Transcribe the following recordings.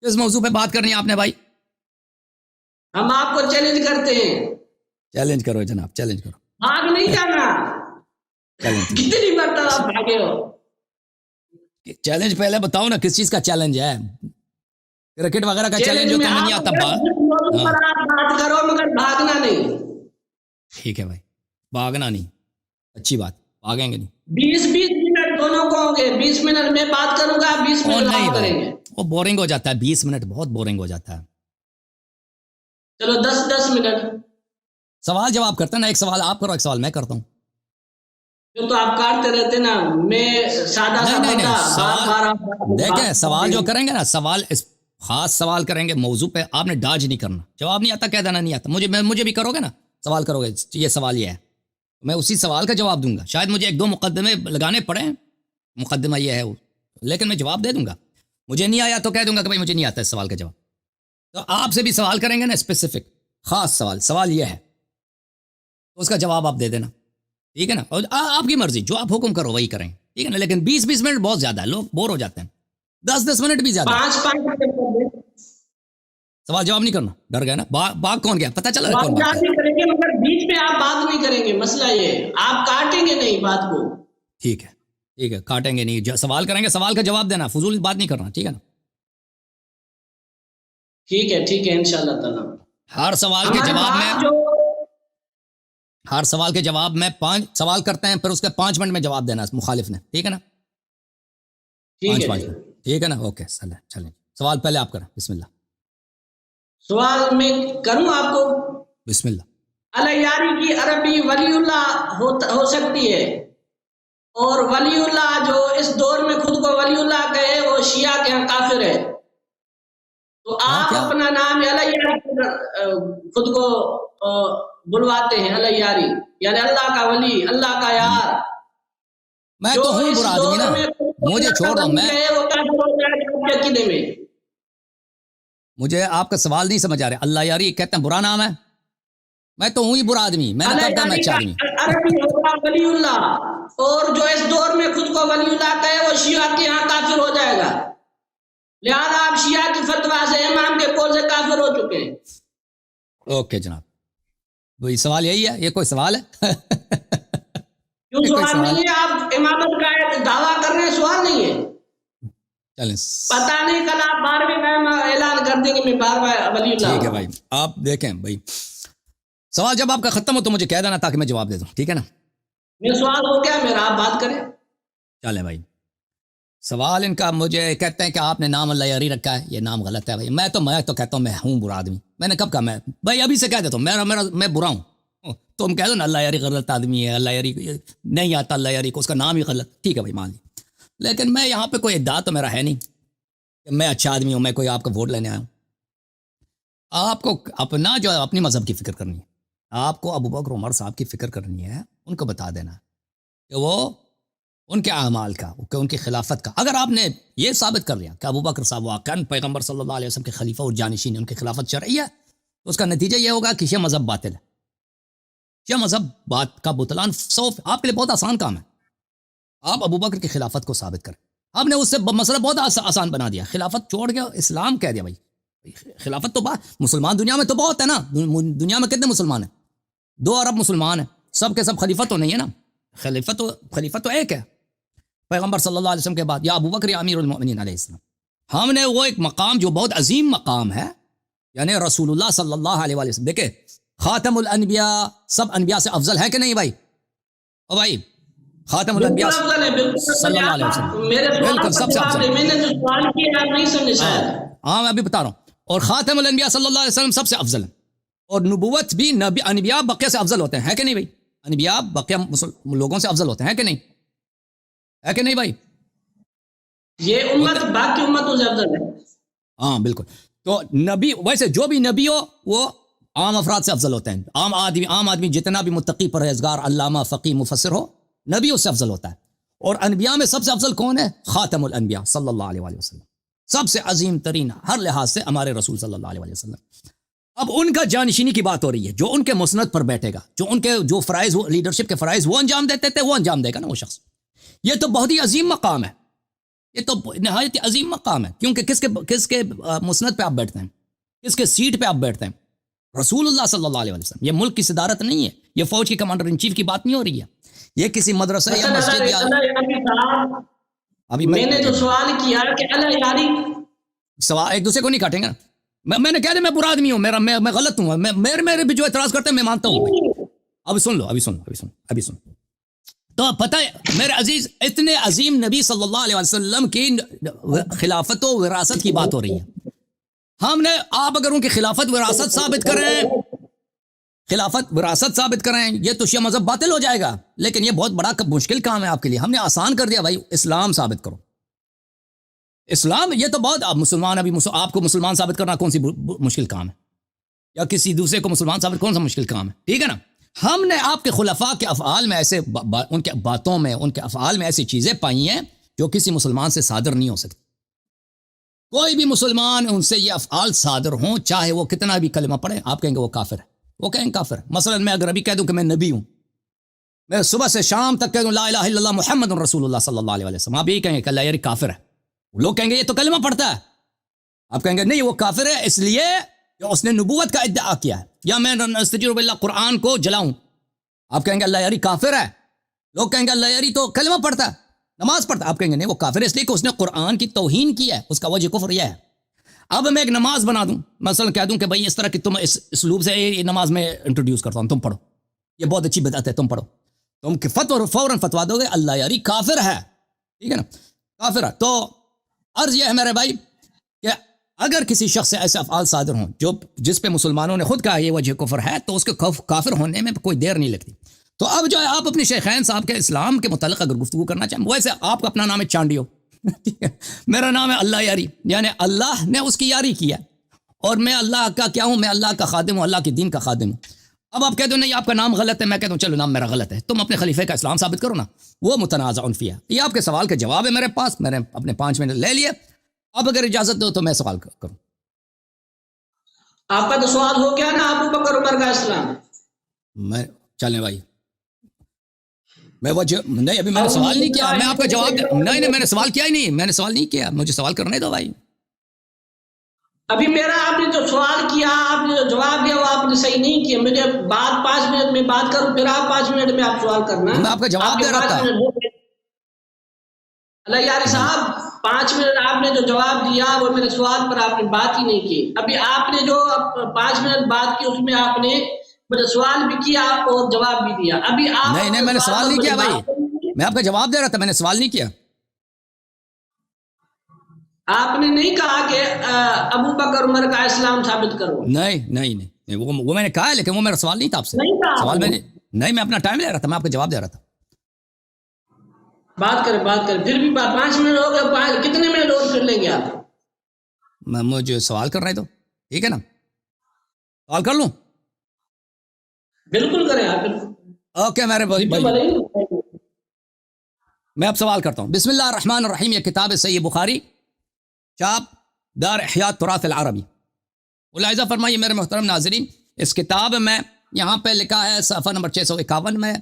کس موضوع پہ بات کرنی ہے آپ نے بھائی؟ ہم آپ کو چیلنج کرتے ہیں. چیلنج کرو جناب، چیلنج کرو. بھاگ نہیں جانا. چیلنج کتنی مرتبہ آپ بھاگے ہو؟ چیلنج پہلے بتاؤ نا کس چیز کا چیلنج ہے؟ کرکٹ وغیرہ کا چیلنج جو تمہیں نہیں آتا موضوع پر آپ بات کرو مگر بھاگنا نہیں. ٹھیک ہے بھائی، بھاگنا نہیں، اچھی بات، بھاگیں گے نہیں. 20 منٹ دونوں کو ہوں گے. 20 منٹ میں بات کروں گا، 20 اور منٹ نہیں آپ بھائی، کریں گے. وہ بورنگ ہو جاتا ہے، 20 منٹ بہت بورنگ ہو جاتا ہے. چلو 10 منٹ. سوال جواب کرتے ہیں نا، ایک سوال آپ کرو، ایک سوال میں کرتا ہوں. جو تو آپ کاٹتے رہتے نا. میں سادہ سا نہیں بندہ، سوال بار بار دیکھیں، سوال جو کریں گے نا، سوال اس خاص سوال کریں گے موضوع پہ، آپ نے ڈاج نہیں کرنا. جواب نہیں آتا کہہ دینا نہیں آتا. مجھے بھی کرو گے نا، سوال کرو گے یہ سوال یہ ہے، میں اسی سوال کا جواب دوں گا. شاید مجھے 1-2 مقدمے لگانے پڑیں، مقدمہ یہ ہے وہ، لیکن میں جواب دے دوں گا. مجھے نہیں آیا تو کہہ دوں گا کہ بھائی مجھے نہیں آتا اس سوال کا جواب. تو آپ سے بھی سوال کریں گے نا اسپیسیفک، خاص سوال یہ ہے، تو اس کا جواب آپ دے دینا، ٹھیک ہے نا. اور آپ کی مرضی، جو آپ حکم کرو وہی کریں، ٹھیک ہے نا. لیکن 20 منٹ بہت زیادہ ہے، لوگ بور ہو جاتے ہیں. 10 منٹ بھی زیادہ. 5 سوال جواب نہیں کرنا، ڈر گئے نا. باغ کون گیا پتہ چلا کون باغ نہیں کریں گے مگر بیچ میں آپ بات نہیں کریں گے. مسئلہ یہ ہے آپ کاٹیں گے نہیں بات کو. ٹھیک ہے، ٹھیک ہے، کاٹیں گے نہیں. سوال کریں گے، سوال کا جواب دینا، فضول بات نہیں کرنا، ٹھیک ہے نا. ٹھیک ہے انشاءاللہ تعالی. ہر سوال کے جواب میں 5 سوال کرتے ہیں، پھر اس کے 5 منٹ میں جواب دینا مخالف نے، ٹھیک ہے نا. 5 منٹ، ٹھیک ہے نا. اوکے چلیں. سوال پہلے آپ کریں، بسم اللہ. سوال میں کروں آپ کو؟ بسم اللہ. الیاری کی عربی ولی اللہ ہو سکتی ہے، اور ولی اللہ جو اس دور میں خود کو ولی اللہ کہے وہ شیعہ کے ہاں کافر ہے. تو آپ اپنا نام الیاری خود کو بلواتے ہیں، الیاری یعنی اللہ کا ولی، اللہ کا یار. میں تو ہوں برا آدمی نا، مجھے چھوڑ دو. مجھے آپ کا سوال نہیں سمجھ آ رہا. اللہ یاری کہتے ہیں برا نام ہے؟ میں تو ہوں ہی برا آدمی، میں نے کب کہا میں اچھا آدمی. عربی ہوگا ولی اللہ، اور جو اس دور میں خود کو ولی اللہ کہے وہ شیعہ کے ہاں کافر ہو جائے گا. لہذا آپ شیعہ کی فتویٰ سے، امام کے قول سے کافر ہو چکے ہیں. اوکے جناب، وہی سوال یہی ہے. یہ کوئی سوال ہے؟ کیوں سوال نہیں ہے؟ آپ امامت کا دعویٰ کر رہے ہیں، سوال نہیں ہے. چلیں، پتہ نہیں کل آپ 12ویں میں اعلان کر دیں گے میں 12واں ولی اللہ. ٹھیک ہے بھائی، آپ دیکھیں بھائی، سوال جب آپ کا ختم ہو تو مجھے کہہ دینا تاکہ میں جواب دے دوں، ٹھیک ہے نا. میں سوال ہو گیا میرا، آپ بات کریں. چلیں بھائی، سوال ان کا، مجھے کہتے ہیں کہ آپ نے نام اللہ یاری رکھا ہے، یہ نام غلط ہے بھائی. میں تو کہتا ہوں میں ہوں برا آدمی. میں نے کب کہا؟ میں بھائی ابھی سے کہہ دیتا ہوں میں برا ہوں. تم کہہ دو نا اللہ یاری غلط آدمی ہے، اللہ یاری نہیں آتا، اللہ یاری کو اس کا نام ہی غلط. ٹھیک ہے بھائی، مان لی. لیکن میں یہاں پہ کوئی ادعا تو میرا ہے نہیں کہ میں اچھا آدمی ہوں، میں کوئی آپ کا ووٹ لینے آیا ہوں. آپ کو اپنا جو اپنی مذہب کی فکر کرنی ہے، آپ کو ابو بکر عمر صاحب کی فکر کرنی ہے. ان کو بتا دینا کہ وہ ان کے اعمال کا، کہ ان کی خلافت کا، اگر آپ نے یہ ثابت کر لیا کہ ابو بکر صاحب واقعاً پیغمبر صلی اللہ علیہ وسلم کے خلیفہ اور جانشین ہیں، ان کی خلافت شرعی ہے، تو اس کا نتیجہ یہ ہوگا کہ یہ مذہب باطل ہے. یہ مذہب بات کا بطلان آپ کے لیے بہت آسان کام ہے. آپ ابو بکر کی خلافت کو ثابت کریں. آپ نے اس سے مسئلہ بہت آسان بنا دیا، خلافت چھوڑ کے اسلام کہہ دیا. بھائی خلافت تو مسلمان دنیا میں تو بہت ہے نا. دنیا میں کتنے مسلمان ہیں؟ 2 ارب مسلمان ہیں، سب کے سب خلیفہ تو نہیں ہے نا. خلیفہ تو ایک ہے، پیغمبر صلی اللہ علیہ وسلم کے بعد، یا ابو بکر یا امیر المؤمنین علیہ السلام. ہم نے وہ ایک مقام جو بہت عظیم مقام ہے، یعنی رسول اللہ صلی اللہ علیہ وسلم. دیکھیں خاتم الانبیاء سب انبیاء سے افضل ہے کہ نہیں بھائی؟ او بھائی، خاتم الانبیاء صلی اللہ علیہ وسلم بالکل سب سے افضل. میں نے جو سوال کیا آپ نہیں سمجھے شاید. ہاں میں ابھی بتا رہا ہوں. اور خاتم الانبیاء صلی اللہ علیہ وسلم سب سے افضل ہے. اور نبوت بھی انبیاء بقیہ سے افضل ہوتے ہیں، ہے کہ نہیں بھائی؟ انبیاء بقیہ لوگوں سے افضل ہوتے ہیں، ہے کہ نہیں؟ ہے کہ نہیں بھائی؟ یہ امت باقی امتوں سے افضل ہے. ہاں بالکل. تو نبی، ویسے جو بھی نبی ہو وہ عام افراد سے افضل ہوتے ہیں. عام آدمی جتنا بھی متقی، پرہیزگار، علامہ، فقیہ، مفسر ہو، نبی اس سے افضل ہوتا ہے. اور انبیاء میں سب سے افضل کون ہے؟ خاتم الانبیاء صلی اللہ علیہ وسلم. سب سے عظیم ترین ہر لحاظ سے ہمارے رسول صلی اللہ علیہ وسلم. اب ان کا جانشینی کی بات ہو رہی ہے، جو ان کے مسند پر بیٹھے گا، جو ان کے جو فرائض، لیڈرشپ کے فرائض وہ انجام دیتے تھے، وہ انجام دے گا نا وہ شخص. یہ تو بہت ہی عظیم مقام ہے. یہ تو نہایت عظیم مقام ہے، کیونکہ کس کے مسند پہ آپ بیٹھتے ہیں، کس کے سیٹ پہ آپ بیٹھتے ہیں؟ رسول اللہ صلی اللہ علیہ وسلم. یہ ملک کی صدارت نہیں ہے، یہ فوج کی کمانڈر ان چیف کی بات نہیں ہو رہی ہے، یہ کسی مدرسہ یا مسجد یا ابھی میں نے جو سوال کیا کہ اللہ یاری سوال ایک دوسرے کو نہیں کاٹیں گے نا. میں نے کہہ دیا میں برا آدمی ہوں، میں غلط ہوں، میرے بھی جو اعتراض کرتے ہیں میں مانتا ہوں. اب سن لو. تو پتہ ہے میرے عزیز، اتنے عظیم نبی صلی اللہ علیہ وسلم کی خلافت و وراثت کی بات ہو رہی ہے. ہم نے آپ اگر ان کی خلافت وراثت ثابت کریں یہ تو شیعہ مذہب باطل ہو جائے گا، لیکن یہ بہت بڑا مشکل کام ہے آپ کے لیے. ہم نے آسان کر دیا، بھائی اسلام ثابت کرو. اسلام یہ تو بہت مسلمان، ابھی آپ کو مسلمان ثابت کرنا کون سی مشکل کام ہے، یا کسی دوسرے کو مسلمان ثابت کون سا مشکل کام ہے، ٹھیک ہے نا. ہم نے آپ کے خلفاء کے افعال میں ایسے ان کے باتوں میں، ان کے افعال میں ایسی چیزیں پائی ہیں جو کسی مسلمان سے صادر نہیں ہو سکتی. کوئی بھی مسلمان ان سے یہ افعال صادر ہوں، چاہے وہ کتنا بھی کلمہ پڑھیں، آپ کہیں گے وہ کافر ہے، وہ کہیں کافر. مثلا میں اگر ابھی کہہ دوں کہ میں نبی ہوں، میں صبح سے شام تک کہہ دوں لا الہ الا اللہ محمد رسول اللہ صلی اللہ علیہ وسلم، آپ یہی کہیں گے کہ اللہ یاری کافر ہے. لوگ کہیں گے یہ تو کلمہ پڑھتا ہے، آپ کہیں گے نہیں وہ کافر ہے اس لیے کہ اس نے نبوت کا ادعا کیا ہے. یا میں استجیر باللہ قرآن کو جلاؤں، آپ کہیں گے اللہ یاری کافر ہے. لوگ کہیں گے اللہ یاری تو کلمہ پڑھتا ہے، نماز پڑھتا ہے، آپ کہیں گے نہیں وہ کافر ہے اس لیے کہ اس نے قرآن کی توہین کی ہے، اس کا وجہ کفر یہ ہے. اب میں ایک نماز بنا دوں، مثلا کہہ دوں کہ بھائی اس طرح کی تم اس اسلوب سے یہ نماز میں انٹروڈیوس کرتا ہوں، تم پڑھو، یہ بہت اچھی بدعت ہے، تم پڑھو. تم فوراً فتوا دو گے اللہ یاری کافر ہے، ٹھیک ہے نا، کافر ہے. تو عرض یہ ہے میرے بھائی کہ اگر کسی شخص سے ایسے افعال صادر ہوں جس پہ مسلمانوں نے خود کہا یہ وجہ کفر ہے، تو اس کے کافر ہونے میں کوئی دیر نہیں لگتی. تو اب جو ہے آپ اپنے شیخین صاحب کے اسلام کے متعلق اگر گفتگو کرنا چاہیں، ویسے آپ کا اپنا نام ہے چانڈیو، میرا نام ہے اللہ یاری، یعنی اللہ نے اس کی یاری کیا اور میں اللہ کا کیا ہوں، میں اللہ کا خادم ہوں، اللہ کے دین کا خادم ہوں. اب آپ کہہ دو نہیں آپ کا نام غلط ہے، میں کہتا ہوں چلو نام میرا غلط ہے، تم اپنے خلیفہ کا اسلام ثابت کرو نا، وہ متنازع فیہ. یہ آپ کے سوال کا جواب ہے میرے پاس، میں نے اپنے 5 منٹ لے لیے. اب اگر اجازت دو تو میں سوال کروں. آپ کا تو سوال ہو گیا نا ابو بکر عمر کا اسلام. میں چلیں بھائی، میں وجہ نہیں، ابھی میں نے سوال نہیں کیا، میں آپ کا جواب نہیں میں نے سوال کیا ہی نہیں، میں نے سوال نہیں کیا، مجھے سوال کرنے دو بھائی. ابھی میرا آپ نے جو سوال کیا، آپ نے جو جواب دیا وہ آپ نے صحیح نہیں کیا. مجھے بات 5 منٹ میں بات کروں، پھر آپ 5 منٹ میں آپ سوال کرنا. میں آپ کا جواب دے رہا تھا. اللہ یاری صاحب 5 منٹ آپ نے جو جواب دیا وہ میرے سوال پر آپ نے بات ہی نہیں کی. ابھی آپ نے جو 5 منٹ بات کی اس میں آپ نے مجھے سوال بھی کیا اور جواب بھی دیا. ابھی آپ نہیں میں نے سوال نہیں کیا بھائی، میں آپ کا جواب دے رہا تھا، میں نے سوال نہیں کیا. آپ نے نہیں کہا کہ ابو بکر عمر کا اسلام ثابت کرو. نہیں وہ میں نے کہا ہے، لیکن وہ میرا سوال نہیں تھا آپ سے. سوال میں نہیں، میں اپنا ٹائم لے رہا تھا، میں آپ کا جواب دے رہا تھا. بات کریں پھر بھی 5 منٹ ہو گئے، کتنے منٹ اور پھر لیں گے آپ؟ مجھے سوال کر رہے تو ٹھیک ہے نا، سوال کر لوں؟ بالکل کریں آپ. اوکے میرے بھائی، میں اب سوال کرتا ہوں. بسم اللہ الرحمن الرحیم. یہ کتاب ہے صحیح بخاری، چاپ دار احیاء تراث العربی. ملاحظہ فرمائیے میرے محترم ناظرین، اس کتاب میں یہاں پہ لکھا ہے صفحہ نمبر 651 میں،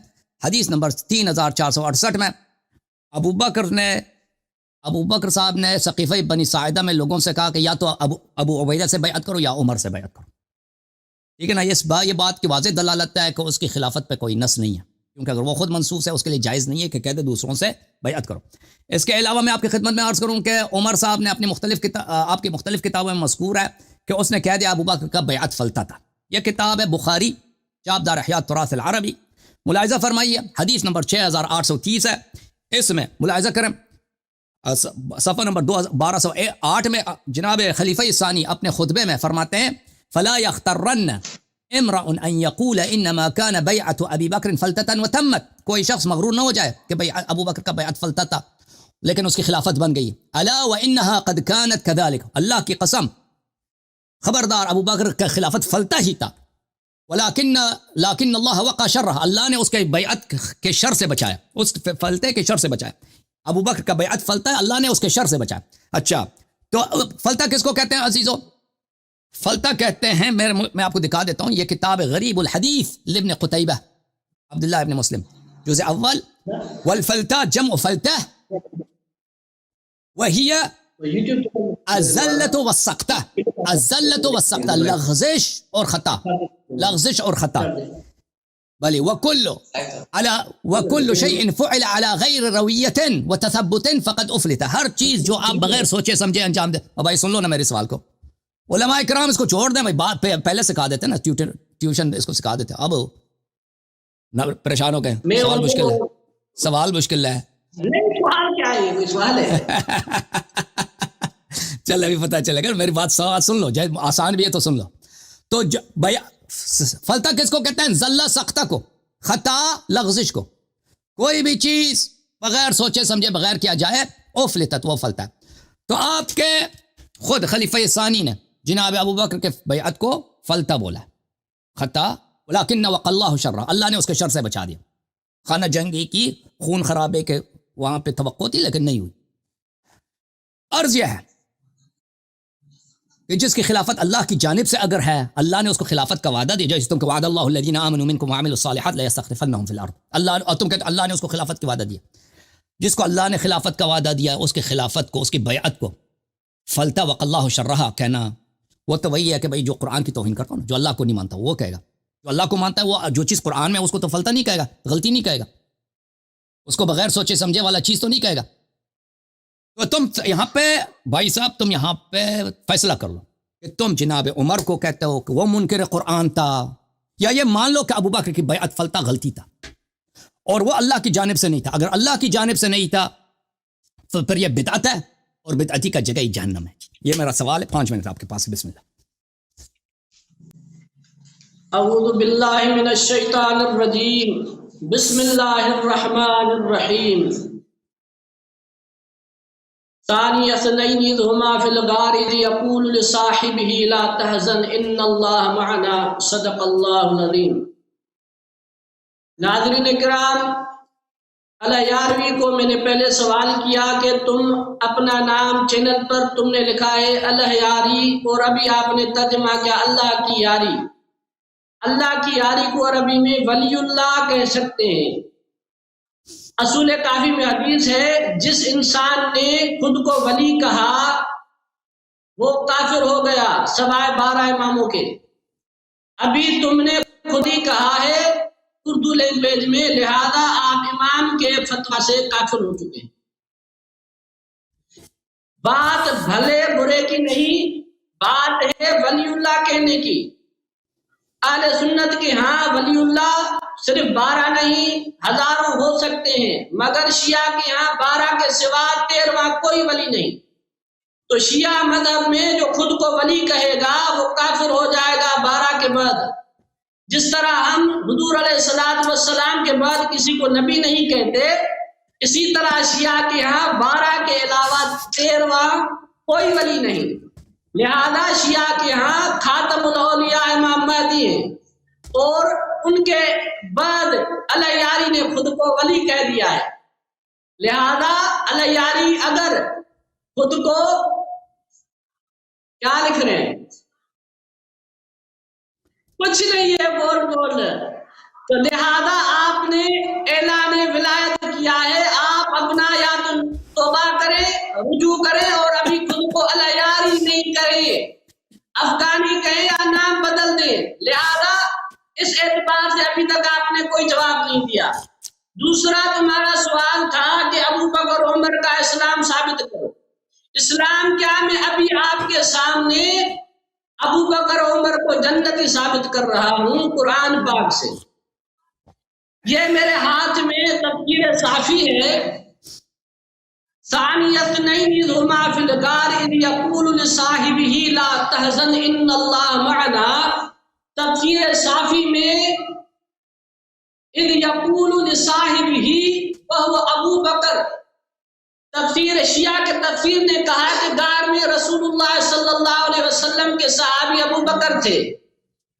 حدیث نمبر 3468 میں، ابو بکر صاحب نے سقیفہ بنی ساعدہ میں لوگوں سے کہا کہ یا تو ابو عبیدہ سے بیعت کرو یا عمر سے بیعت کرو. ٹھیک ہے نا، یہ بات کی واضح دلالت ہے کہ اس کی خلافت پہ کوئی نص نہیں ہے، کیونکہ اگر وہ خود منسوخ ہے اس کے لیے جائز نہیں ہے کہ کہہ دے دوسروں سے بیعت کرو. اس کے علاوہ میں آپ کی خدمت میں عرض کروں کہ عمر صاحب نے اپنی آپ کی مختلف کتابوں میں مذکور ہے کہ اس نے کہہ دیا ابو بکر کا بیعت فلتا تھا. یہ کتاب ہے بخاری، چاپ دار احیاء تراث العربی. ملاحظہ فرمائیے حدیث نمبر 6830 ہے، اس میں ملاحظہ کریں صفحہ نمبر 1208 میں جناب خلیفہ ثانی اپنے خطبے میں فرماتے ہیں فلا يخترن امرأ ان يقول انما كان بیعت ابی بکر فلتة وتمت. کوئی شخص مغرور نہ ہو جائے کہ بھئی ابو بکر کا بیعت فلتا تھا لیکن اس کی خلافت بن گئی. الا وانها قد كانت كذلك، اللہ کی قسم خبردار ابو بکر کا خلافت فلتا ہی تھا. لیکن اللہ وقع شرہ، اللہ نے اس کے بیعت کے شر سے بچایا، اس فلتے کے شر سے بچایا. ابو بکر کا بیعت فلتا ہے، اللہ نے اس کے شر سے بچایا. اچھا تو فلتا کس کو کہتے ہیں عزیزو؟ فلتا کہتے ہیں، میں آپ کو دکھا دیتا ہوں، یہ کتاب غریب الحدیث لابن قتیبہ عبداللہ ابن مسلم جزء اول. والفلتا جمع فلتہ، وہی یوٹیوب الزلت والسقطہ، الزلت والسقطہ، لغزش اور خطا، لغزش اور خطا. بلی وکل شیء فعل على غیر رویت وتثبت فقد افلت. ہر چیز جو آپ بغیر سوچے سمجھے انجام دے. اب بھائی سن لو نا میرے سوال کو، علماء کرام اس کو چھوڑ دیں بھائی، بات پہلے سکھا دیتے نا، ٹیوشن اس کو سکھا دیتے. اب نہ پریشان ہو گئے، سوال مشکل ہے، سوال مشکل ہے. سوال کیا ہے، کوئی سوال ہے؟ چل ابھی پتہ چلے گا. میری بات سن لو، جائے آسان بھی ہے تو سن لو. تو بھائی فلتا کس کو کہتے ہیں؟ زلہ سختہ کو، خطا لغزش کو. کوئی بھی چیز بغیر سوچے سمجھے بغیر کیا جائے افلتت، وہ فلتا ہے. تو آپ کے خود خلیفہ ثانی نے جناب ابو بکر کے بیعت کو فلتا بولا، خطا. ولیکن وقى اللہ شر، اللہ نے اس کے شر سے بچا دیا. خانہ جنگی کی خون خرابے کے وہاں پہ توقع تھی لیکن نہیں ہوئی. عرض یہ ہے کہ جس کی خلافت اللہ کی جانب سے اگر ہے، اللہ نے اس کو خلافت کا وعدہ دیا، جیسے تم کہ وعد اللہ الذین آمنوا منکم وعملوا الصالحات لیستخلفنہم فی الارض. اور تم کہتے اللہ نے اس کو خلافت کا وعدہ دیا. جس کو اللہ نے خلافت کا وعدہ دیا، اس کی خلافت کو، اس کی بیعت کو فلتا وقى اللہ شرها کہنا، وہ تو وہی ہے کہ بھئی جو قرآن کی توہین کرتا ہوں، جو اللہ کو نہیں مانتا وہ کہے گا. جو اللہ کو مانتا ہے وہ جو چیز قرآن میں اس کو تو فلتا نہیں کہے گا، غلطی نہیں کہے گا، اس کو بغیر سوچے سمجھے والا چیز تو نہیں کہے گا. تو تم یہاں پہ بھائی صاحب، تم یہاں پہ فیصلہ کر لو کہ تم جناب عمر کو کہتے ہو کہ وہ منکر قرآن تھا، یا یہ مان لو کہ ابو بکر کی بیعت فلتا غلطی تھا اور وہ اللہ کی جانب سے نہیں تھا. اگر اللہ کی جانب سے نہیں تھا تو پھر یہ بدعت ہے، اور بدعتی کا جگہ ہی جہنم ہے. یہ میرا سوال ہے، 5 منٹ آپ کے پاس. بسم اللہ. اعوذ باللہ من الشیطان الرجیم، بسم اللہ الرحمن الرحیم. ثانی اثنین اذ ہما فی الغار اذ یقول لصاحبہ لا تحزن ان اللہ معنا صدق اللہ العظیم. ناظرین کرام، الیاروی کو میں نے پہلے سوال کیا کہ تم اپنا نام چینل پر تم نے لکھا ہے الیاری، اور ابھی آپ نے ترجمہ کیا اللہ کی یاری. اللہ کی یاری کو عربی میں ولی اللہ کہہ سکتے ہیں. اصول کافی میں حدیث ہے، جس انسان نے خود کو ولی کہا وہ کافر ہو گیا سوائے 12 اماموں کے. ابھی تم نے خود ہی کہا ہے اردو لینگویج میں، لہذا آپ امام کے فتویٰ سے کافر ہو چکے ہیں. بات بھلے برے کی نہیں، بات ہے ولی اللہ کہنے کی. اہل سنت کے ہاں ولی اللہ صرف 12 نہیں، ہزاروں ہو سکتے ہیں، مگر شیعہ کے ہاں 12 کے سوا 13واں کوئی ولی نہیں. تو شیعہ مذہب میں جو خود کو ولی کہے گا وہ کافر ہو جائے گا 12 کے بعد. جس طرح ہم حضور علیہ السلام کے بعد کسی کو نبی نہیں کہتے، اسی طرح شیعہ کے ہاں 12 کے علاوہ 13واں کوئی ولی نہیں. لہذا شیعہ کے ہاں خاتم الاولیاء امام مہدی ہیں، اور ان کے بعد الیاری نے خود کو ولی کہہ دیا ہے. لہذا الیاری اگر خود کو کیا لکھ رہے ہیں، کچھ نہیں ہے، بول تو لہذا آپ نے اعلان ولایت کیا ہے. آپ اپنا یا تو توبہ کریں، رجوع کریں، اور ابھی خود کو الیاری نہیں کریں، افغانی کہیں یا نام بدل دیں. لہذا اس اعتبار سے ابھی تک آپ نے کوئی جواب نہیں دیا. دوسرا تمہارا سوال تھا کہ ابو بکر عمر کا اسلام ثابت کرو. اسلام کیا، میں ابھی آپ کے سامنے ابو بکر عمر کو جنتی ثابت کر رہا ہوں قرآن پاک سے. یہ میرے ہاتھ میں تفسیر صافی ہے. ثانی اثنین اذ ہما فی الغار اذ یقول لصاحبہ لا تحزن ان اللہ معنا. تفسیر صافی میں اذ یقول لصاحبہ وہو ابو بکر. تفسیر شیعہ کے تفسیر نے کہا کہ غار میں رسول اللہ صلی اللہ علیہ وسلم کے صحابی ابو بکر تھے.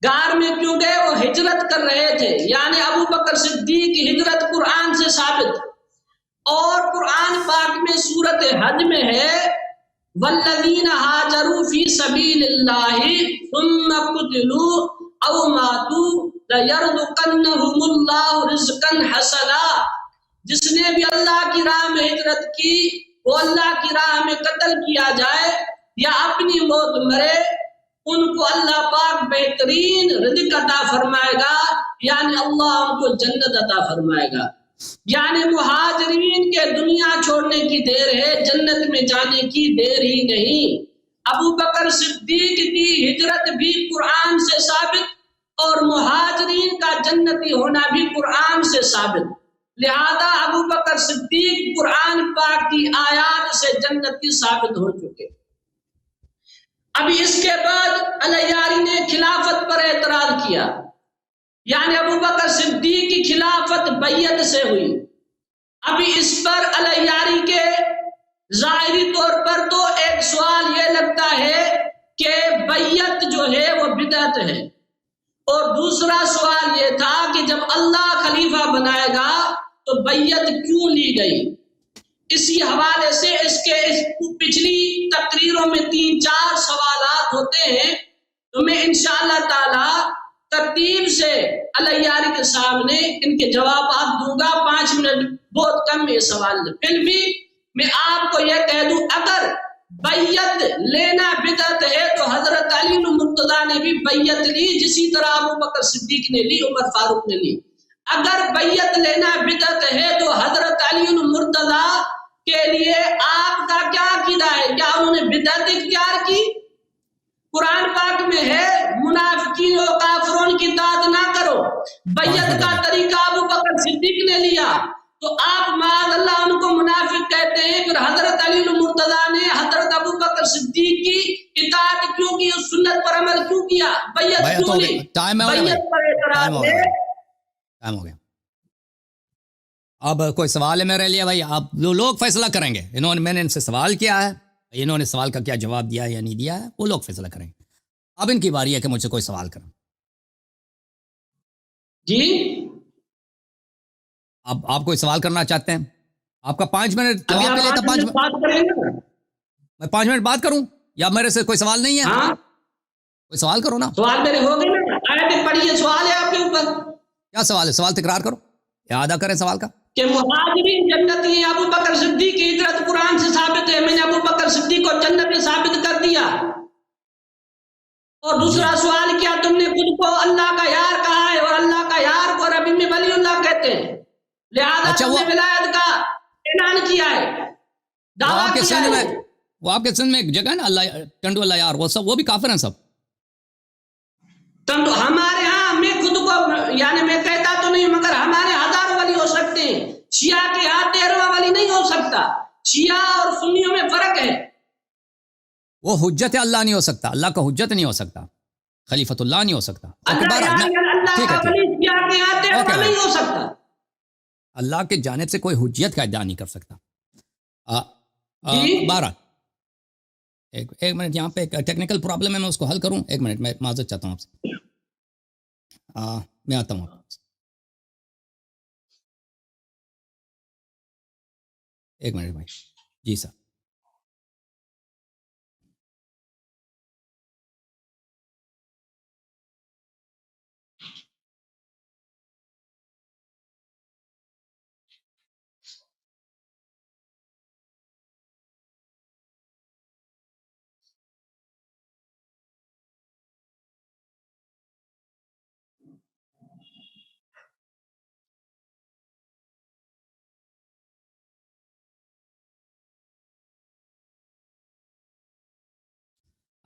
غار میں کیوں گئے؟ وہ ہجرت کر رہے تھے، یعنی ابو بکر صدیق کی ہجرت قرآن سے ثابت. اور قرآن پاک میں سورت حج میں ہے والذین ہاجروا فی سبیل اللہ ثم قتلوا او ماتوا لیرزقنہم اللہ رزقا حسنا. جس نے بھی اللہ کی راہ میں ہجرت کی وہ اللہ کی راہ میں قتل کیا جائے یا اپنی موت مرے، ان کو اللہ پاک بہترین رزق عطا فرمائے گا، یعنی اللہ ان کو جنت عطا فرمائے گا۔ یعنی مہاجرین کے دنیا چھوڑنے کی دیر ہے، جنت میں جانے کی دیر ہی نہیں۔ ابو بکر صدیق کی ہجرت بھی قرآن سے ثابت، اور مہاجرین کا جنتی ہونا بھی قرآن سے ثابت، لہذا ابو بکر صدیق قرآن پاک کی آیات سے جنتی ثابت ہو چکے۔ ابھی اس کے بعد علیاری نے خلافت پر اعتراض کیا، یعنی ابو بکر صدیق کی خلافت بیعت سے ہوئی۔ ابھی اس پر علیاری کے ظاہری طور پر تو ایک سوال یہ لگتا ہے کہ بیعت جو ہے وہ بدعت ہے، اور دوسرا سوال یہ تھا کہ جب اللہ خلیفہ بنائے گا تو بیعت کیوں لی گئی؟ اسی حوالے سے اس پچھلی تقریروں میں 3-4 سوالات ہوتے ہیں، تو میں انشاءاللہ تعالی ترتیب سے علیاری کے سامنے ان کے جوابات دوں گا۔ 5 منٹ بہت کم ہے سوال، پھر بھی میں آپ کو یہ کہہ دوں، اگر بیعت لینا بدعت ہے تو حضرت علی مرتضیٰ نے بھی بیعت لی، جسی طرح ابو بکر صدیق نے لی، عمر فاروق نے لی۔ اگر بیعت لینا بدعت ہے تو حضرت علی مرتضیٰ کے لیے آپ کا کیا عقیدہ ہے؟ کیا انہوں نے بدعت اختیار کی؟ قرآن پاک میں ہے منافقین و کافرون کی اطاعت نہ کرو، بیعت کا طریقہ ابو بکر صدیق نے لیا، تو آپ معاذ اللہ ان کو منافق کہتے ہیں۔ پھر حضرت علی مرتضیٰ نے حضرت ابو بکر صدیق کی اطاعت کیوں کی، اس سنت پر عمل کیوں کیا، بیعت کیوں لی؟ بیعت پر اعتراض ہے۔ ٹائم ہو گیا، اب کوئی سوال ہے میرے لیے؟ بھائی آپ لوگ فیصلہ کریں گے، میں نے ان سے سوال کیا ہے، انہوں نے سوال کا کیا جواب دیا یا نہیں دیا ہے، وہ لوگ فیصلہ کریں گے۔ اب ان کی باری ہے کہ مجھ سے کوئی سوال کریں۔ جی اب آپ کوئی سوال کرنا چاہتے ہیں؟ آپ کا 5 منٹ جواب کے لیے تھا، 5 منٹ میں 5 منٹ بات کروں، یا میرے سے کوئی سوال نہیں ہے؟ کوئی سوال کرو نا۔ سوال میرے ہو گئے نا، آیت پڑھیے، سوال ہے آپ کے اوپر۔ کیا سوال ہے؟ سوال تکرار کرو، اعادہ کریں سوال کا۔ کہ مہاجرین جنتی ہیں، ابو بکر صدیق کی ہجرت قرآن سے ثابت ہے، میں نے ابو بکر صدیق کو جنت میں ثابت کر دیا۔ اور دوسرا سوال کیا تم نے خود کو اللہ کا یار کہا ہے، اور اللہ کا یار کو عربی میں ولی اللہ کہتے ہیں، لہذا تم نے ولایت کا اعلان کیا ہے، دعویٰ کیا ہے۔ وہ آپ کے سندھ میں ایک جگہ ہے نا، اللہ ٹنڈو اللہ یار، وہ سب وہ بھی کافر ہیں سب؟ ہمارے ہاں میں خود کو یعنی میں کہتا تو نہیں، مگر ہمارے ہزاروں ولی ہو سکتے ہیں، شیعہ کے ہاں 13واں ولی نہیں ہو سکتا۔ شیعہ اور سنیوں میں فرق ہے۔ وہ حجت اللہ نہیں ہو سکتا، اللہ کا حجت نہیں ہو سکتا، خلیفۃ اللہ نہیں ہو سکتا۔ اللہ کے جانب سے کوئی حجیت کا ادعا نہیں کر سکتا۔ 12 ایک منٹ، یہاں پہ ایک ٹیکنیکل پرابلم ہے، میں اس کو حل کروں۔ 1 منٹ، میں معذرت چاہتا ہوں آپ سے، میں آتا ہوں آپ سے۔ 1 منٹ بھائی، جی سر۔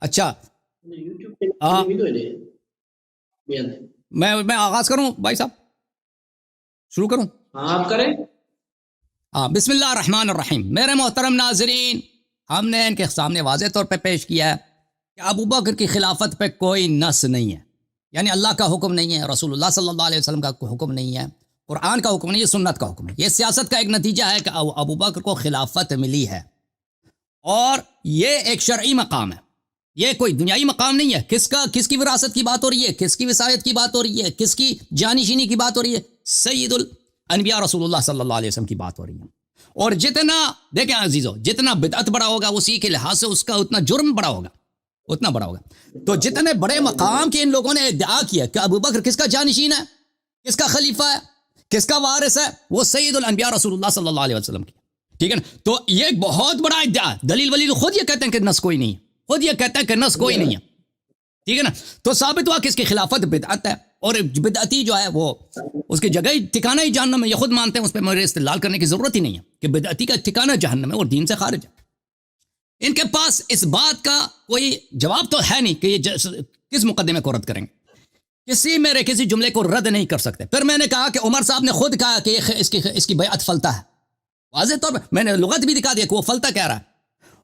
اچھا، میں آغاز کروں بھائی صاحب، شروع کروں؟ آپ کریں۔ بسم اللہ الرحمن الرحیم۔ میرے محترم ناظرین، ہم نے ان کے سامنے واضح طور پہ پیش کیا ہے کہ ابو بکر کی خلافت پہ کوئی نص نہیں ہے، یعنی اللہ کا حکم نہیں ہے، رسول اللہ صلی اللہ علیہ وسلم کا حکم نہیں ہے، قرآن کا حکم نہیں ہے، سنت کا حکم ہے۔ یہ سیاست کا ایک نتیجہ ہے کہ ابو بکر کو خلافت ملی ہے، اور یہ ایک شرعی مقام ہے، یہ کوئی دنیائی مقام نہیں ہے۔ کس کی وراثت کی بات ہو رہی ہے، کس کی وصایت کی بات ہو رہی ہے، کس کی جانشینی کی بات ہو رہی ہے؟ سید الانبیاء رسول اللہ صلی اللہ علیہ وسلم کی بات ہو رہی ہے۔ اور جتنا دیکھیں عزیزو، جتنا بدعت بڑا ہوگا اسی کے لحاظ سے اس کا اتنا جرم بڑا ہوگا، اتنا بڑا ہوگا۔ تو جتنے بڑے مقام کے ان لوگوں نے ادعا کیا کہ ابو بکر کس کا جانشین ہے، کس کا خلیفہ ہے، کس کا وارث ہے، وہ سید الانبیاء رسول اللہ صلی اللہ علیہ وسلم کی، ٹھیک ہے نا. تو یہ ایک بہت بڑا ادعا. دلیل ولی خود یہ کہتے ہیں کہ نص کوئی نہیں ہے, خود یہ کہتا ہے کہ نص کوئی نہیں ہے. ٹھیک ہے نا. تو ثابت ہوا کہ اس کی خلافت بدعت ہے, اور بدعتی جو ہے وہ اس کی جگہ ہی ٹھکانہ ہی جہنم ہے. یہ خود مانتے ہیں, اس پہ میرے استدلال کرنے کی ضرورت ہی نہیں ہے کہ بدعتی کا ٹھکانہ جہنم ہے اور دین سے خارج ہے. ان کے پاس اس بات کا کوئی جواب تو ہے نہیں کہ یہ کس مقدمے کو رد کریں گے. کسی جملے کو رد نہیں کر سکتے. پھر میں نے کہا کہ عمر صاحب نے خود کہا کہ اس کی بیعت فلتہ ہے. واضح طور پر میں نے لغت بھی دکھا دیا کہ وہ فلتہ کہہ رہا ہے.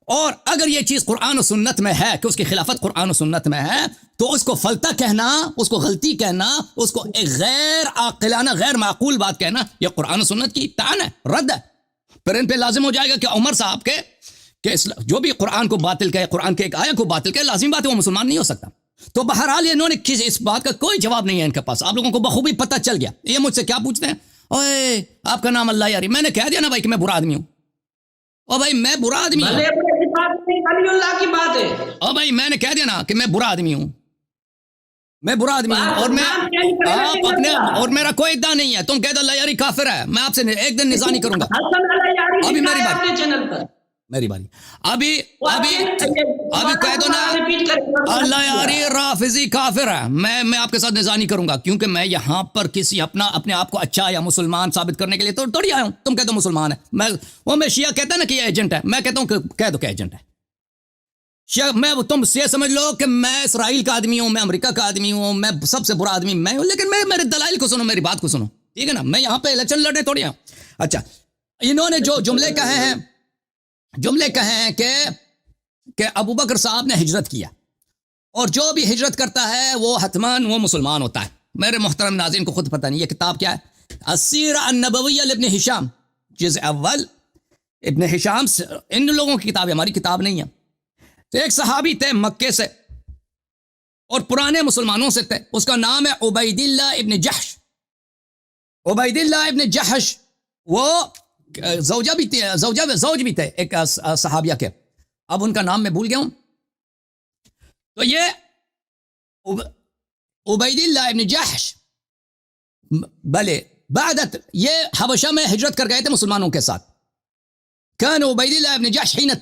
اور اگر یہ چیز قرآن و سنت میں ہے کہ اس کی خلافت قرآن و سنت میں ہے, تو اس کو فلتہ کہنا, اس کو غلطی کہنا, اس کو ایک غیر عاقلانہ غیر معقول بات کہنا, یہ قرآن و سنت کی طعن ہے, رد ہے. پھر ان پہ لازم ہو جائے گا کہ عمر صاحب کے کہ جو بھی قرآن کو باطل کہے, قرآن کے ایک آیت کو باطل کہے, لازم بات ہے وہ مسلمان نہیں ہو سکتا. تو بہرحال انہوں نے اس بات کا کوئی جواب نہیں ہے ان کے پاس. آپ لوگوں کو بخوبی پتہ چل گیا. یہ مجھ سے کیا پوچھتے ہیں, اوے آپ کا نام اللہ یاری. میں نے کہہ دیا نا بھائی کہ میں برا آدمی ہوں. او بھائی میں برا آدمی ہوں. ولی اللہ کی بات ہے. او بھائی میں نے کہہ دیا نا کہ میں برا آدمی ہوں, میں برا آدمی ہوں. اور میں آپ اپنے اور میرا کوئی ادعا نہیں ہے. تم کہہ دو اللہ یاری کافر ہے, میں آپ سے ایک دن نزاع نہیں کروں گا. ابھی میری باری, چینل پر میری باری. ابھی کہہ دو نا اللہ یاری رافضی کافر ہے, میں آپ کے ساتھ نزاع نہیں کروں گا, کیونکہ میں یہاں پر کسی اپنے آپ کو اچھا یا مسلمان ثابت کرنے کے لیے تو تھوڑی آیا ہوں. تم کہہ دو مسلمان ہے, میں شیعہ کہتا ہے نا کہ یہ ایجنٹ ہے, میں کہتا ہوں کہ کہہ دو کہ ایجنٹ ہے شیعہ. تم یہ سمجھ لو کہ میں اسرائیل کا آدمی ہوں, میں امریکہ کا آدمی ہوں, میں سب سے برا آدمی میں ہوں, لیکن میرے دلائل کو سنو, میری بات کو سنو. ٹھیک ہے نا. میں یہاں پہ الیکشن لڑنے تھوڑی ہوں. اچھا, انہوں نے جو جملے کہے ہیں کہ ابو بکر صاحب نے ہجرت کیا, اور جو بھی ہجرت کرتا ہے وہ حتمان وہ مسلمان ہوتا ہے. میرے محترم ناظرین کو خود پتہ نہیں یہ کتاب کیا ہے, السیرہ النبویہ لابن ہشام, جزء اول, ابن ہشام. ان لوگوں کی کتاب ہے, ہماری کتاب نہیں ہے. تو ایک صحابی تھے مکے سے اور پرانے مسلمانوں سے تھے, اس کا نام ہے عبید اللہ ابن جحش. عبید اللہ ابن جحش وہ زوج بھی تھے ایک صحابیہ کے, اب ان کا نام میں بھول گیا ہوں. تو یہ عبید اللہ ابن جحش بلے بعدت یہ حبشہ میں ہجرت کر گئے تھے مسلمانوں کے ساتھ. كان عبيد الله بن جحش حين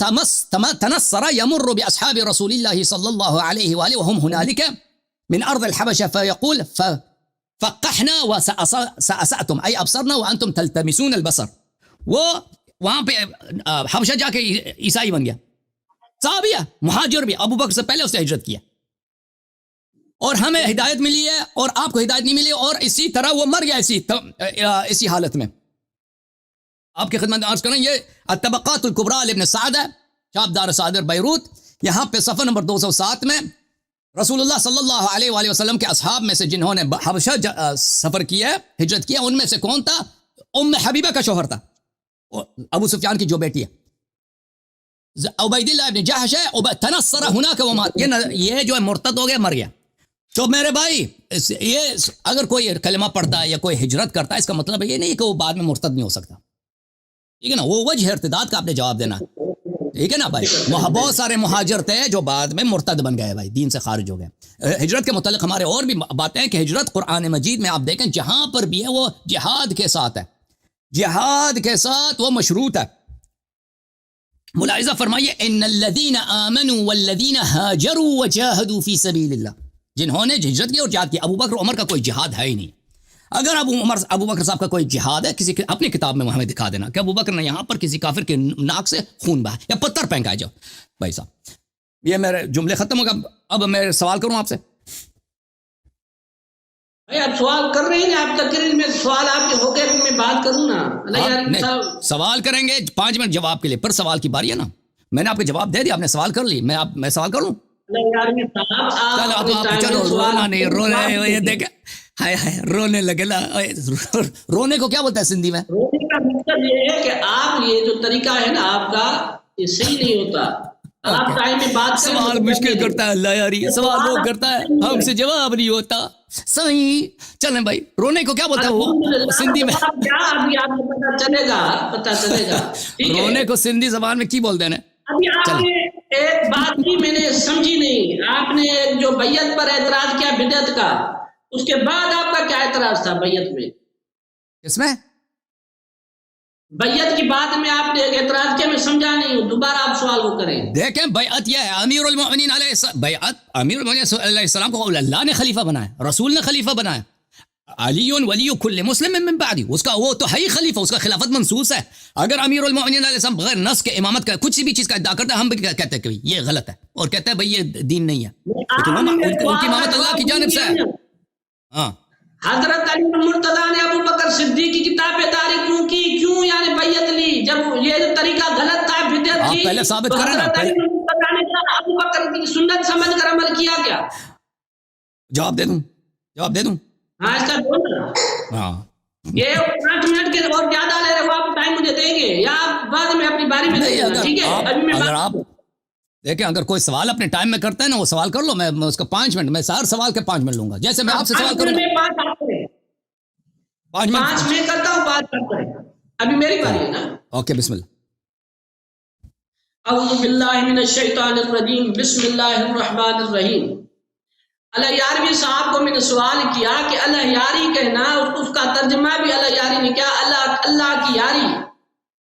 تنصر يمر بأصحاب رسول الله صلى الله عليه وآله وهم هنالك من أرض الحبشة فيقول فقحنا وسأسأتم أي أبصرنا وأنتم تلتمسون البصر. وہاں پہ حبشہ جا کے عیسائی بن گیا, صحابی ہے, مہاجر بھی, ابو بکر سے پہلے اس نے ہجرت کیا, اور ہمیں ہدایت ملی ہے اور آپ کو ہدایت نہیں ملی, اور اسی طرح وہ مر گیا اسی حالت میں. آپ کی خدمت عرض کریں, یہ الطبقات الکبریٰ لابن سعد ہے, چاپ دار صادر بیروت. یہاں پہ صفحہ نمبر 207 میں رسول اللہ صلی اللہ علیہ وآلہ وسلم کے اصحاب میں سے جنہوں نے حبشہ سفر کیا ہے, ہجرت کیا, ان میں سے کون تھا؟ ام حبیبہ کا شوہر تھا, ابو سفیان کی جو بیٹی ہے. عبید اللہ ابن جحش ہے, تنصر ہناک ومات, یہ جو ہے مرتد ہو گیا, مر گیا. تو میرے بھائی, یہ اگر کوئی کلمہ پڑھتا ہے یا کوئی ہجرت کرتا ہے, اس کا مطلب یہ نہیں کہ وہ بعد میں مرتد نہیں ہو سکتا. ٹھیک ہے نا, وہ وجہ ارتداد کا آپ نے جواب دینا. ٹھیک ہے نا بھائی, بہت سارے مہاجر تھے جو بعد میں مرتد بن گئے بھائی, دین سے خارج ہو گئے. ہجرت کے متعلق ہمارے اور بھی باتیں ہیں کہ ہجرت قرآن مجید میں آپ دیکھیں جہاں پر بھی ہے وہ جہاد کے ساتھ ہے, جہاد کے ساتھ وہ مشروط ہے. ملاحظہ فرمائیے, ان الذین آمنوا والذین ہاجروا وجاہدوا فی سبیل اللہ, جنہوں نے ہجرت کی اور جہاد کی. ابو بکر عمر کا کوئی جہاد ہے ہی نہیں. اگر ابو بکر صاحب کا کوئی جہاد ہے, کسی اپنی کتاب میں ہمیں دکھا دینا کہ ابو بکر نے یہاں پر کسی کافر کے ناک سے خون بہا یا پتھر پھینکا. جاؤ بھائی صاحب, یہ میرے جملے ختم ہو گا. اب میں سوال کروں آپ سے. بھائی آپ سوال کر رہے ہیں, آپ تقریر میں سوال آپ کے ہو گئے, میں بات کروں نا. سوال کریں گے 5 منٹ جواب کے لیے, پر سوال کی باری ہے نا. میں نے آپ کو جواب دے دیا, آپ نے سوال کر لی, میں سوال کروں. چلو رونا نہیں, رونے دیکھ ہائے ہائے رونے لگے نا. رونے کو کیا بولتا ہے سندھی میں؟ رونے کا مطلب یہ ہے کہ آپ یہ جو طریقہ ہے نا آپ کا, یہ صحیح نہیں ہوتا. آپ ٹائم میں بات سوال مشکل کرتا ہے اللہ یاری, سوال وہ کرتا ہے ہم سے جواب نہیں ہوتا. صحیح, چلیں بھائی, رونے کو کیا بولتا ہے وہ سندھی میں؟ پتہ چلے گا. رونے کو سندھی زبان میں کی بولتے ہیں؟ ابھی آپ نے ایک بات کی میں نے سمجھی نہیں. آپ نے جو بیعت پر اعتراض کیا بدعت کا, اس کے بعد آپ کا کیا اعتراض تھا بیعت میں؟ کس میں؟ بیعت کی بات میں آپ نے ایک اعتراض کیا، میں سمجھا نہیں ہوں، دوبارہ آپ سوال کو کریں. دیکھیں بیعت یہ ہے، امیر المؤمنین علیہ السلام، بیعت امیر المؤمنین علیہ السلام کو اللہ نے خلیفہ بنایا، رسول نے خلیفہ بنایا. علی ولی کل مسلم من بعدی، اس کا وہ تو ہے ہی خلیفہ، اس کا خلافت منصوص ہے. اگر امیر المؤمنین علیہ السلام بغیر نص کے امامت کا کچھ بھی چیز کا ادعا کرتا ہے، ہم بھی کہتے ہیں کہ یہ غلط ہے اور کہتے ہیں بھئی یہ دین نہیں ہے، لیکن ان کی امامت اللہ کی جانب سے ہے. ہاں حضرت علی مرتضیٰ نے ابو بکر صدیق کی کتاب پہ داری کیوں کی، کیوں یعنی بیعت لی جب یہ جو طریقہ غلط تھا، بدعت آپ تھی؟ پہلے ثابت تو کریں نا، حضرت علی مرتضیٰ نے کیا ابو بکر کی سنت سمجھ کر عمل کیا کیا؟ جواب دے دوں ہاں اس کا دونوں ہاں یہ 5 منٹ کے اور زیادہ لے رہے ہو آپ، ٹائم مجھے دیں گے یا آپ بعد میں اپنی باری میں دیں نہیں. گے؟ ٹھیک ہے ابھی میں اگر آپ دیکھیں، اگر کوئی سوال اپنے ٹائم میں کرتا ہے نا، وہ سوال کر لو، میں اس کا 5 منٹ، میں ہر سوال کے 5 منٹ لوں گا، جیسے میں آپ سے سوال کروں گا 5 منٹ. 5 میں کرتا ہوں، 5 کرتا ہے. ابھی میری باری ہے نا. اوکے بسم اللہ. اعوذ باللہ من الشیطان الرجیم، بسم اللہ الرحمن الرحیم. اللہ یاروی صاحب کو میں نے سوال کیا کہ اللہ یاری کہنا، اس کا ترجمہ بھی اللہ یاری نے کیا، اللہ کی یاری.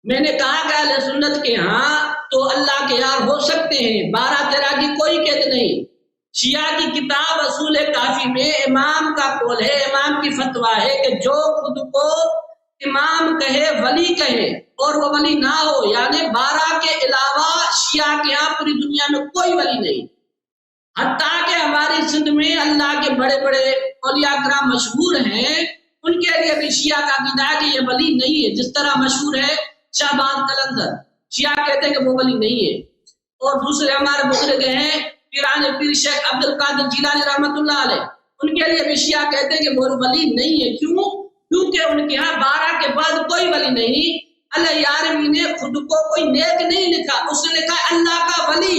میں نے کہا کہ اہل سنت کے ہاں تو اللہ کے یار ہو سکتے ہیں، 12-13 کی کوئی قید نہیں. شیعہ کی کتاب اصول کافی میں امام کا قول ہے، امام کی فتویٰ ہے کہ جو خود کو امام کہے، ولی کہے اور وہ ولی نہ ہو، یعنی 12 کے علاوہ شیعہ کے ہاں پوری دنیا میں کوئی ولی نہیں. حتیٰ کہ ہماری سندھ میں اللہ کے بڑے بڑے اولیاء کرام مشہور ہیں، ان کے لیے بھی شیعہ کا عقیدہ ہے کہ یہ ولی نہیں ہے. جس طرح مشہور ہے شہباز قلندر، شیعہ کہتے ہیں کہ وہ ولی نہیں ہے. اور دوسرے ہمارے بزرگ ہیں پیران پیر شیخ عبد القادر جیلانی رحمۃ اللہ علیہ، ان کے لیے بھی شیعہ کہتے ہیں کہ وہ ولی نہیں ہے. کیوں؟ کیونکہ ان کے ہاں 12 کے بعد کوئی ولی نہیں. اللہ یاروی نے خود کو کوئی نیک نہیں لکھا، اس نے لکھا اللہ کا ولی،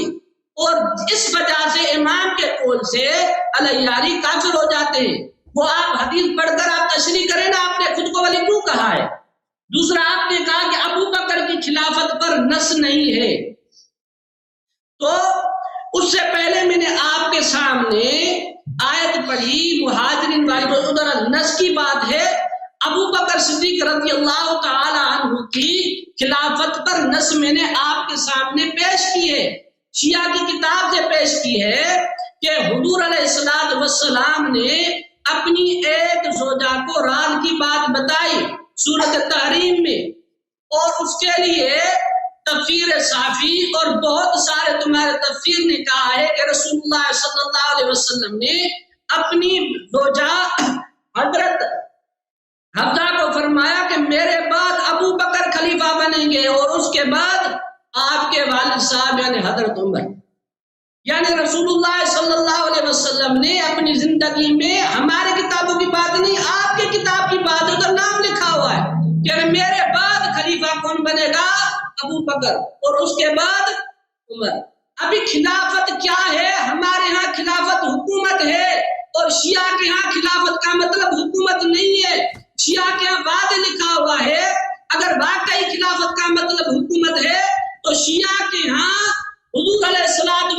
اور اس وجہ سے امام کے قول سے اللہ یاری کافر ہو جاتے ہیں. وہ آپ حدیث پڑھ کر آپ تشریح کریں نا، آپ نے خود کو ولی کیوں کہا ہے. دوسرا آپ نے کہا کہ ابو بکر کی خلافت پر نص نہیں ہے. تو اس سے پہلے میں نے آپ کے سامنے آیت پڑھی مہاجرین والی، ادھر نص کی بات ہے. ابو بکر صدیق رضی اللہ تعالی عنہ کی خلافت پر نص میں نے آپ کے سامنے پیش کی ہے، شیعہ کی کتاب سے پیش کی ہے کہ حضور علیہ السلام نے اپنی ایک زوجہ کو راز کی بات بتائی سورۃ تحریم میں، اور اس کے لیے تفسیر صافی اور بہت سارے تمہارے تفسیر نے کہا ہے کہ رسول اللہ صلی اللہ علیہ وسلم نے اپنی زوجہ حضرت حفصہ کو فرمایا کہ میرے بعد ابو بکر خلیفہ بنیں گے، اور اس کے بعد آپ کے والد صاحب یعنی حضرت عمر. یعنی رسول اللہ صلی اللہ علیہ وسلم نے اپنی زندگی میں ہمارے کتابوں کی بات نہیں، آپ کی کتاب کی بات ہے، تو نام لکھا ہوا ہے کہ میرے بعد خلیفہ کون بنے گا؟ ابو بکر، اور اس کے بعد عمر. ابھی خلافت کیا ہے؟ ہمارے ہاں خلافت حکومت ہے، اور شیعہ کے ہاں خلافت کا مطلب حکومت نہیں ہے. شیعہ کے ہاں بعد لکھا ہوا ہے. اگر واقعی خلافت کا مطلب حکومت ہے تو شیعہ کے ہاں حضور علیہ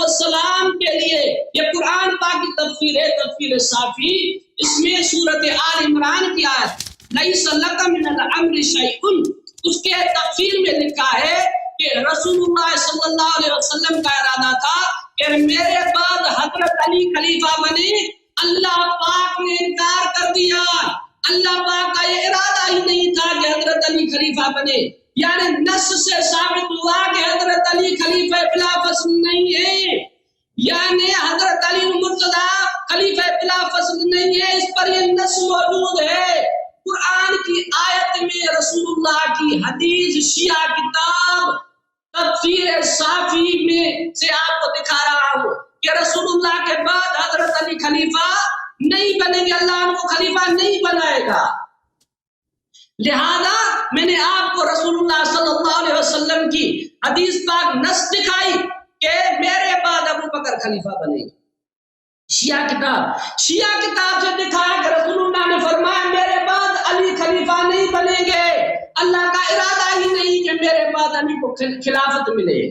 السلام کے لیے یہ قرآن پاک کی تفسیر ہے، تفسیر صافی، اس میں سورۃ آل عمران کی آیت لیس لک من الامر شیء، اس کے تفسیر میں لکھا ہے کہ رسول اللہ صلی اللہ علیہ وسلم کا ارادہ تھا کہ میرے بعد حضرت علی خلیفہ بنے. اللہ پاک نے انکار کر دیا. اللہ پاک کا یہ ارادہ ہی نہیں تھا کہ حضرت علی خلیفہ بنے. یعنی نص سے ثابت ہوا کہ حضرت علی خلیفہ بلا فصل نہیں ہے، یعنی حضرت علی مرتضیٰ خلیفہ بلا فصل نہیں ہے. اس پر یہ نص موجود ہے قرآن کی آیت میں، رسول اللہ کی حدیث، شیعہ کتاب تفسیر صافی میں سے آپ کو دکھا رہا ہوں کہ رسول اللہ کے بعد حضرت علی خلیفہ نہیں بنیں گے، اللہ ان کو خلیفہ نہیں بنائے گا. لہذا میں نے آپ کو رسول اللہ صلی اللہ علیہ وسلم کی حدیث پاک نص دکھائی کہ میرے بعد ابو بکر خلیفہ بنے گے. شیعہ کتاب سے دکھایا کہ رسول اللہ نے فرمایا میرے بعد علی خلیفہ نہیں بنیں گے. اللہ کا ارادہ ہی نہیں کہ میرے بعد علی کو خلافت ملے.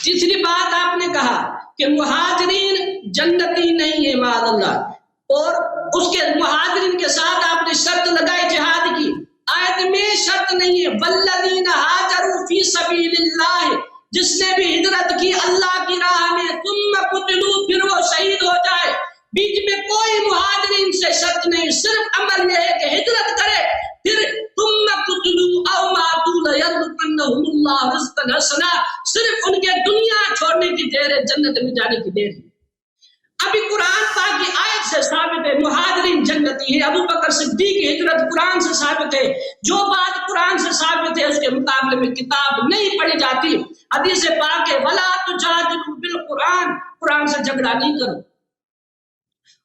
تیسری بات آپ نے کہا کہ مہاجرین جنتی نہیں ہے معاذ اللہ، اور اس کے مہاجرین کے ساتھ آپ نے شرط لگائی جہاد کی. آیت میں شرط نہیں ہے والذین ہاجروا فی سبیل اللہ، جس نے بھی ہجرت کی اللہ کی راہ میں ثم قتلوا، پھر وہ شہید ہو جائے، بیچ میں کوئی مہاجرین سے شرط نہیں، صرف عمل یہ ہے کہ ہجرت کرے، پھر ثم قتلوا او ماتوا لیرزقنهم اللہ رزقا حسنا، صرف ان کے دنیا چھوڑنے کی دیر ہے، جنت میں جانے کی دیر ہے۔ ابھی قرآن پاک کی آیت سے ثابت ہے مہاجرین جنتی ہے، ابو بکر صدیق کی ہجرت قرآن سے ثابت ہے، جو بات قرآن سے ثابت ہے اس کے مقابلے میں کتاب نہیں پڑھی جاتی۔ حدیث پاک ہے ولا تجادلوا بالقرآن، قرآن سے جھگڑا نہیں کرو۔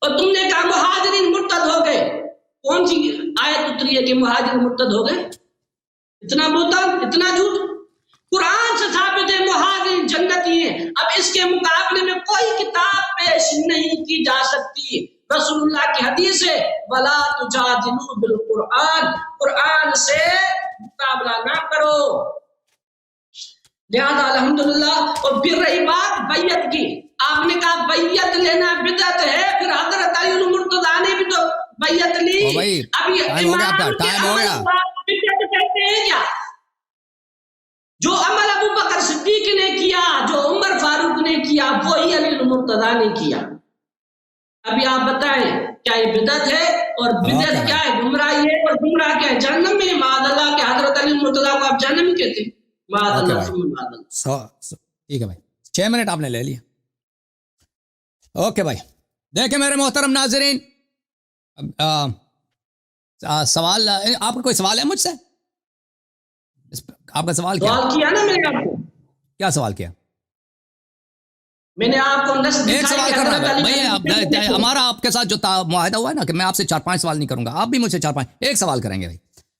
اور تم نے کہا مہاجرین مرتد ہو گئے، کون سی آیت اتری ہے کہ مہاجرین مرتد ہو گئے؟ اتنا بہتان، اتنا جھوٹ، قرآن سے ثابت ہے مہاجرین جنتی ہیں۔ اب اس کے مقابلے میں کوئی کتاب پیش نہیں کی جا سکتی، رسول اللہ کی حدیث ہے ولا تجادلوا بالقرآن، قرآن سے مقابلہ نہ کرو۔ لہذا الحمدللہ۔ اور پھر رہی بات بیعت کی، آپ نے کہا بیعت لینا بدعت ہے، پھر حضرت علی المرتضیٰ نے بھی تو بیعت لی۔ اب یہ ٹائم ہو گیا آپ کا، ٹائم ہو گیا۔ بدعت کہتے ہیں کیا؟ جو عمل ابو بکر صدیق نے کیا، جو عمر فاروق نے کیا، وہی علی المرتضیٰ نے کیا۔ ابھی آپ بتائیں کیا یہ بدعت ہے؟ اور بدعت کیا ہے؟ گمراہی ہے، اور گمراہ کیا ہے؟ جہنم میں۔ معاذ اللہ کہ حضرت علی المرتضیٰ کو آپ جہنم کہتے ہیں، معاذ اللہ ثم معاذ اللہ۔ ٹھیک ہے بھائی، 6 منٹ آپ نے لے لیا۔ اوکے بھائی، دیکھیں میرے محترم ناظرین، سوال، آپ کا کوئی سوال ہے مجھ سے؟ آپ کا سوال کیا؟ سوال کیا نا میں نے آپ کو، کیا سوال کیا؟ میں نے آپ کو ایک سوال کر رہا ہوں بھائی، ہمارا آپ کے ساتھ جو معاہدہ ہوا ہے نا کہ میں آپ سے 4-5 سوال نہیں کروں گا، آپ بھی مجھ سے 4-5 ایک سوال کریں گے بھائی،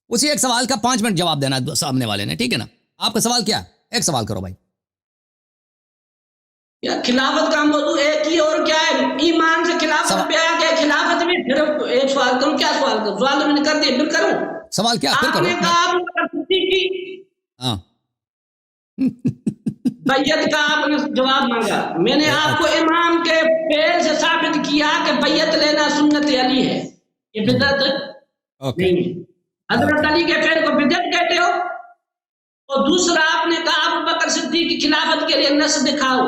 اسی ایک سوال کا 5 منٹ جواب دینا ہے سامنے والے نے، ٹھیک ہے نا؟ آپ کا سوال کیا ہے؟ ایک سوال کرو بھائی۔ خلافت کا موضوع ایک ہی، اور کیا ہے؟ ایمان سے خلافت پہ آ گیا، خلافت میں پھر ایک سوال کروں، کیا سوال کروں؟ سوال میں نے کر دیا، پھر کروں سوال کیا؟ پھر آپ نے کرو۔ کہا ابو بکر صدیق کی ہاں بیعت کا آپ نے جواب مانگا، میں نے آپ کو امام کے فعل سے ثابت کیا کہ بیعت لینا سنت علی ہے، یہ بدعت نہیں ہے۔ حضرت علی کے فعل کو بدعت کہتے ہو؟ اور دوسرا آپ نے کہا ابو بکر صدیق کی خلافت کے لیے نص دکھاؤ،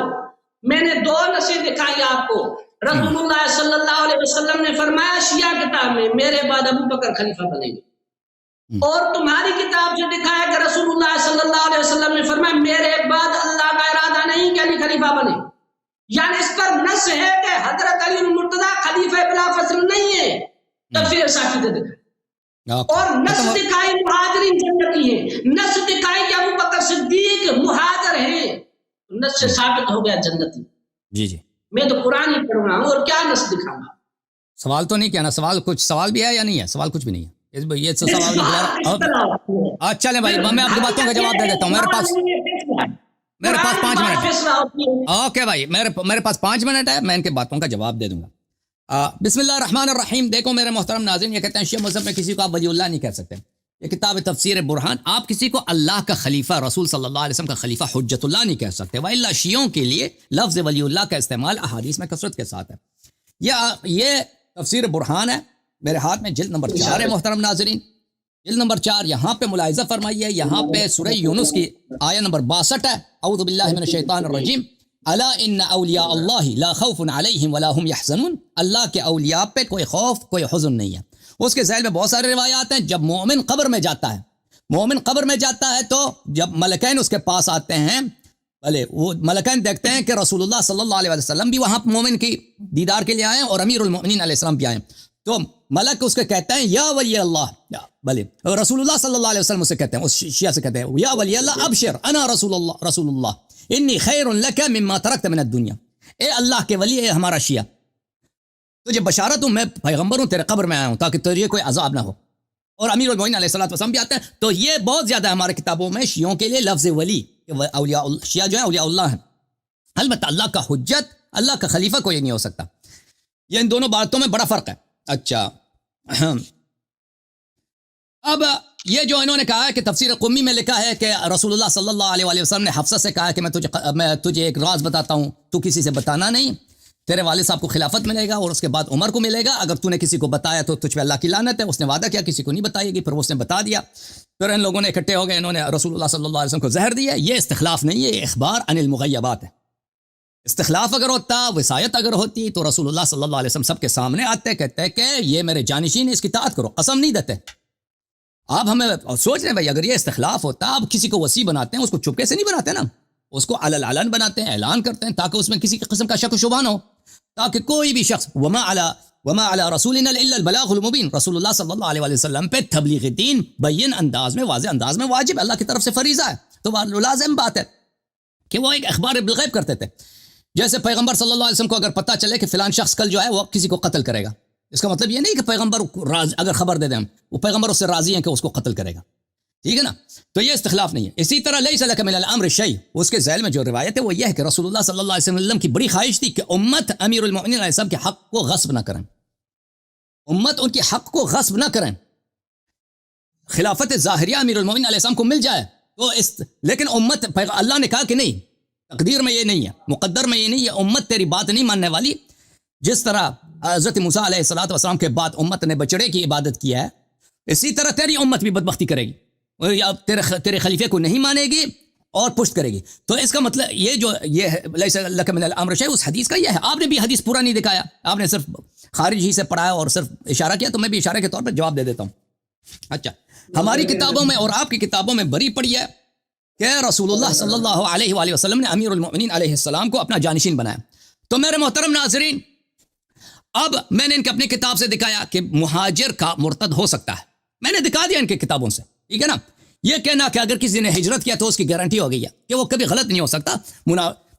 میں نے 2 نصیں دکھائی آپ کو۔ رسول اللہ صلی اللہ علیہ وسلم نے فرمایا شیعہ کتاب میں میرے بعد ابو بکر خلیفہ بنیں گے، اور تمہاری کتاب سے دکھایا کہ رسول اللہ صلی اللہ علیہ وسلم نے فرمایا میرے بعد اللہ کا ارادہ نہیں کہ علی خلیفہ بنے، یعنی اس پر نص ہے کہ حضرت علی المرتضیٰ خلیفہ بلا فصل نہیں ہے۔ تفسیر صافی نے دکھایا، اور نص دکھائی مہاجرین جنتی ہیں، نص دکھائی کہ ابو بکر صدیق مہاجر ہیں، نص سے ثابت ہو گیا جنتی۔ جی جی، میں تو قرآن ہی پڑھ رہا ہوں، اور کیا نص دکھاؤں گا؟ سوال تو نہیں کیا نا، سوال کچھ سوال بھی ہے یا نہیں ہے؟ سوال کچھ بھی نہیں ہے، یہ سوال نہیں۔ چلیں بھائی، میں آپ کی باتوں کا جواب دے دیتا ہوں، میرے پاس 5 منٹ ہے۔ اوکے بھائی، میرے پاس 5 منٹ ہے، میں ان کے باتوں کا جواب دے دوں گا۔ بسم اللہ الرحمن الرحیم۔ دیکھو میرے محترم ناظرین، یہ کہتے ہیں شیعہ مذہب میں کسی کو آپ ولی اللہ نہیں کہہ سکتے، یہ کتاب تفسیر برہان، آپ کسی کو اللہ کا خلیفہ، رسول صلی اللہ علیہ وسلم کا خلیفہ، حجت اللہ نہیں کہہ سکتے، وَإِلَّا شیعوں کے لیے لفظ ولی اللہ کا استعمال احادیث میں کثرت کے ساتھ ہے۔ یہ تفسیر برہان ہے، میرے ہاتھ میں جلد نمبر 4 ہے محترم ناظرین، جلد نمبر 4، یہاں پہ ملاحظہ فرمائیے، یہاں پہ سورہ یونس کی آیہ نمبر 62 ہے، اعوذ باللہ من الشیطان الرجیم، الا ان اولیاء اللہ لا خوف علیہم ولا هم یحزنون، اللہ کے اولیاء پہ کوئی خوف کوئی حزن نہیں ہے۔ اس کے ذیل میں بہت سارے روایات ہیں، جب مومن قبر میں جاتا ہے تو جب ملکین اس کے پاس آتے ہیں، بھلے وہ ملکین دیکھتے ہیں کہ رسول اللہ صلی اللہ علیہ وسلم بھی وہاں مومن کی دیدار کے لیے آئے ہیں، اور امیر المؤمنین علیہ السلام بھی آئے ہیں، تو ملک اس کے کہتے ہیں یا ولی اللہ، بھلے رسول اللہ صلی اللہ علیہ وسلم اسے کہتے ہیں، اس شیعہ سے کہتے ہیں یا ولی اللہ ابشر انا رسول اللہ انی خیر لک مما ترکت من الدنیا، اے اللہ کے ولی، اے ہمارا شیعہ، تجھے بشارت ہوں، میں پیغمبر ہوں، تیرے قبر میں آیا ہوں تاکہ تجھے کوئی عذاب نہ ہو، اور امیر المؤمنین علیہ السلام بھی آتے ہیں۔ تو یہ بہت زیادہ ہمارے کتابوں میں شیعوں کے لیے لفظ ولی، اولیاء شیعہ جو ہے اولیاء اللہ ہیں، البتہ اللہ کا حجت، اللہ کا خلیفہ کوئی نہیں ہو سکتا، یہ ان دونوں باتوں میں بڑا فرق ہے۔ اچھا، اب یہ جو انہوں نے کہا ہے کہ تفسیر قمی میں لکھا ہے کہ رسول اللہ صلی اللہ علیہ وسلم نے حفصہ سے کہا کہ میں تجھے ایک راز بتاتا ہوں، تو کسی سے بتانا نہیں، تیرے والد صاحب کو خلافت ملے گا اور اس کے بعد عمر کو ملے گا. اگر تو نے کسی کو بتایا تو تجھ پہ اللہ کی لعنت ہے. اس نے وعدہ کیا کسی کو نہیں بتائے گی, پھر اس نے بتا دیا, پھر ان لوگوں نے اکٹھے ہو گئے, انہوں نے رسول اللہ صلی اللہ علیہ وسلم کو زہر دیا. یہ استخلاف نہیں ہے, یہ اخبار عن المغیبات ہے. استخلاف اگر ہوتا, وصایت اگر ہوتی, تو رسول اللہ صلی اللہ علیہ وسلم سب کے سامنے آتے, کہتے کہ یہ میرے جانشین ہے, اس کی اطاعت کرو, قسم نہیں دیتے. آپ ہمیں سوچ رہے ہیں بھائی اگر یہ استخلاف ہوتا, آپ کسی کو وصی بناتے ہیں, اس کو چپکے سے نہیں بناتے نا, اس کو علن بناتے ہیں, اعلان کرتے ہیں, تاکہ اس میں کسی قسم کا شک و شبہ نہ ہو, تاکہ کوئی بھی شخص وما علی رسولنا الا البلاغ المبین, رسول اللہ صلی اللہ علیہ وسلم پہ تبلیغ دین بین انداز میں, واضح انداز میں واجب, اللہ کی طرف سے فریضہ ہے, تو لازم بات ہے کہ وہ ایک اخبار بالغیب کرتے تھے. جیسے پیغمبر صلی اللہ علیہ وسلم کو اگر پتہ چلے کہ فلان شخص کل جو ہے وہ کسی کو قتل کرے گا, اس کا مطلب یہ نہیں کہ پیغمبر اگر خبر دے دیں ہم, وہ پیغمبر اس سے راضی ہیں کہ اس کو قتل کرے گا, ٹھیک ہے نا, تو یہ استخلاف نہیں ہے. اسی طرح لیس لک من الامر شیء, اس کے ذیل میں جو روایت ہے وہ یہ ہے کہ رسول اللہ صلی اللہ علیہ وسلم کی بڑی خواہش تھی کہ امت امیر المؤمنین علیہ السلام کے حق کو غصب نہ کریں, امت ان کے حق کو غصب نہ کریں. خلافت ظاہریہ امیر المؤمنین علیہ السلام کو مل جائے تو لیکن امت, اللہ نے کہا کہ نہیں, تقدیر میں یہ نہیں ہے, مقدر میں یہ نہیں ہے, امت تیری بات نہیں ماننے والی. جس طرح حضرت موسیٰ علیہ السلام کے بعد امت نے بچڑے کی عبادت کیا ہے, اسی طرح تیری امت بھی بدبختی کرے گی, تیرے خلیفے کو نہیں مانے گی اور پشت کرے گی. تو اس کا مطلب یہ ہے لیس لک من الامر شیء, اس حدیث کا یہ ہے. آپ نے بھی حدیث پورا نہیں دکھایا, آپ نے صرف خارج ہی سے پڑھایا اور صرف اشارہ کیا, تو میں بھی اشارے کے طور پر جواب دے دیتا ہوں. اچھا, ہماری کتابوں میں اور آپ کی کتابوں میں بری پڑی ہے کہ رسول اللہ صلی اللہ علیہ وآلہ وسلم نے امیر المؤمنین علیہ السلام کو اپنا جانشین بنایا. تو میرے محترم ناظرین, اب میں نے ان کے اپنی کتاب سے دکھایا کہ مہاجر کا مرتد ہو سکتا ہے, میں نے دکھا دیا ان کی کتابوں سے, ٹھیک ہے نا. یہ کہنا کہ اگر کسی نے ہجرت کیا تو اس کی گارنٹی ہو گئی ہے کہ وہ کبھی غلط نہیں ہو سکتا,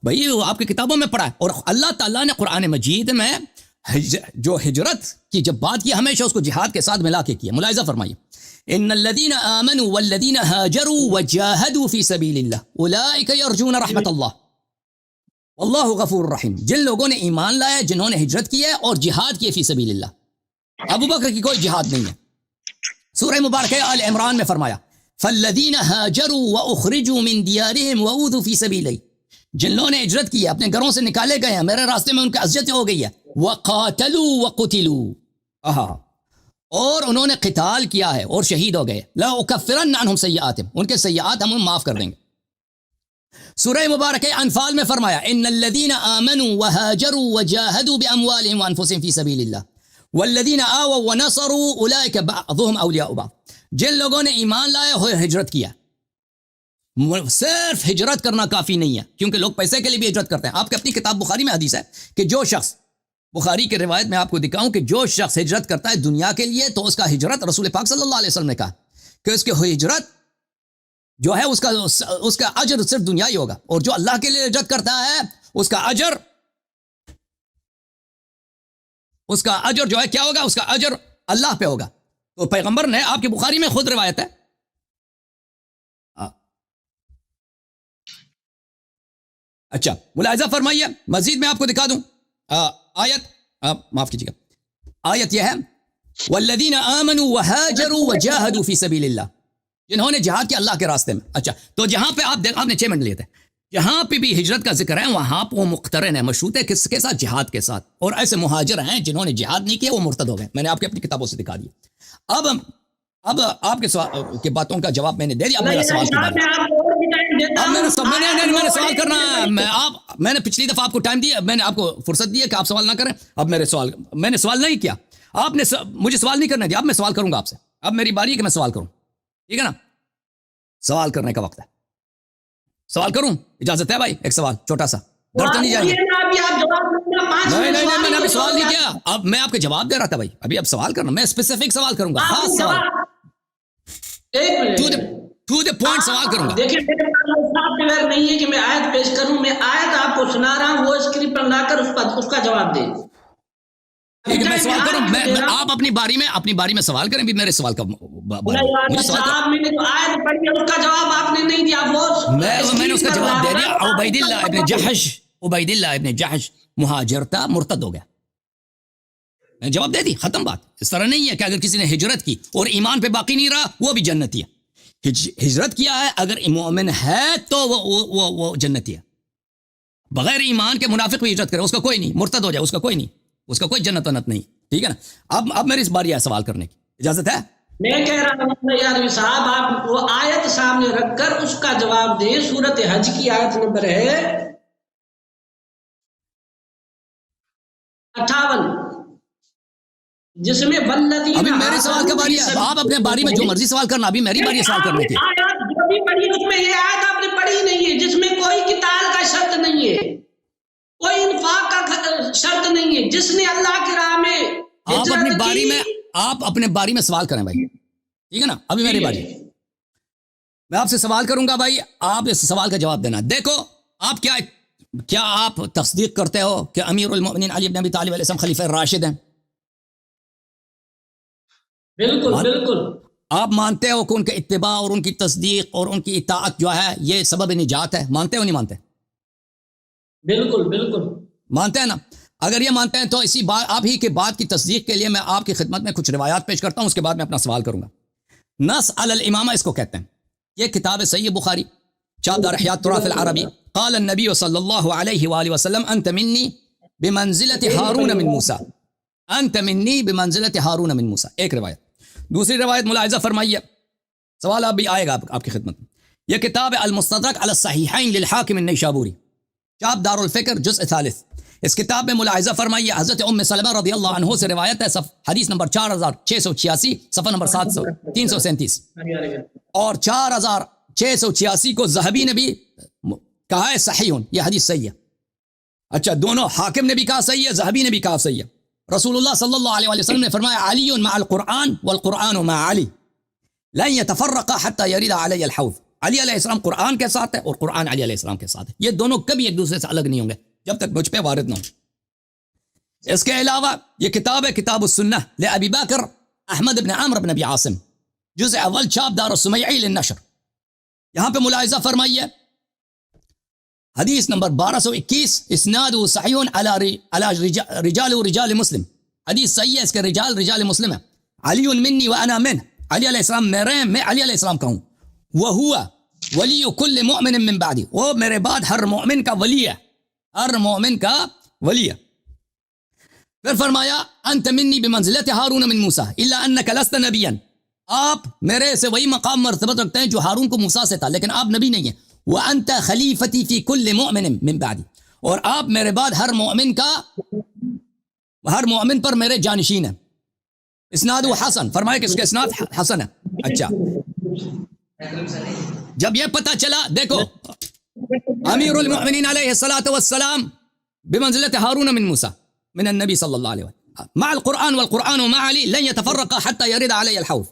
بھائی وہ آپ کی کتابوں میں پڑھا ہے. اور اللہ تعالیٰ نے قرآن مجید میں جو ہجرت کی جب بات کی, ہمیشہ اس کو جہاد کے ساتھ ملا کے کیا. ملاحظہ فرمائیے, ان الذين آمنوا والذين هاجروا وجاهدوا في سبيل الله اولئك يرجون رحمت اللہ واللہ غفور رحیم. جن لوگوں نے ایمان لایا, جنہوں نے ہجرت کی ہے اور جہاد کیے فی سبیل اللہ. ابو بکر کی کوئی جہاد نہیں ہے. سورہ مبارکہ آل عمران میں فرمایا فالذین هاجروا واخرجوا من دیارهم واوذوا فی سبیلی, جن لوگوں نے ہجرت کی ہے, اپنے گھروں سے نکالے گئے ہیں, میرے راستے میں ان کی اذیت ہو گئی ہے. وقاتلوا وقتلوا, اور انہوں نے قتال کیا ہے اور شہید ہو گئے. لا اکفرن عنہم سیئاتہم, ان کے سیئات ہم معاف کر دیں گے. سورہ مبارکہ انفال میں فرمایا ان الذین آمنوا وهاجروا وجاهدوا باموالهم وانفسهم فی سبیل اللہ والذین آووا ونصروا اولئک بعضهم اولیاء بعض. جن لوگوں نے ایمان لایا ہوئے ہجرت کیا, صرف ہجرت کرنا کافی نہیں ہے, کیونکہ لوگ پیسے کے لیے بھی ہجرت کرتے ہیں. آپ کی اپنی کتاب بخاری میں حدیث ہے کہ جو شخص, بخاری کی روایت میں آپ کو دکھاؤں کہ جو شخص ہجرت کرتا ہے دنیا کے لیے, تو اس کا ہجرت, رسول پاک صلی اللہ علیہ وسلم نے کہا کہ اس کی ہجرت جو ہے اس کا اجر صرف دنیا ہی ہوگا, اور جو اللہ کے لیے ہجرت کرتا ہے اس کا اجر جو ہے کیا ہوگا, اس کا اجر اللہ پہ ہوگا. تو پیغمبر نے, آپ کی بخاری میں خود روایت ہے, اچھا ملاحظہ فرمائیے, مزید میں آپ کو دکھا دوں آیت, معاف کیجیے گا, آیت یہ ہے والذین آمنوا وهاجروا وجاهدوا فی سبیل اللہ, جنہوں نے جہاد کیا اللہ کے راستے میں. اچھا, تو جہاں پہ آپ نے 6 منٹ لیے تھے, جہاں پہ بھی ہجرت کا ذکر ہے وہاں پہ وہ مقترن ہے, مشروط ہے کس کے ساتھ, جہاد کے ساتھ. اور ایسے مہاجر ہیں جنہوں نے جہاد نہیں کیا, وہ مرتد ہو گئے. میں نے آپ کی اپنی کتابوں سے دکھا دیا. اب آپ کے سوال کے باتوں کا جواب میں نے دے دیا. اب میرا سوال میں نے سوال کرنا ہے, میں نے پچھلی دفعہ آپ کو ٹائم دیا, میں نے آپ کو فرصت دی ہے کہ آپ سوال نہ کریں. اب میں نے سوال نہیں کیا, آپ نے مجھے سوال نہیں کرنا دیا. اب میں سوال کروں گا آپ سے, اب میری باری ہے کہ میں سوال کروں, ٹھیک ہے نا. سوال کرنے کا وقت ہے, سوال کروں, اجازت ہے بھائی؟ ایک سوال چھوٹا سا, ڈرتے نہیں جائیں گے. نہیں میں نے ابھی سوال نہیں کیا, اب میں آپ کو جواب دے رہا تھا بھائی. ابھی اب سوال کرنا, میں اسپیسیفک سوال کروں گا, خاص سوال, ٹو دی پوائنٹ سوال کروں گا. دیکھیں میرے پاس نہیں ہے کہ میں آیت پیش کروں, میں آیت آپ کو سنا رہا ہوں, وہ اسکرپٹ پر لا کر اس کا جواب دیں. ٹھیک ہے, میں سوال کروں, آپ اپنی باری میں سوال کریں. بھی میرے سوال کا صاحب میں نے جو آیت پڑھی ہے اس کا جواب آپ نے نہیں دیا. میں نے اس کا جواب دے دیا. عبید اللہ ابن جحش مہاجر تھا, مرتد ہو گیا. میں نے جواب دے دی, ختم بات. اس طرح نہیں ہے کہ اگر کسی نے ہجرت کی اور ایمان پہ باقی نہیں رہا وہ بھی جنتی ہے. ہجرت کیا ہے, اگر مومن ہے تو وہ جنتی ہے. بغیر ایمان کے منافق بھی ہجرت کرے اس کا کوئی نہیں، مرتد ہو جائے اس کا کوئی نہیں، اس کا کوئی جنت ونت نہیں، ٹھیک ہے نا. اب میری اس باری ہے سوال کرنے کی، اجازت ہے؟ میں کہہ رہا ہوں یاروی صاحب آپ وہ آیت سامنے رکھ کر اس کا جواب دیں. سورت حج کی آیت نمبر ہے 58، جس میں والذین ابھی میرے سوال کا باری ہے، آپ اپنے باری میں جو مرضی سوال کرنا، ابھی میری باری ہے سوال کرنے کی. آیات جو بھی پڑھی اس میں یہ آیت آپ نے پڑھی نہیں ہے جس میں کوئی قتال کا شرط نہیں ہے، کوئی انفاق کا شرط نہیں ہے. جس نے اللہ کی راہ میں آپ اپنی باری میں آپ اپنے باری میں سوال کریں بھائی، ٹھیک ہے نا. ابھی میری باری ہے، میں آپ سے سوال کروں گا بھائی، آپ اس سوال کا جواب دینا. دیکھو آپ کیا آپ تصدیق کرتے ہو کہ امیر المؤمنین علی بن ابی طالب علیہ السلام خلیفہ راشد ہیں؟ بالکل بالکل. آپ مانتے ہو کہ ان کے اتباع اور ان کی تصدیق اور ان کی اطاعت جو ہے یہ سبب نجات ہے؟ مانتے ہو نہیں مانتے؟ بالکل بالکل مانتے ہیں نا. اگر یہ مانتے ہیں تو اسی بات آپ ہی کے بات کی تصدیق کے لیے میں آپ کی خدمت میں کچھ روایات پیش کرتا ہوں، اس کے بعد میں اپنا سوال کروں گا. نص علی الامامہ اس کو کہتے ہیں. یہ کتاب ہے صحیح بخاری، چابدار احیاء التراث العربی. قال النبی صلی اللہ علیہ وآلہ وسلم انت منی بمنزلت ہارون من موسیٰ، انت منی بمنزلت ہارون من موسیٰ. ایک روایت. دوسری روایت ملاحظہ فرمائیے، سوال اب بھی آئے گا آپ کی خدمت میں. یہ کتاب ہے المستدرک علی الصحیحین للحاکم النیشابوری، چاپ دار الفکر جزء ثالث. اس کتاب میں ملاحظہ فرمائیے حضرت ام سلمہ رضی اللہ عنہ سے روایت ہے، حدیث نمبر 4686، صفحہ نمبر 337 اور 4686 کو ذہبی نے بھی کہا ہے صحیح، یہ حدیث صحیح ہے. اچھا، دونوں حاکم نے بھی کہا صحیح ہے، ذہبی نے بھی کہا صحیح ہے. رسول اللہ صلی اللہ علیہ وسلم نے فرمایا علی مع القرآن والقرآن مع علی لن يتفرقا حتى يرد علی الحوض. علی علیہ السلام قرآن کے ساتھ ہے اور قرآن علی علیہ السلام کے ساتھ ہے، یہ دونوں کبھی ایک دوسرے سے الگ نہیں ہوں گے جب تک مجھ پہ وارد نہ ہوں. اس کے علاوہ یہ کتاب ہے کتاب السنہ لأبی بکر احمد بن عمرو بن ابی عاصم، جزء اول، چاپ دار السمیعی للنشر. یہاں پہ ملاحظہ فرمائیے حدیث نمبر 1221، اسناد صحیح علی رجال مسلم، حدیث صحیح ہے، اس کے رجال مسلم ہے. علی منی وانا منہ، علی علیہ السلام میرے، میں علی علیہ السلام کا ہوں. وہو ولی کل مؤمن من بعدی، وہ میرے بعد ہر مومن کا ولی ہے، ہر مومن کا ولی ہے. پھر فرمایا انت منی بمنزلت ہارون من موسیٰ الا انک لست نبیا، آپ میرے سے وہی مقام مرتبت رکھتے ہیں جو ہارون کو موسیٰ سے تھا، لیکن آپ نبی نہیں ہیں. وانت خلیفتی فی کل مؤمن من بعدی، اور آپ میرے بعد ہر مومن پر میرے جانشین ہیں. اسناد حسن، فرمایا کہ اس کے اسناد حسن ہے. اچھا، جب یہ پتہ چلا، دیکھو امیر المؤمنین علیہ الصلاۃ والسلام بمنزلت ہارون من موسیٰ من النبی صلی اللہ علیہ وسلم مع القرآن والقرآن مع علی لن يتفرقا حتى يرد علی الحوض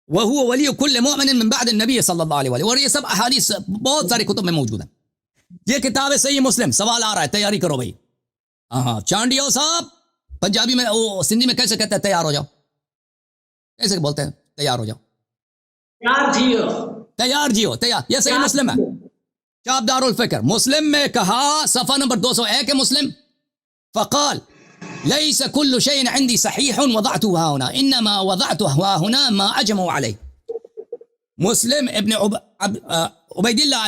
وهو ولی کل مؤمن من بعد النبی صلی اللہ علیہ وسلم. اور یہ سب احادیث بہت ساری کتب میں موجود ہیں. یہ کتاب ہے صحیح مسلم. سوال آ رہا ہے، تیاری کرو بھائی. ہاں چانڈیو صاحب، پنجابی میں سندھی میں کیسے کہتے ہیں تیار ہو جاؤ؟ کیسے بولتے ہیں تیار ہو جاؤ؟ تیار جیو، تیار. یہ صحیح مسلم ہے، چاپ دار الفکر. مسلم میں کہا صفحہ نمبر 201 ہے مسلم، فقال ليس كل شيء عندي صحيح وضعته ها هنا انما وضعته ها هنا ما اجمع عليه. مسلم ابن عبید اللہ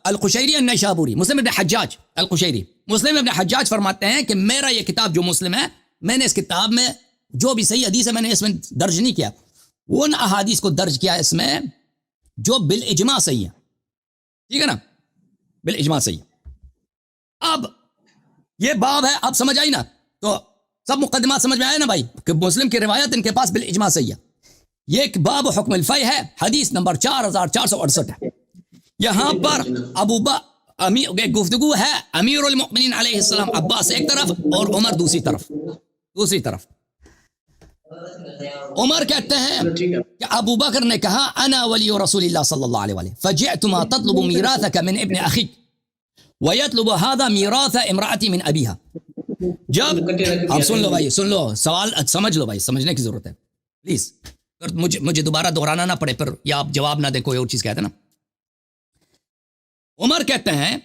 القشیری النیشابوری، مسلم ابن حجاج القشیری، مسلم ابن حجاج فرماتے ہیں کہ میرا یہ کتاب جو مسلم ہے، میں نے اس کتاب میں جو بھی صحیح حدیث ہے میں نے اس میں درج نہیں کیا، ان احادیث کو درج کیا اس میں جو بالاجماع صحیح ہے. ٹھیک ہے نا، بالاجماع صحیح ہے. اب یہ باب ہے، اب سمجھ آئی نا؟ تو سب مقدمات سمجھ میں آئے نا بھائی کہ مسلم کی روایت ان کے پاس بالاجماع صحیح ہے. یہ ایک باب حکم الفی ہے، حدیث نمبر 4468 ہے. یہاں پر گفتگو ہے امیر المؤمنین علیہ السلام عباس ایک طرف اور عمر دوسری طرف. عمر کہتے ہیں کہ ابو بکر نے کہا انا ولی رسول اللہ صلی اللہ علیہ وسلم فجئتما تطلب میراثک من ابن اخیک ویطلب هذا میراث امرأتی من ابیها. جب آپ سن لو بھائی، سن لو، سوال سمجھ لو بھائی، سمجھنے کی ضرورت ہے پلیز. مجھے دوبارہ دہرانا نہ پڑے پھر، یا آپ جواب نہ دیں کوئی اور چیز کہتے ہیں نا. عمر کہتے ہیں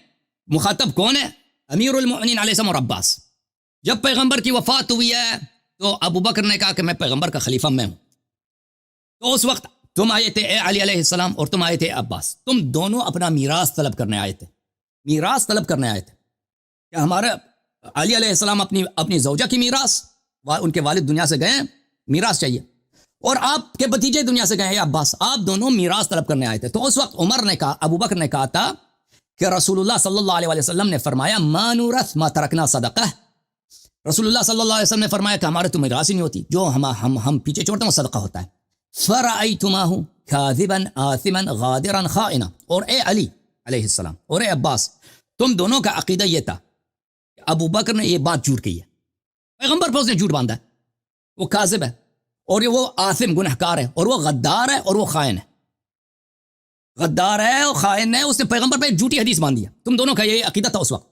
مخاطب کون ہے؟ امیر المؤمنین علیہ السلام اور عباس. جب پیغمبر کی وفات ہوئی ہے تو ابو بکر نے کہا کہ میں پیغمبر کا خلیفہ میں ہوں. تو اس وقت تم آئے تھے اے علی علیہ السلام اور تم آئے تھے عباس، تم دونوں اپنا میراث طلب کرنے آئے تھے. کہ ہمارے علی علیہ السلام اپنی زوجہ کی میراث، ان کے والد دنیا سے گئے ہیں، میراث چاہیے، اور آپ کے بھتیجے دنیا سے گئے ہیں عباس، آپ دونوں میراث طلب کرنے آئے تھے. تو اس وقت عمر نے کہا، ابو بکر نے کہا تھا کہ رسول اللہ صلی اللہ علیہ وسلم نے فرمایا ما نورث ما ترکنا صدقہ، رسول اللہ صلی اللہ علیہ وسلم نے فرمایا کہ ہمارے تو میراث ہی نہیں ہوتی، جو ہم پیچھے چھوڑتے ہیں وہ صدقہ ہوتا ہے. فرأیتماہ کاذبا آثما غادرا خائنا، اور اے علی علیہ السلام اور اے عباس، تم دونوں کا عقیدہ یہ تھا کہ ابو بکر نے یہ بات جھوٹ کہی ہے، پیغمبر پر اس نے جھوٹ باندھا ہے، وہ کاذب ہے، اور یہ وہ آثم گنہکار ہے، اور وہ غدار ہے، اور وہ خائن ہے، غدار ہے اور خائن ہے، اس نے پیغمبر پہ ایک جھوٹی حدیث باندھی ہے. تم دونوں کا یہ عقیدہ تھا اس وقت.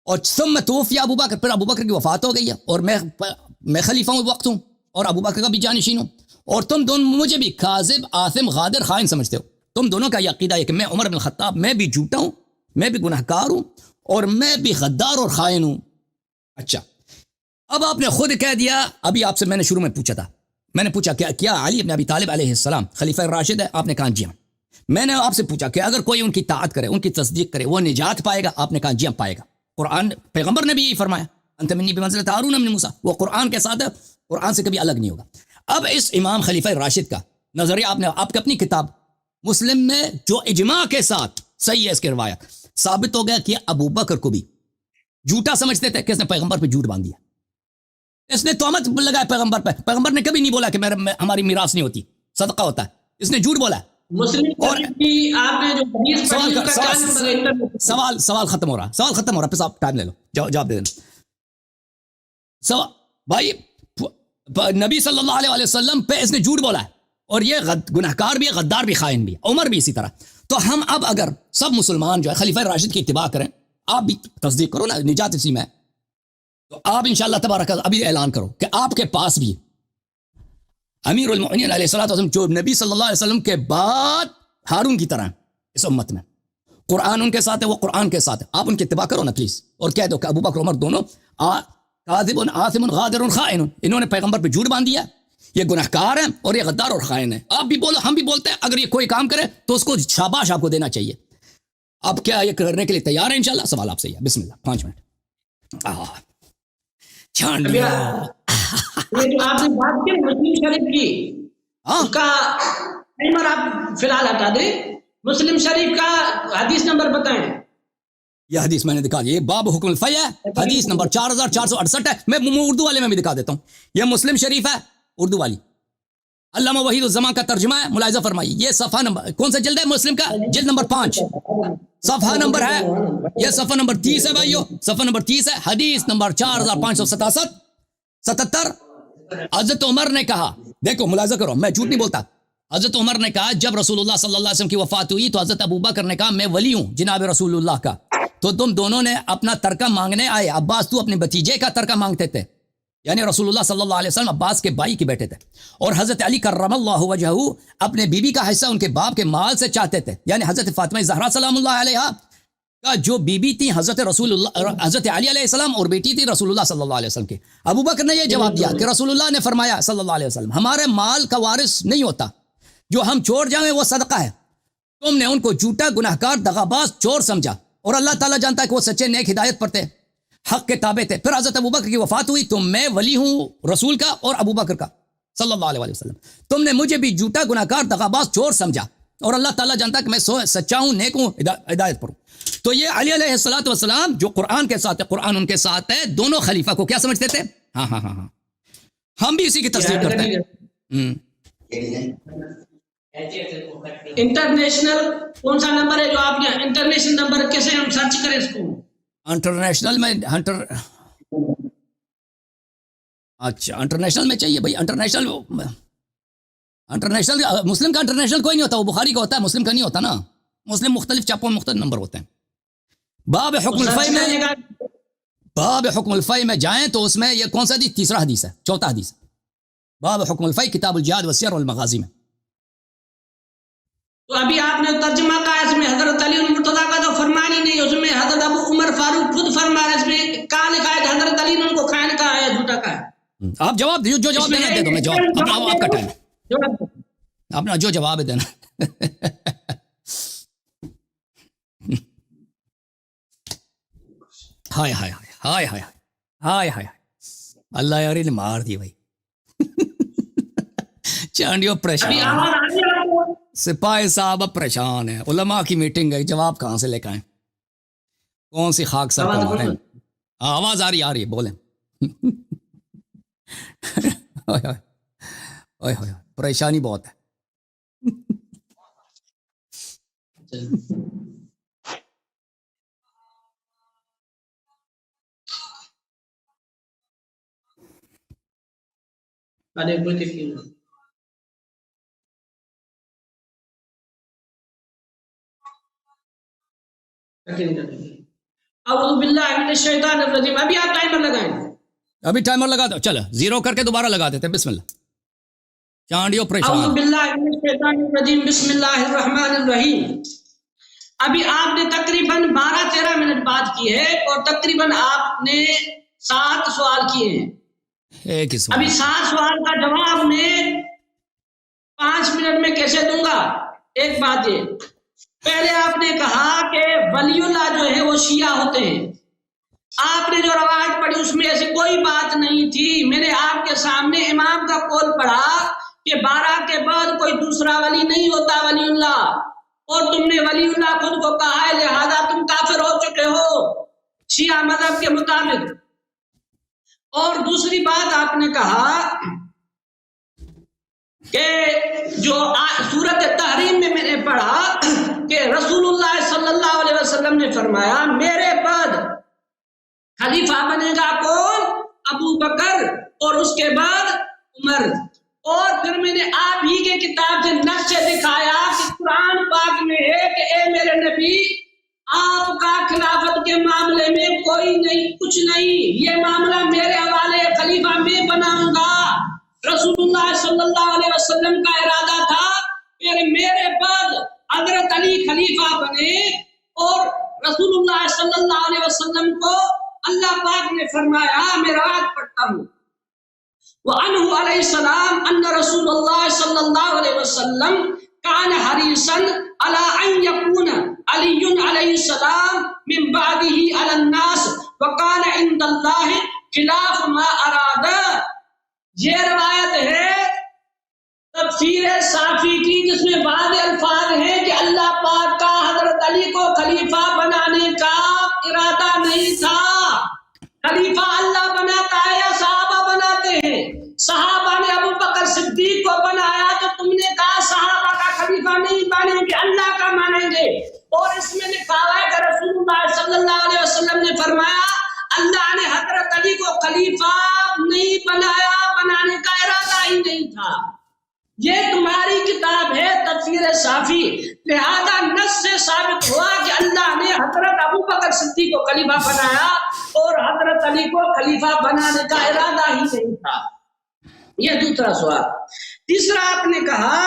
اور ثم توفی ابو بکر، پھر ابو بکر کی وفات ہو گئی ہے، اور میں خلیفہ ہوں وقت ہوں، اور ابو بکر کا بھی جانشین ہوں، اور تم دونوں مجھے بھی کاذب آثم غادر خائن سمجھتے ہو. تم دونوں کا یہ عقیدہ ہے کہ میں عمر بن الخطاب، میں بھی جھوٹا ہوں، میں بھی گنہکار ہوں، اور میں بھی غدار اور خائن ہوں. اچھا، اب آپ نے خود کہہ دیا، ابھی آپ سے میں نے شروع میں پوچھا تھا، میں نے پوچھا کیا علی بن ابی طالب علیہ السلام خلیفہ راشد ہے؟ آپ نے کہا جی ہاں. میں نے آپ سے پوچھا کہ اگر کوئی ان کی طاعت کرے، ان کی تصدیق کرے، وہ نجات پائے گا؟ آپ نے کہا جی ہاں پائے گا. قرآن پیغمبر نے بھی یہی فرمایا، انت منی بمنزلۃ ہارون من موسیٰ، وہ قرآن کے ساتھ ہے، قرآن سے کبھی الگ نہیں ہوگا. اب اس امام خلیفہ راشد کا نظریہ آپ کی اپنی کتاب مسلم میں جو اجماع کے ساتھ صحیح ہے، اس کے روایت ثابت ہو گیا کہ ابو بکر کو بھی جھوٹا سمجھتے تھے کہ اس نے پیغمبر پہ جھوٹ باندھ دیا، اس نے تہمت لگایا پیغمبر پہ. پیغمبر نے کبھی نہیں بولا کہ ہماری میراث نہیں ہوتی، صدقہ ہوتا ہے، اس نے جھوٹ بولا. مسلم اور کی آپ نے جو حدیث پڑھی اس کا سوال ختم ہو رہا، پھر آپ ٹائم لے لو، جواب دے دینا. بھائی نبی صلی اللہ علیہ وسلم پہ اس نے جھوٹ بولا ہے، اور یہ گنہکار بھی ہے، غدار بھی، خائن بھی ہے، عمر بھی اسی طرح. تو ہم اب اگر سب مسلمان جو ہے خلیفہ راشد کی اتباع کریں، آپ بھی تصدیق کرو نا، نجات اسی میں ہے، تو آپ انشاءاللہ تبارک ابھی اعلان کرو کہ آپ کے پاس بھی امیر المؤمنین علیہ الصلوۃ والسلام جو نبی صلی اللہ علیہ وسلم کے بعد ہارون کی طرح اس امت میں، قرآن ان کے ساتھ ہے، وہ قرآن کے ساتھ ہے، آپ ان کی اتباع کرو نا پلیز، اور کہہ دو کہ ابو بکر عمر دونوں کاذب آثم غادر خائن، انہوں نے پیغمبر پہ جھوٹ باندھ دیا، یہ گنہکار ہیں اور یہ غدار اور خائن ہیں. آپ بھی بولو، ہم بھی بولتے ہیں، اگر یہ کوئی کام کرے تو اس کو شاباش آپ کو دینا چاہیے. آپ کیا یہ کرنے کے لیے تیار ہیں؟ انشاءاللہ سوال آپ سے ہے. بسم اللہ، 5 منٹ چھان لیا. یہ جو آپ نے بات کی مسلم شریف کی، اس کا ٹائمر آپ فی الحال ہٹا دیں. مسلم شریف کا حدیث نمبر بتائیں. یہ حدیث میں نے دکھا دی، یہ باب حکم الفی ہے، حدیث نمبر 4468 ہے. میں اردو والے میں بھی دکھا دیتا ہوں، یہ مسلم شریف ہے اردو والی، علامہ وحید الزمان کا ترجمہ ہے، ملاحظہ فرمائیے. یہ صفحہ نمبر کون سا جلد ہے مسلم کا؟ جلد نمبر 5، صفحہ نمبر ہے، یہ صفحہ نمبر 30 ہے بھائیو، صفحہ نمبر 30 ہے، حدیث نمبر 4577. حضرت عمر نے کہا، دیکھو ملاحظہ کرو، میں جھوٹ نہیں بولتا. حضرت عمر نے کہا جب رسول اللہ صلی اللہ علیہ وسلم کی وفات ہوئی تو حضرت ابو بکر نے کہا میں ولی ہوں جناب رسول اللہ کا، تو تم دونوں نے اپنا ترکہ مانگنے آئے. عباس تو اپنے بتیجے کا ترکہ مانگتے تھے، یعنی رسول اللہ صلی اللہ علیہ وسلم عباس کے بھائی کے بیٹے تھے، اور حضرت علی کرم اللہ وجہہ اپنے بیوی کا حصہ ان کے باپ کے مال سے چاہتے تھے، یعنی حضرت فاطمہ زہرا سلام اللہ علیہا کا جو بیوی تھی حضرت حضرت علی علیہ السلام، اور بیٹی تھی رسول اللہ صلی اللہ علیہ وسلم کی. ابو بکر نے یہ جواب دیا کہ رسول اللہ نے فرمایا صلی اللہ علیہ وسلم ہمارے مال کا وارث نہیں ہوتا، جو ہم چھوڑ جائیں وہ صدقہ ہے. تم نے ان کو جھوٹا، گناہگار، دغاباز، چور سمجھا، اور اللہ تعالیٰ جانتا ہے کہ وہ سچے نیک ہدایت پر تھے، حق کے تابع تھے. پھر حضرت ابو بکر کی وفات ہوئی تو میں ولی ہوں رسول کا اور ابو بکر کا صلی اللہ علیہ وسلم. تم نے مجھے بھی جھوٹا، گناہگار، دغاباز، چور سمجھا، اور اللہ تعالیٰ جانتا ہے کہ میں سچا ہوں، نیک ہوں، ہدایت پر ہوں. تو یہ علی علیہ الصلوۃ والسلام جو قرآن کے ساتھ ہے، قرآن ان کے ساتھ ہے، دونوں خلیفہ کو کیا سمجھتے تھے؟ ہاں ہاں ہاں ہاں، ہم بھی اسی کی تصدیق کرتے ہیں. انٹرنیشنل کون سا نمبر ہے جو آپ نے انٹرنیشنل نمبر کیسے ہم سرچ کریں اس کو؟ انٹرنیشنل میں اچھا انٹرنیشنل میں چاہیے بھائی. انٹرنیشنل مسلم کا انٹرنیشنل کوئی نہیں ہوتا، وہ بخاری کا ہوتا ہے، مسلم کا نہیں ہوتا نا. مسلم مختلف چاپوں میں مختلف نمبر ہوتے ہیں. باب حکم الفی میں جائیں تو اس میں یہ کون سا حدیث؟ تیسرا حدیث ہے، چوتھا حدیث ہے. باب حکم الفی کتاب الجہاد والسیر والمغازی میں. تو ابھی آپ نے ترجمہ کا اس میں حضرت علی المرتضیٰ کا تو فرمان ہی نہیں، اس میں حضرت ابو عمر فاروق خود فرما رہے، اس میں کہاں لکھا ہے کہ حضرت علی نے ان کو خائن کہا ہے، جھوٹا کہا ہے؟ آپ جواب جو جواب دینا دے دو، میں جواب اپنا، آپ کا ٹائم ہے، اپنا جو جواب ہے دینا. ہائے ہائے ہائے ہائے ہائے ہائے ہائے، اللہ یار نے مار دی بھائی. چانڈیوں ابھی پریشان، آواز آ رہی ہے آپ کو؟ سپاہی صاحب اب پریشان ہے. علماء کی میٹنگ گئی، جواب کہاں سے لے کے آئیں؟ کون سی خاک سر آواز پہ آ ماریں؟ رہی ہے؟ آواز آ رہی بولیں. اوئے ہوئے، پریشانی بہت ہے. ارے کوئی دقت نہیں. اعوذ باللہ من الشیطان الرجیم. ابھی آپ ٹائمر لگائیں. ابھی ٹائمر لگا دو، چلو زیرو کر کے دوبارہ لگا دیتے. بسم اللہ. چانڈیوں پریشان. اعوذ باللہ من الشیطان الرجیم. بسم اللہ الرحمن الرحیم. ابھی آپ نے تقریباً 12-13 منٹ بات کی ہے اور تقریباً آپ نے 7 سوال کیے ہیں. ایک ہی سوال. ابھی 7 سوال کا جواب میں 5 منٹ میں کیسے دوں گا؟ ایک بات یہ، پہلے آپ نے کہا کہ ولی اللہ جو ہے وہ شیعہ ہوتے ہیں. آپ نے جو روایت پڑھی اس میں ایسی کوئی بات نہیں تھی. میں نے آپ کے سامنے امام کا قول پڑھا کہ 12 کے بعد کوئی دوسرا ولی نہیں ہوتا ولی اللہ، اور تم نے ولی اللہ خود کو کہا ہے، لہذا تم کافر ہو چکے ہو شیعہ مذہب کے مطابق. اور دوسری بات آپ نے کہا کہ جو سورۃ تحریم میں نے پڑھا کہ رسول اللہ صلی اللہ علیہ وسلم نے فرمایا میرے بعد خلیفہ بنے گا کون؟ ابو بکر، اور اس کے بعد عمر. اور پھر میں نے آپ ہی کے کتاب سے نقش دکھایا کہ قرآن پاک میں ہے کہ اے میرے نبی آپ کا خلافت کے معاملے میں کوئی نہیں، کچھ نہیں، یہ معاملہ میرے حوالے، خلیفہ میں بناؤں گا. رسول اللہ صلی اللہ علیہ وسلم کا ارادہ تھا کہ میرے بعد حضرت علی خلیفہ بنے، اور رسول اللہ صلی اللہ علیہ وسلم کو اللہ پاک نے فرمایا، میں روایت پڑھتا ہوں، وعنہ علیہ السلام ان رسول اللہ صلی اللہ علیہ وسلم کان حریصا علی ان یکون علی علیہ السلام من بعدہ علی الناس وکان عند اللہ خلاف ما اراد. یہ روایت ہے تفسیر صافی کی جس میں بعض الفاظ ہیں کہ اللہ پاک کا حضرت علی کو خلیفہ بنانے کا ارادہ نہیں تھا. خلیفہ اللہ بناتا ہے یا صحابہ بناتے ہیں؟ صحابہ نے ابو بکر صدیق کو بنایا تو تم نے کہا صحابہ کا خلیفہ نہیں مانیں گے، اللہ کا مانیں گے. اور اس میں لکھا ہوا ہے کہ رسول اللہ صلی اللہ علیہ وسلم نے فرمایا اللہ نے حضرت علی کو خلیفہ نہیں بنایا، بنانے کا ارادہ ہی نہیں تھا. یہ تمہاری کتاب ہے تفسیر صافی، لہذا نص سے ثابت ہوا کہ اللہ نے حضرت ابو بکر صدیق کو خلیفہ بنایا اور حضرت علی کو خلیفہ بنانے کا ارادہ ہی نہیں تھا. یہ دوسرا سوال. تیسرا آپ نے کہا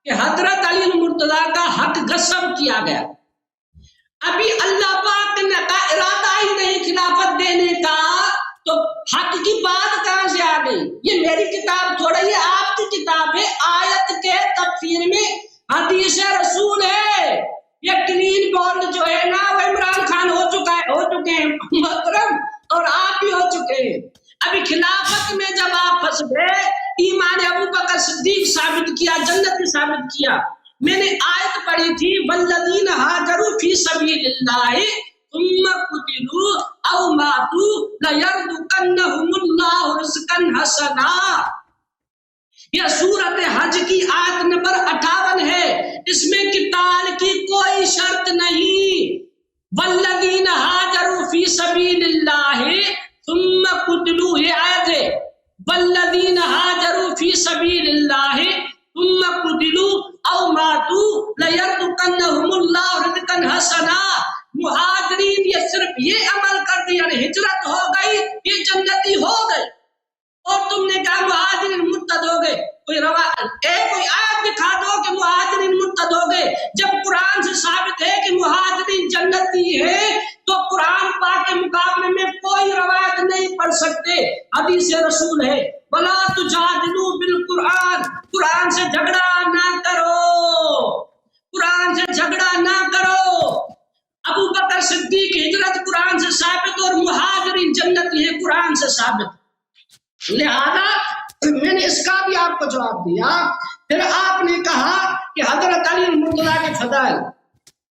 کہ حضرت علی مرتضیٰ کا حق غصب کیا گیا. ابھی اللہ پاک کا ارادہ ہی نہیں خلافت دینے کا، تو حق کی بات کہاں سے آ گئی؟ یہ میری کتاب تھوڑا، یہ آپ کی کتاب ہے. آیت کے تفسیر میں حدیث رسول ہے. یہ کلین بولڈ جو ہے نا وہ عمران خان ہو چکے ہیں محترم، اور آپ بھی ہو چکے ہیں. ابھی خلافت میں جب آپ پھنس گئے، ایمان ابو بکر صدیق ثابت کیا، جنت ثابت کیا. میں نے آیت پڑھی تھی والذین ہاجروا فی سبیل اللہ ثم قتلوا او ماتوا لیرزقنہم اللہ رزقا حسنا. یہ سورۃ حج کی آیت نمبر 58 ہے. اس میں قتال کی کوئی شرط نہیں. والذین ہاجروا فی سبیل اللہ ثم قتلوا، یہ آیت ہے والذین ہاجروا فی سبیل اللہ ثم قتلوا او ماتوا لیرزقنہم اللہ رزقا حسنا. مہاجرین یہ صرف یہ عمل کر دیا، یعنی ہجرت ہو گئی، یہ جنتی ہو گئے. اور تم نے کہا مہاجرین مرتد ہو گئے. کوئی آیت دکھا دو کہ مہاجرین مرتد ہو گئے. جب قرآن سے ثابت ہے کہ مہاجرین جنتی ہے تو قرآن پاک کے مقابلے میں کوئی روایت نہیں پڑھ سکتے. حدیث رسول ہے وَلَا تُجَادِلُوا بِالْقُرْآنِ، قرآن سے جھگڑا نہ کرو، قرآن سے جھگڑا نہ کرو. ابو بکر صدیق کی ہجرت قرآن سے ثابت اور مہاجرین جنتی ہیں قرآن سے ثابت۔ لہذا میں نے اس کا بھی آپ کو جواب دیا۔ پھر آپ نے کہا کہ حضرت علی المرتضیٰ کے فضائل،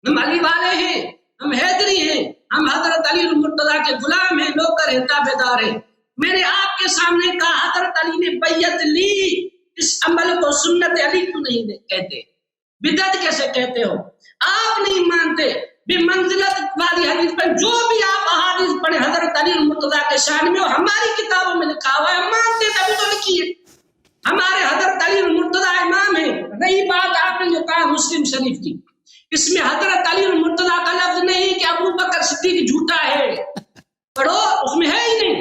ہم علی والے ہیں، ہم حیدری ہیں، ہم حضرت علی المرتضیٰ کے غلام ہیں، نوکر ہیں، تابع دار ہیں۔ میں نے آپ کے سامنے کہا حضرت علی نے بیعت لی، اس عمل کو سنت علی کیوں نہیں کہتے، بدعت کیسے کہتے ہو؟ آپ نہیں مانتے بمنزلت والی حدیث پر جو بھی آپ احادیث پڑھیں حضرت علی المرتضیٰ کے شان میں، اور ہماری کتابوں میں لکھا ہوا ہے، مانتے تبھی تو لکھی ہے، ہمارے حضرت علی المرتضیٰ امام ہیں۔ رہی بات آپ نے جو کہا مسلم شریف کی، اس میں حضرت علی المرتضیٰ کا لفظ نہیں کہ ابو بکر صدیق جھوٹا ہے، پڑھو، اس میں ہے ہی نہیں،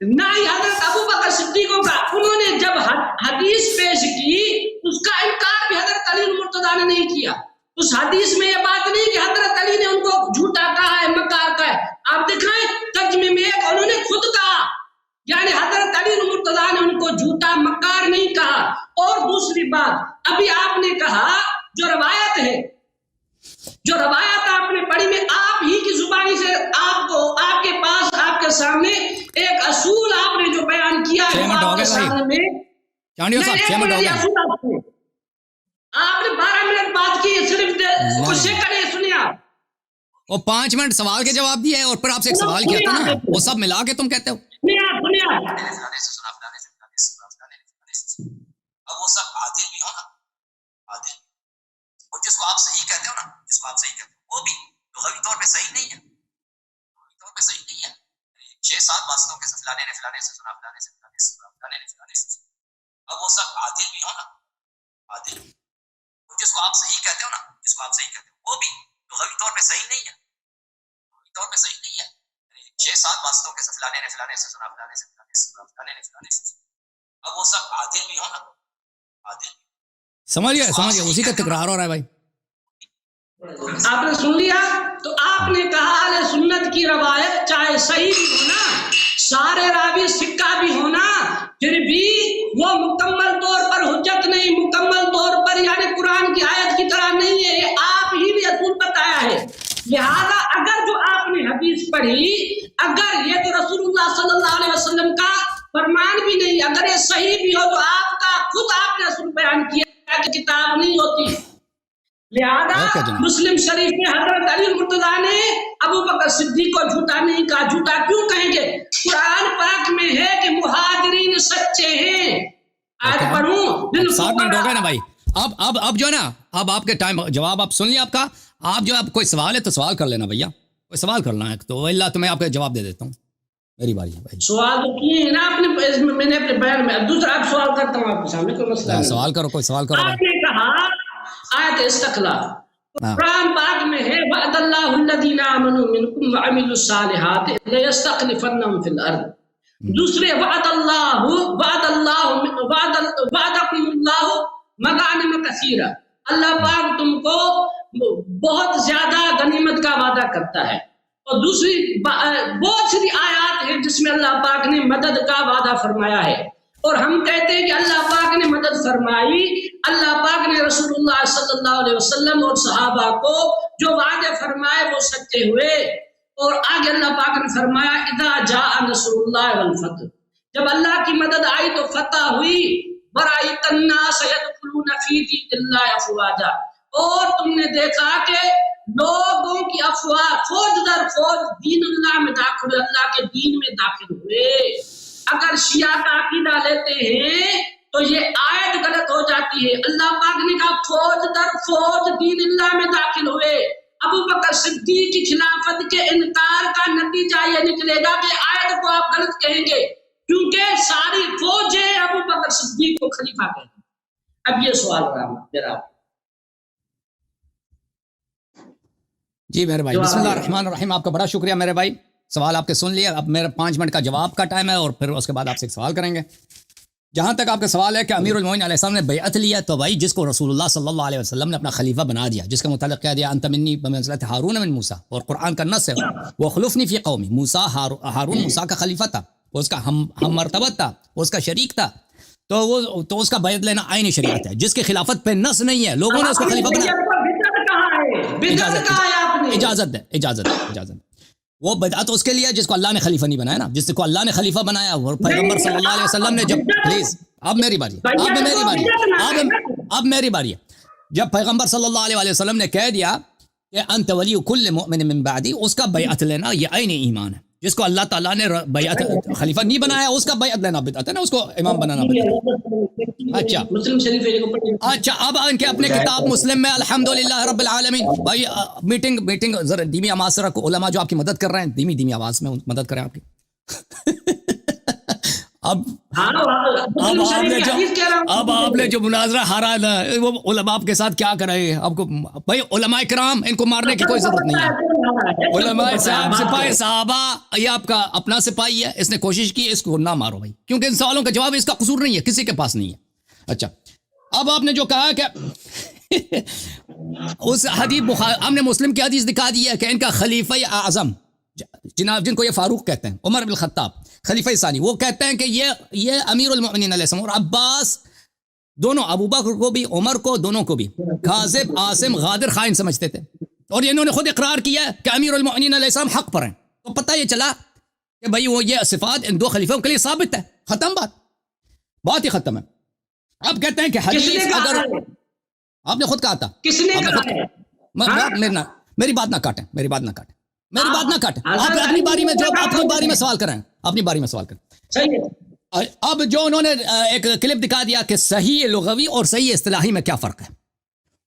نہ ہی حضرت ابو بکر صدیقوں کا۔ انہوں نے جب حدیث پیش کی اس کا انکار بھی حضرت علی المرتضیٰ نے نہیں کیا۔ اس حدیث میں یہ بات نہیں کہ حضرت علی نے ان کو جھوٹا کہا ہے، مکار کہا ہے، آپ دکھائیں ترجمے میں ایک انہوں نے خود کہا، یعنی حضرت علی المرتضیٰ نے ان کو جھوٹا مکار نہیں کہا۔ اور دوسری بات ابھی آپ نے کہا جو روایت ہے، جو روایت آپ نے پڑھی میں آپ ہی کی زبانی سے آپ کو، آپ کے پاس، آپ کے سامنے ایک اصول آپ نے جو بیان کیا ہے آپ کے سامنے میں، آپ نے 12 منٹ بات کی، صرف کچھ سیکنڈ سنیا، وہ 5 منٹ سوال کے جواب دیے اور پھر آپ سے ایک سوال کیا تھا نا، وہ سب ملا کے تم کہتے ہو اب وہ سب عادل بھی ہو نا، عادل، اور جس کو آپ صحیح کہتے ہو نا، جس کو آپ صحیح کہتے ہو وہ بھی لغوی طور پہ صحیح نہیں ہے، لغوی طور پہ صحیح نہیں ہے۔ 6-7 واسطوں کے فلانے نے فلانے سے سنا، فلانے سے فلانے سے سنا، فلانے نے فلانے سے سنا، اب وہ سب عادل بھی ہو نا، عادل، اور جس کو آپ صحیح کہتے ہو نا، جس کو آپ صحیح کہتے ہو وہ بھی لغوی طور پہ صحیح نہیں ہے، لغوی طور پہ صحیح نہیں ہے۔ 6-7 واسطوں کے فلانے نے فلانے سے سنا، فلانے سے فلانے سے سنا، فلانے نے فلانے سے سنا، اب وہ سب عادل بھی ہو نا، عادل۔ سمجھ گیا، اسی کا تکرار ہو رہا ہے بھائی۔ آپ نے سن لیا، تو آپ نے کہا اہل سنت کی روایت چاہے صحیح بھی ہونا، سارے راوی سکہ بھی ہونا، پھر بھی وہ مکمل طور پر حجت نہیں، مکمل طور پر یعنی قرآن کی آیت کی طرح نہیں ہے، یہ آپ ہی نے اصول بتایا ہے۔ لہذا اگر جو آپ نے حدیث پڑھی، اگر یہ تو رسول اللہ صلی اللہ علیہ وسلم کا فرمان بھی نہیں، اگر یہ صحیح بھی ہو تو آپ کا خود آپ نے اصول بیان کیا کہ کتاب نہیں ہوتی۔ لہذا مسلم شریف میں حضرت علی المرتضیٰ نے ابو بکر صدیق کو جھوٹا نہیں کہا۔ جھوٹا کیوں کہیں گے؟ قرآن پاک میں ہے کہ مہاجرین سچے ہیں۔ آیت پڑھوں، 7 منٹ ہو گئے نا بھائی، اب جو ہے نا، اب آپ کے ٹائم جواب آپ سن لیا آپ کا۔ آپ جو اب کوئی سوال ہے تو سوال کر لینا بھیا، کوئی سوال کرنا ہے تو اللہ تو میں آپ کا جواب دے دیتا ہوں، میری باری ہے بھائی۔ سوال تو کیے ہیں نا آپ نے، میں نے اپنے بیان میں، دوسرا آپ سوال کرتا ہوں آپ کے سامنے، کوئی مسئلہ نہیں۔ سوال کرو، کوئی سوال کرو۔ آپ نے کہا آیت استقلا قرآن پاک میں ہے وعد اللہ الذین آمنوا منکم وعملوا الصالحات لیستخلفنہم فی الارض۔ دوسرے وعدکم اللہ مغانم کثیرہ، اللہ پاک تم کو بہت زیادہ غنیمت کا وعدہ کرتا ہے۔ اور دوسری بہت سی آیات ہیں جس میں اللہ پاک نے مدد کا وعدہ فرمایا ہے، اور ہم کہتے ہیں کہ اللہ پاک نے مدد فرمائی، اللہ پاک نے رسول اللہ صلی اللہ علیہ وسلم اور صحابہ کو جو وعدے فرمائے وہ سچے ہوئے۔ اور آگے اللہ پاک نے فرمایا اذا جاء نصر اللہ والفتح، جب اللہ کی مدد آئی تو فتح ہوئی، ورأیت الناس يدخلون فی دین اللہ افواجا، اور تم نے دیکھا کہ لوگوں کی افواج فوج در فوج دین اللہ میں داخل ہوئے، اللہ کے دین میں داخل ہوئے۔ اگر شیعہ کا عقیدہ لیتے ہیں تو یہ آیت غلط ہو جاتی ہے۔ اللہ پاک نے کہا فوج در فوج دین اللہ میں داخل ہوئے۔ ابو بکر صدیق کی خلافت کے انکار کا نتیجہ یہ نکلے گا کہ آیت کو آپ غلط کہیں گے، کیونکہ ساری فوجیں ابو بکر صدیق کو خلیفہ کہتے ہیں۔ اب یہ سوال رہا میرا۔ جی میرے بھائی، بسم اللہ الرحمن الرحیم، آپ کا بڑا شکریہ میرے بھائی، سوال آپ کے سن لیے۔ اب میرا 5 منٹ کا جواب کا ٹائم ہے اور پھر اس کے بعد آپ سے ایک سوال کریں گے۔ جہاں تک آپ کا سوال ہے کہ امیر المومنین علیہ السلام نے بیعت لیا، تو بھائی جس کو رسول اللہ صلی اللہ علیہ وسلم نے اپنا خلیفہ بنا دیا، جس کا متعلق کہہ دیا انت منی بمنزلۃ ہارون من موسیٰ، اور قرآن کا نص ہے وہ خلفنی فی قومی، موسیٰ ہارون موسیٰ کا خلیفہ تھا، وہ اس کا ہم مرتبت تھا، وہ اس کا شریک تھا، تو اس کا بیعت لینا عین شریعت ہے۔ جس کی خلافت پہ نص نہیں ہے، لوگوں نے اس کو خلیفہ بنا کہاں ہے؟ بدعت کہاں ہے آپ نے؟ اجازت دے. وہ بدعت اس کے لیے جس کو اللہ نے خلیفہ نہیں بنایا نا, جس کو اللہ نے خلیفہ بنایا. اور پیغمبر صلی اللہ علیہ وسلم نے جب, پلیز اب میری باری ہے, جب پیغمبر صلی اللہ علیہ وسلم نے کہہ دیا کہ انت ولی کل مؤمن من بعدی, اس کا بیعت لینا یہ عین ایمان ہے. جس کو اللہ تعالیٰ نے بیعت خلیفہ نہیں بنایا اس کا بیعت لینا بدعت ہے نا, اس کو امام بنانا بدعت. مسلم شریف. اچھا اب ان کے اپنے کتاب مسلم میں الحمدللہ رب العالمین. بھائی میٹنگ ذرا دھیمی آواز سے رکھو, علماء جو آپ کی مدد کر رہے ہیں دھیمی آواز میں مدد کریں آپ کی. اب آپ نے جو مناظرہ ہارا نا, وہ علماء آپ کے ساتھ کیا کر رہے ہیں آپ کو. بھائی علماء کرام ان کو مارنے کی کوئی ضرورت نہیں ہے. علماء صاحب سپاہی صحابہ یہ آپ کا اپنا سپاہی ہے, اس نے کوشش کی اس کو نہ مارو بھائی, کیونکہ ان سوالوں کا جواب اس کا قصور نہیں ہے, کسی کے پاس نہیں ہے. اچھا اب آپ نے جو کہا کہ اس حدیث بخاری ہم نے مسلم کی حدیث دکھا دی ہے کہ ان کا خلیفہ اعظم جناب جن کو یہ فاروق کہتے ہیں, عمر بن الخطاب خلیفہ ثانی, وہ کہتے ہیں کہ یہ امیر المؤمنین علیہ السلام اور عباس دونوں, ابو بکر کو بھی عمر کو دونوں کو بھی کاذب عاصم غادر خائن سمجھتے تھے. اور انہوں نے خود اقرار کیا کہ امیر المؤمنین علیہ السلام حق پر ہیں. تو پتہ یہ چلا کہ بھائی وہ یہ صفات ان دو خلیفوں کے لیے ثابت ہے, ختم بات ہی ختم ہے. اب کہتے ہیں کہ حدیث اگر آپ نے خود کہا تھا, کس نے کہا؟ میری بات نہ کاٹیں آپ اپنی باری میں جو اپنی باری میں سوال کریں, اپنی باری میں سوال کریں. صحیح ہے. اب جو انہوں نے ایک کلپ دکھا دیا کہ صحیح لغوی اور صحیح اصطلاحی میں کیا فرق ہے,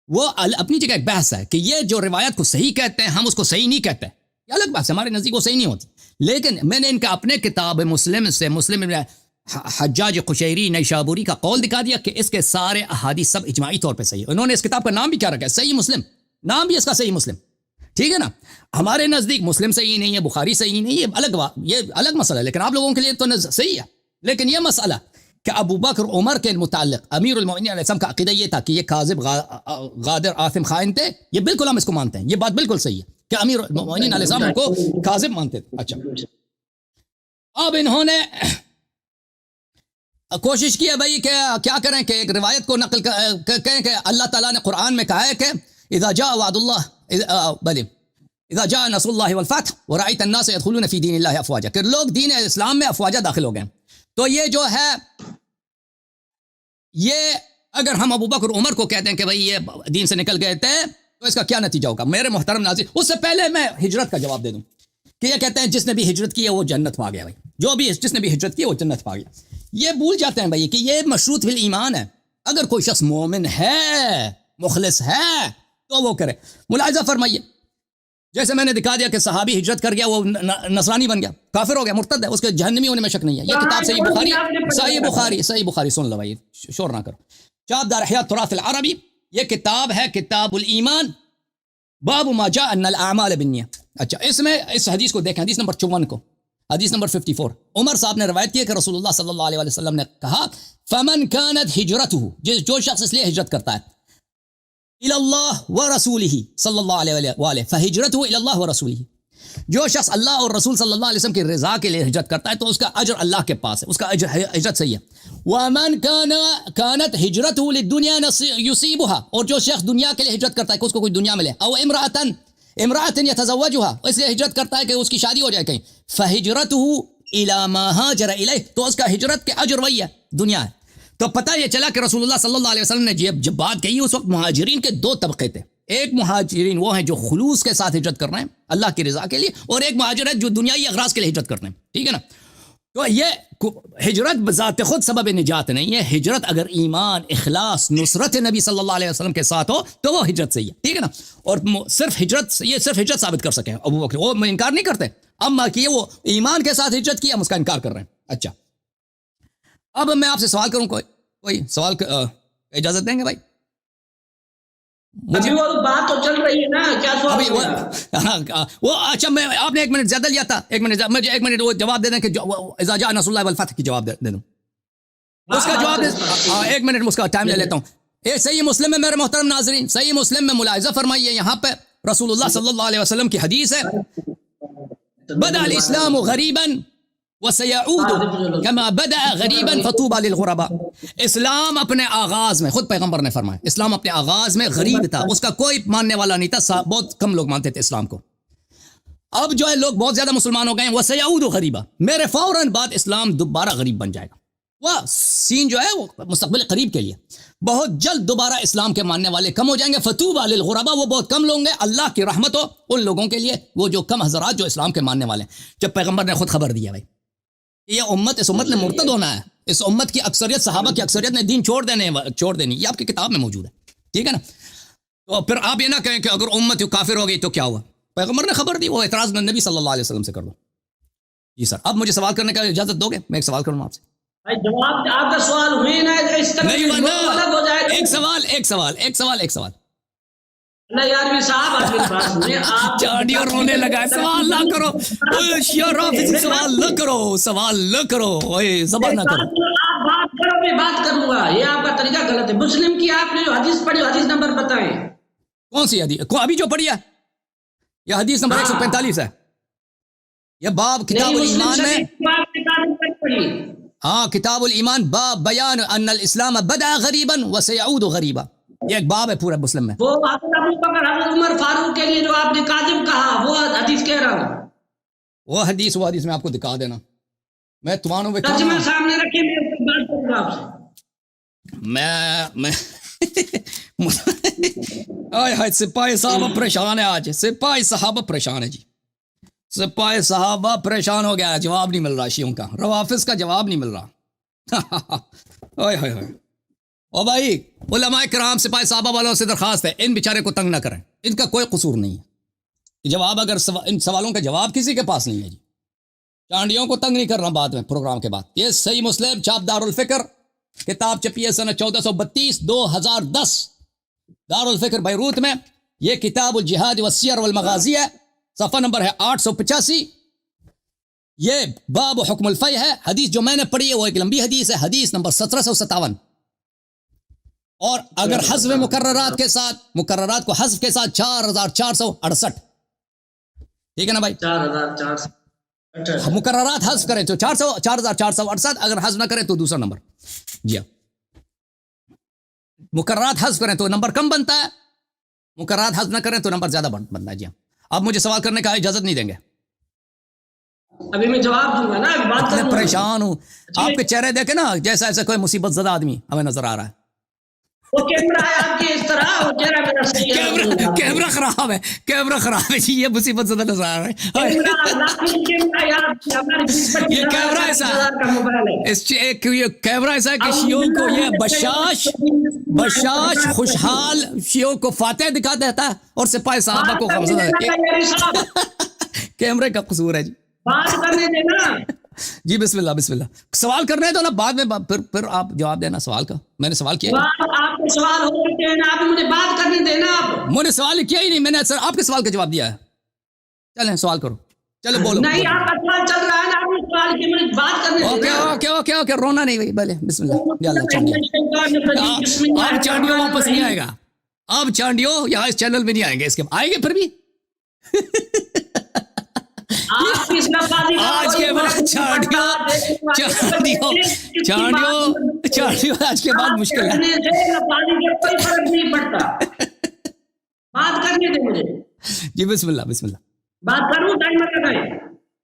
وہ اپنی جگہ ایک بحث ہے کہ یہ جو روایت کو صحیح کہتے ہیں ہم اس کو صحیح نہیں کہتے, یہ الگ بات ہے, ہمارے نزدیک وہ صحیح نہیں ہوتی. لیکن میں نے ان کا اپنے کتاب مسلم سے مسلم حجاج قشیری نیشابوری کا قول دکھا دیا کہ اس کے سارے احادیث سب اجماعی طور پہ صحیح. انہوں نے اس کتاب کا نام بھی کیا رکھا ہے, صحیح مسلم, نام بھی اس کا صحیح مسلم, ٹھیک ہے نا. ہمارے نزدیک مسلم صحیح نہیں ہے, بخاری صحیح نہیں, یہ الگ مسئلہ ہے. لیکن آپ لوگوں کے لیے تو صحیح ہے. لیکن یہ مسئلہ کہ ابو بکر عمر کے متعلق امیر المؤمنین علیہ السلام کا عقیدہ یہ تھا کہ یہ کاذب غادر آثم خائن تھے, یہ بالکل ہم اس کو مانتے ہیں, یہ بات بالکل صحیح ہے کہ امیر المؤمنین علیہ السلام کو کاذب مانتے تھے. اچھا اب انہوں نے کوشش کی ہے بھائی کہ کیا کریں کہ ایک روایت کو نقل کہیں کہ اللہ تعالیٰ نے قرآن میں کہا ہے کہ اذا جاء وعد اللہ اذا جاء نصر اللہ والفتح ورأيت الناس يدخلون في دین اللہ افواجا, کہ لوگ دین اسلام میں افواجا داخل ہو گئے. تو یہ جو ہے یہ اگر ہم ابو بکر عمر کو کہتے ہیں کہ بھئی یہ دین سے نکل گئے تھے تو اس کا کیا نتیجہ ہوگا. میرے محترم ناظرین, اس سے پہلے میں ہجرت کا جواب دے دوں کہ یہ کہتے ہیں جس نے بھی ہجرت کی ہے وہ جنت پا گیا. بھائی جو بھی جس نے بھی ہجرت کی ہے وہ جنت پا گیا. یہ بھول جاتے ہیں بھائی کہ یہ مشروط بالایمان ہے. اگر کوئی شخص مومن ہے, مخلص ہے, تو وہ کرے. ملاحظہ فرمائیے, جیسے میں نے دکھا دیا کہ صحابی ہجرت کر گیا, وہ نصرانی بن گیا, کافر ہو گیا, مرتد ہے, اس کے جہنمی ہونے میں شک نہیں ہے. یہ کتاب صحیح بخاری سن لو بھائی, شور نہ کرو. شاب دار احیاء تراث العربی, یہ کتاب ہے کتاب الایمان, باب ما جاء ان الاعمال بالنیات. اچھا اس میں اس حدیث کو دیکھیں, حدیث نمبر 54 کو, حدیث نمبر 54. عمر صاحب نے روایت کی ہے کہ رسول اللہ صلی اللہ علیہ وسلم نے کہا فمن كانت ہجرته, جو شخص اس لیے ہجرت کرتا ہے الى اللہ ورسولہ صلی اللہ علیہ وآلہ فہجرته الى اللہ ورسولہ, جو شخص اللہ اور رسول صلی اللہ علیہ وسلم کی رضا کے لیے ہجرت کرتا ہے تو اس کا اجر اللہ کے پاس ہے, اس کا اجر ہجرت صحیح ہے. ومن كانت ہجرته للدنیا يصيبها, اور جو شخص دنیا کے لیے ہجرت کرتا ہے کہ اس کو کوئی دنیا ملے, او امرأة يتزوجها, اس لیے ہجرت کرتا ہے کہ اس کی شادی ہو جائے کہیں, فہجرته الى ما هاجر الیہ, تو اس کا ہجرت کے اجر وہی ہے, دنیا ہے. تو پتہ یہ چلا کہ رسول اللہ صلی اللہ علیہ وسلم نے جب بات کہی اس وقت مہاجرین کے دو طبقے تھے. ایک مہاجرین وہ ہیں جو خلوص کے ساتھ ہجرت کر رہے ہیں اللہ کی رضا کے لیے, اور ایک مہاجر ہے جو دنیائی اغراض کے لیے ہجرت کرتے ہیں, ٹھیک ہے نا. تو یہ ہجرت بذات خود سبب نجات نہیں ہے. ہجرت اگر ایمان, اخلاص, نصرت نبی صلی اللہ علیہ وسلم کے ساتھ ہو تو وہ ہجرت صحیح ہے, ٹھیک ہے نا. اور صرف ہجرت ثابت کر سکے ابو بکر, وہ انکار نہیں کرتے. اما کہ وہ ایمان کے ساتھ ہجرت کیا, ہم اس کا انکار کر رہے ہیں. اچھا اب میں آپ سے سوال کروں, کوئی سوال اجازت دیں گے بھائی؟ ابھی وہ بات تو چل رہی ہے نا, کیا سوال وہ اچھا میں آپ نے 1 منٹ زیادہ لیا تھا, 1 منٹ مجھے 1 منٹ وہ جواب دے دیں کہ اذا جاء نصر اللہ والفتح کی جواب دے دوں, اس کا جواب 1 منٹ اس کا ٹائم لے لیتا ہوں. یہ صحیح مسلم میں میرے محترم ناظرین, صحیح مسلم میں ملاحظہ فرمائیے, یہاں پہ رسول اللہ صلی اللہ علیہ وسلم کی حدیث ہے, بدأ الاسلام غریبا وَسَيَعُودُ كَمَا بَدَأَ غَرِيبًا فَطُوبَى لِلْغُرَبَاءِ. اسلام اپنے آغاز میں، خود پیغمبر نے فرمایا، اسلام اپنے آغاز میں غریب تھا، اس کا کوئی ماننے والا نہیں تھا، بہت کم لوگ مانتے تھے اسلام کو. اب جو ہے لوگ بہت زیادہ مسلمان ہو گئے ہیں. وَسَيَعُودُ غَرِيبًا، میرے فوراً بعد اسلام دوبارہ غریب بن جائے گا. وہ سین جو ہے وہ مستقبل قریب کے لیے بہت جلد دوبارہ اسلام کے ماننے والے کم ہو جائیں گے. فَطُوبَى لِلْغُرَبَاء، وہ بہت کم لوگ ہیں. اللہ کی رحمت ہو ان لوگوں کے لیے، وہ جو کم حضرات جو اسلام کے ماننے والے ہیں. جب پیغمبر نے خود خبر دیا بھائی یہ امت، اس امت نے مرتد ہونا ہے، اس امت کی اکثریت، صحابہ کی اکثریت نے دین چھوڑ دینی، یہ آپ کی کتاب میں موجود ہے، ٹھیک ہے نا. تو پھر آپ یہ نہ کہیں کہ اگر امت کافر ہو گئی تو کیا ہوا. پیغمبر نے خبر دی، وہ اعتراض نبی صلی اللہ علیہ وسلم سے کر دو. جی سر، اب مجھے سوال کرنے کا اجازت دو گے؟ میں ایک سوال کروں آپ سے. جواب آپ کا سوال ہوئی نا اس طرح نہیں الگ ہو جائے گا. ایک سوال. نہیں یار صاحب آپ کے پاس میں آپ چاڑیوں رونے لگا ہے. سوال نہ کرو، شیعہ رافضی، سوال نہ کرو، زبان نہ کرو. آپ بات کرو، میں بات کروں گا. یہ آپ کا طریقہ غلط ہے. مسلم کی آپ نے جو حدیث پڑھی، حدیث نمبر بتائیں. کون سی حدیث؟ ابھی جو پڑھی ہے یہ حدیث نمبر 145 ہے. یہ باب کتاب الایمان میں، ہاں کتاب الایمان باب بیان ان الاسلام بدأ غریبا وسيعود غریبا، یہ ایک باب ہے پورا مسلم میں. وہ حضرت ابو بکر، حضرت عمر فاروق کے لیے جو آپ نے کاذب کہا، وہ حدیث کہہ رہا ہوں. وہ حدیث میں آپ کو دکھا دینا. میں توانوں میں ترجمہ سامنے رکھے، میں بات کروں گا آپ سے. میں آئے سپاہی صحابہ پریشان ہے آج. سپاہی صحابہ پریشان ہے جی. سپاہی صحابہ پریشان ہو گیا. جواب نہیں مل رہا شیعوں کا، روافظ کا جواب نہیں مل رہا. او بھائی علماء کرام سپاہی صحابہ والوں سے درخواست ہے، ان بیچارے کو تنگ نہ کریں، ان کا کوئی قصور نہیں ہے. جواب اگر ان سوالوں کا جواب کسی کے پاس نہیں ہے جی. چانڈیوں کو تنگ نہیں کر رہا بعد میں پروگرام کے بعد. یہ صحیح مسلم چھاپ دار الفکر، کتاب چھپی ہے سنہ 1432 2010 دار الفکر بیروت میں. یہ کتاب الجہاد والسیر والمغازی ہے، صفحہ نمبر ہے 885. یہ باب حکم الفی ہے. حدیث جو میں نے پڑھی ہے وہ ایک لمبی حدیث ہے، حدیث نمبر 1757. اور اگر حذف مکررات کے ساتھ، مکررات کو حذف کے ساتھ 4468. ٹھیک ہے نا بھائی؟ 4468 مکررات حذف کریں تو 4468. اگر حذف نہ کریں تو دوسرا نمبر. جی ہاں، مکررات حذف کریں تو نمبر کم بنتا ہے، مکررات حذف نہ کریں تو نمبر زیادہ بنتا ہے. جی ہاں، اب مجھے سوال کرنے کا اجازت نہیں دیں گے؟ ابھی میں جواب دوں گا نا، بات میں پریشان ہوں. آپ کے چہرے دیکھیں نا، جیسا ایسا کوئی مصیبت زدہ آدمی ہمیں نظر آ رہا ہے. وہ کیمرہ ہے آپ کے اس طرح، وہ چہرہ میرا صحیح ہے. کیمرہ خراب ہے جی، یہ مصیبت زدہ نظر آ رہا ہے. یہ کیمرہ ایسا ہے کہ شیعوں کو یہ بشاش خوشحال شیعوں کو فاتح دکھا دیتا ہے اور سپاہی صحابہ کو غمزدہ. کیمرے کا قصور ہے جی. بات کرنے دینا جی. بسم اللہ. سوال کرنے دو نا، بعد میں پھر آپ جواب دینا سوال کا. میں نے سوال کیا، آپ کو سوال ہو سکتے ہیں، آپ مجھے بات کرنے دینا. آپ میں نے سوال کیا ہی نہیں، میں نے سر آپ کے سوال کا جواب دیا ہے. چلیں سوال کرو، چلو بولو. نہیں، آپ کا سوال چل رہا ہے نا، آپ نے سوال کی، مجھے بات کرنے دینا. اوکے رونا نہیں بھائی. بھلے بسم اللہ. اب چانڈیوں واپس نہیں آئے گا. اب چانڈیوں یہاں اس چینل میں نہیں آئیں گے، اس کے آئیں گے پھر بھی. آج کے بعد چانڈیوں آج کے بعد مشکل ہے. کوئی فرق نہیں پڑتا، بات کرنے دے مجھے. جی بسم اللہ. بات کروں،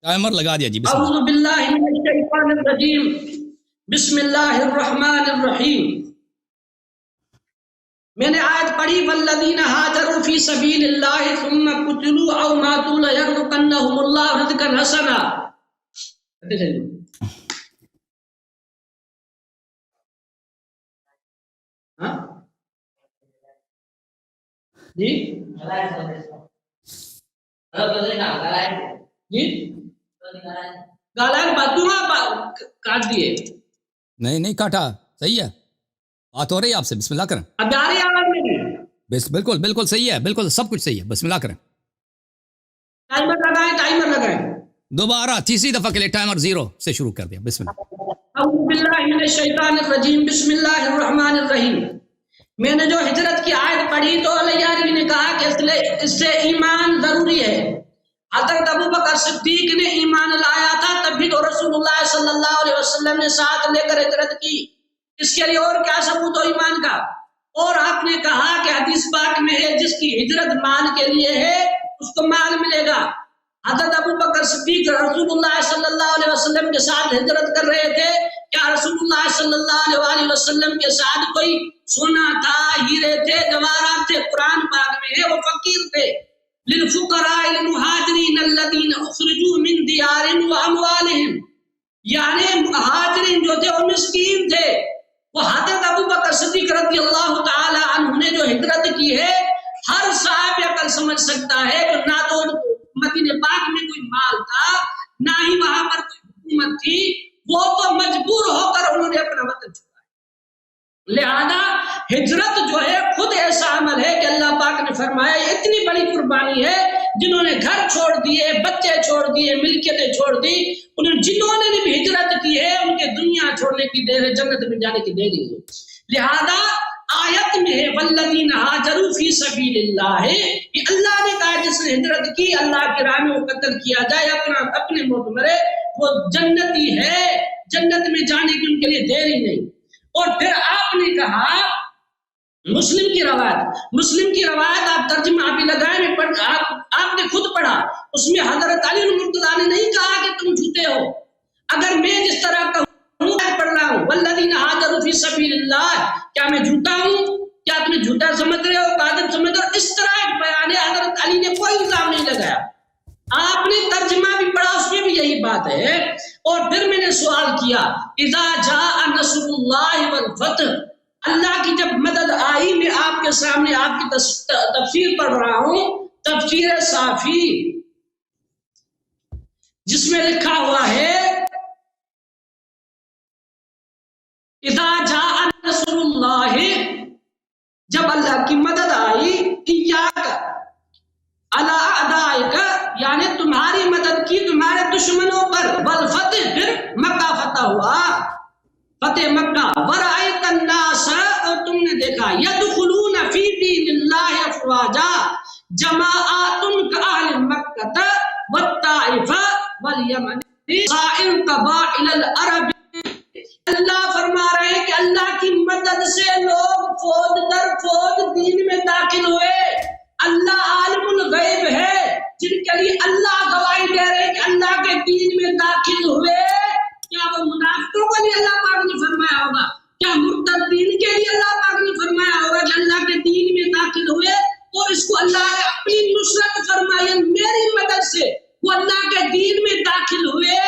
ٹائمر لگا دیا جی. اعوذ باللہ من الشیطان الرجیم، بسم اللہ الرحمن الرحیم. میں نے آیت پڑھی، والذین ہاجروا فی سبیل اللہ ثم قتلوا او ماتوا لیرزقنہم اللہ رزقا حسنا. گالان باتوں کاٹ دیے. نہیں کاٹا، صحیح ہے، بات ہو رہی ہے آپ سے. بسم اللہ کریں. اب آ رہی آواز میری؟ بالکل صحیح ہے، بالکل سب کچھ صحیح ہے. بسم اللہ کریں. ٹائمر لگائیں. دوبارہ تیسری دفعہ کے لیے ٹائمر 0 سے شروع کر دیا. بسم اللہ. اعوذ باللہ من الشیطان الرجیم، بسم اللہ الرحمن الرحیم. میں نے جو ہجرت کی آیت پڑھی تو علیہ نے کہا کہ اس سے ایمان ضروری ہے. حضرت ابو بکر صدیق نے ایمان لایا تھا، تب بھی تو رسول اللہ صلی اللہ علیہ وسلم نے ساتھ لے کر ہجرت کی. اس کے لیے اور کیا ثبوت ہو ایمان کا؟ اور آپ نے کہا کہ حدیث پاک میں ہے جس کی ہجرت مال کے لیے ہے اس کو مال ملے گا. حضرت ابو بکر صدیق رسول اللہ صلی اللہ علیہ وسلم کے ساتھ ہجرت کر رہے تھے. کیا رسول اللہ صلی اللہ علیہ وسلم کے ساتھ کوئی سونا تھا، ہیرے تھے، جواہرات تھے؟ قرآن پاک میں ہے وہ فقیر تھے. للفقراء المہاجرین الذین اخرجوا من دیارہم واموالہم، یعنی مہاجرین جو تھے وہ مسکین تھے. وہ حضرت ابو بکر صدیق رضی اللہ تعالی عنہ نے جو ہجرت کی ہے، ہر صاحب عقل سمجھ سکتا ہے کہ نہ تو مدینہ پاک میں کوئی مال تھا، نہ ہی وہاں پر کوئی حکومت تھی. وہ تو مجبور ہو کر انہوں نے اپنا وطن چھوڑا. لہذا ہجرت جو ہے خود ایسا عمل ہے کہ اللہ پاک نے فرمایا یہ اتنی بڑی قربانی ہے. جنہوں نے گھر چھوڑ دیے، بچے چھوڑ دیے، ملکیتیں چھوڑ دی، جنہوں نے بھی ہجرت کی ہے ان کے دنیا چھوڑنے کی دیر ہے، جنت میں جانے کی دیر ہے. لہذا آیت میں ہے والذین ہاجروا فی سبیل اللہ، کہ اللہ نے کہا جس نے ہجرت کی اللہ کی راہ میں وہ قتل کیا جائے، اپنے موت مرے، وہ جنتی ہے، جنت میں جانے کی ان کے لیے دیر ہی نہیں. اور پھر آپ نے کہا مسلم کی روایت آپ ترجمہ بھی لگائیں، آپ نے خود پڑھا، اس میں حضرت علی المرتضیٰ نے نہیں کہا کہ تم جھوٹے ہو. اگر میں جس طرح کہوں پڑھ رہا ہوں والذین ہاجروا فی سبیل اللہ، کیا میں جھوٹا ہوں؟ کیا تمہیں جھوٹا سمجھ رہے ہو، کاذب سمجھ رہے ہو؟ اس طرح ایک بیان ہے، حضرت علی نے کوئی الزام نہیں لگایا. آپ نے ترجمہ بھی پڑھا، اس میں بھی یہی بات ہے. اور پھر میں نے سوال کیا اذا جاء نصر اللہ والفتح، اللہ کی جب مدد آئی، میں آپ کے سامنے آپ کی تفسیر پڑھ رہا ہوں، تفسیر صافی، جس میں لکھا ہوا ہے اذا جاء نصر اللہ، جب اللہ کی مدد آئی، ایاک علی اعدائک، یعنی تمہاری مدد کی تمہارے دشمنوں پر، والفتح، پھر مکہ فتح ہوا، فتح مکہ، ورأیت الناس، اور تم نے دیکھا، یدخلون فی دین اللہ افواجا، جماعات کأہل مکہ والطائف والیمن سائر قبائل العرب. اللہ فرما رہے ہیں کہ اللہ کی مدد سے لوگ فوج در فوج دین میں داخل ہوئے. اللہ عالم الغیب ہے، جن کے لیے اللہ گواہی دے رہے ہیں کہ اللہ کے دین میں داخل ہوئے. کیا وہ منافقوں کے لیے اللہ پاک نے فرمایا ہوگا؟ کیا مرتدین کے لیے اللہ پاک نے فرمایا ہوگا کہ اللہ کے دین میں داخل ہوئے؟ اور اس کو اللہ نے اپنی نصرت فرمائی، میری مدد سے وہ اللہ کے دین میں داخل ہوئے.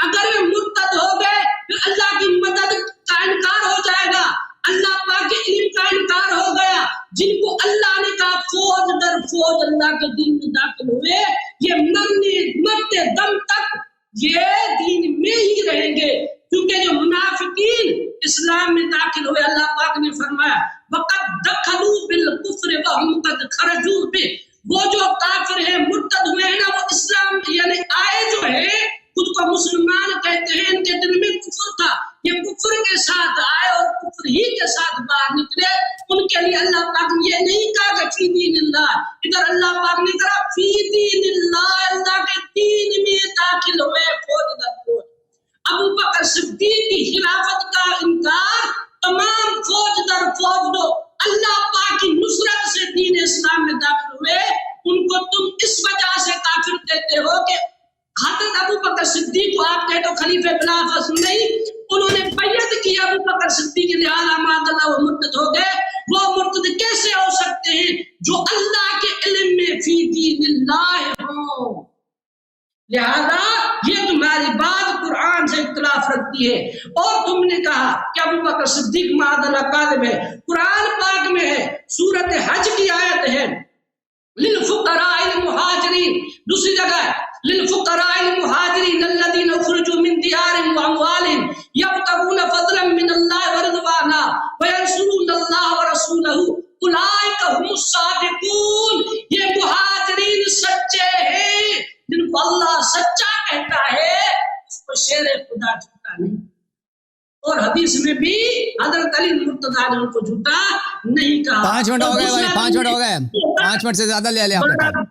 اگر وہ مرتد ہو گئے پھر اللہ کی مدد کا انکار ہو جائے گا، اللہ پاک کے علم کا انکار ہو گیا. جن کو اللہ نے کہا فوج در فوج اللہ کے دین میں داخل ہوئے، یہ مرتے دم تک یہ دین میں ہی رہیں گے. کیونکہ جو منافقین اسلام میں داخل ہوئے، اللہ پاک نے فرمایا وَقَدْ دَخَلُوا بِالْكُفْرِ وَهُمْ قَدْ خَرَجُوا بِهِ، وہ جو کافر ہیں مرتد ہوئے ہیں نا، وہ اسلام یعنی آئے جو ہے خود کو مسلمان کہتے ہیں، ان کے دل میں کفر تھا، یہ کفر کے ساتھ آئے اور کفر ہی کے ساتھ باہر نکلے. ان کے لیے اللہ پاک نے یہ نہیں کہا کہ فی دین اللہ، ادھر اللہ پاک نے کہا فی دین اللہ، اللہ کے دین میں داخل ہوئے فوج در فوج. ابو بکر صدیق کی خلافت کا انکار، تمام فوج در فوج جو اللہ پاک کی نصرت سے دین اسلام میں داخل ہوئے، ان کو تم اس وجہ سے کافر کہتے ہو کہ حضرت ابو بکر صدیق کو آپ کہتے ہو خلیفہ بلا فصل نہیں، انہوں نے بیعت کی ابو بکر صدیق، لہذا معاذ اللہ وہ مرتد ہو گئے. وہ مرتد کیسے ہو سکتے ہیں؟ جو اللہ کے علم میں فی دین اللہ ہوں. لہذا یہ تمہاری بات قرآن سے اختلاف رکھتی ہے. اور تم نے کہا کہ ابو بکر صدیق معاذ اللہ کاذب ہے. قرآن پاک میں ہے، سورۃ حج کی آیت ہے للفقراء المہاجرین، دوسری جگہ للفقراء المہاجرین الذین اخرجوا من دیارہم واموالہم یبتغون فضلا من اللہ ورضوانا وینصرون اللہ ورسولہ اولئک هم الصادقون. یہ مہاجرین سچے ہیں، جن کو اللہ سچا کہتا ہے، اس کو شیر خدا جھوٹا نہیں. اور حدیث میں بھی حضرت علی مرتضیٰ نے ان کو جھوٹا نہیں کہا. 5 منٹ ہو گئے بھائی، 5 منٹ ہو گئے، 5 منٹ سے زیادہ لے لیا آپ نے.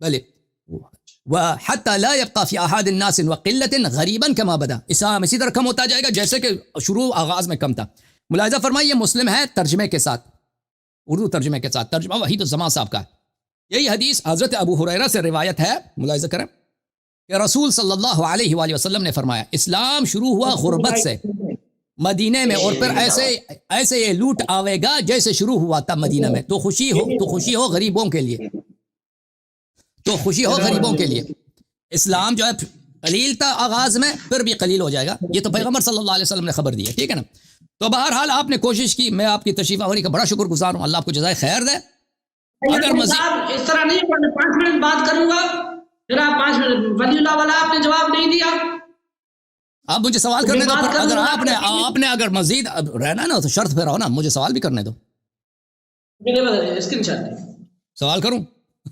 بلے وحتى لا يبقى في احد الناس وقلة غريبا كما بدا. اسلام اسی طرح کم ہوتا جائے گا جیسے کہ شروع آغاز میں کم تھا. ملاحظہ فرمائیے مسلم ہے ترجمے کے ساتھ, اردو ترجمے کے ساتھ, ترجمہ وحید الزمان صاحب کا ہے. یہی حدیث حضرت ابو ہریرہ سے روایت ہے, ملاحظہ کریں کہ رسول صلی اللہ علیہ وآلہ وسلم نے فرمایا اسلام شروع ہوا غربت سے مدینے میں, اور پھر ایسے یہ لوٹ آوے گا جیسے شروع ہوا تھا مدینہ میں. تو خوشی ہو غریبوں کے لیے, تو خوشی ہو غریبوں کے لیے. اسلام جو ہے قلیل تھا آغاز میں, پھر بھی قلیل ہو جائے گا. یہ تو پیغمبر صلی اللہ علیہ وسلم نے خبر دی ہے, ٹھیک ہے نا. تو بہرحال آپ نے کوشش کی, میں آپ کی تشریف آوری کا بڑا شکر گزار ہوں, اللہ آپ کو جزائے خیر دے. اگر مزید اس طرح نہیں, 5 منٹ بات کروں گا, پھر آپ 5 منٹ ولی اللہ والا آپ نے جواب نہیں دیا. آپ مجھے سوال کرنے دو, اگر آپ نے اگر مزید رہنا نا تو شرط پہ رہو نا, مجھے سوال بھی کرنے دو. اسکرین شاٹ سوال کروں,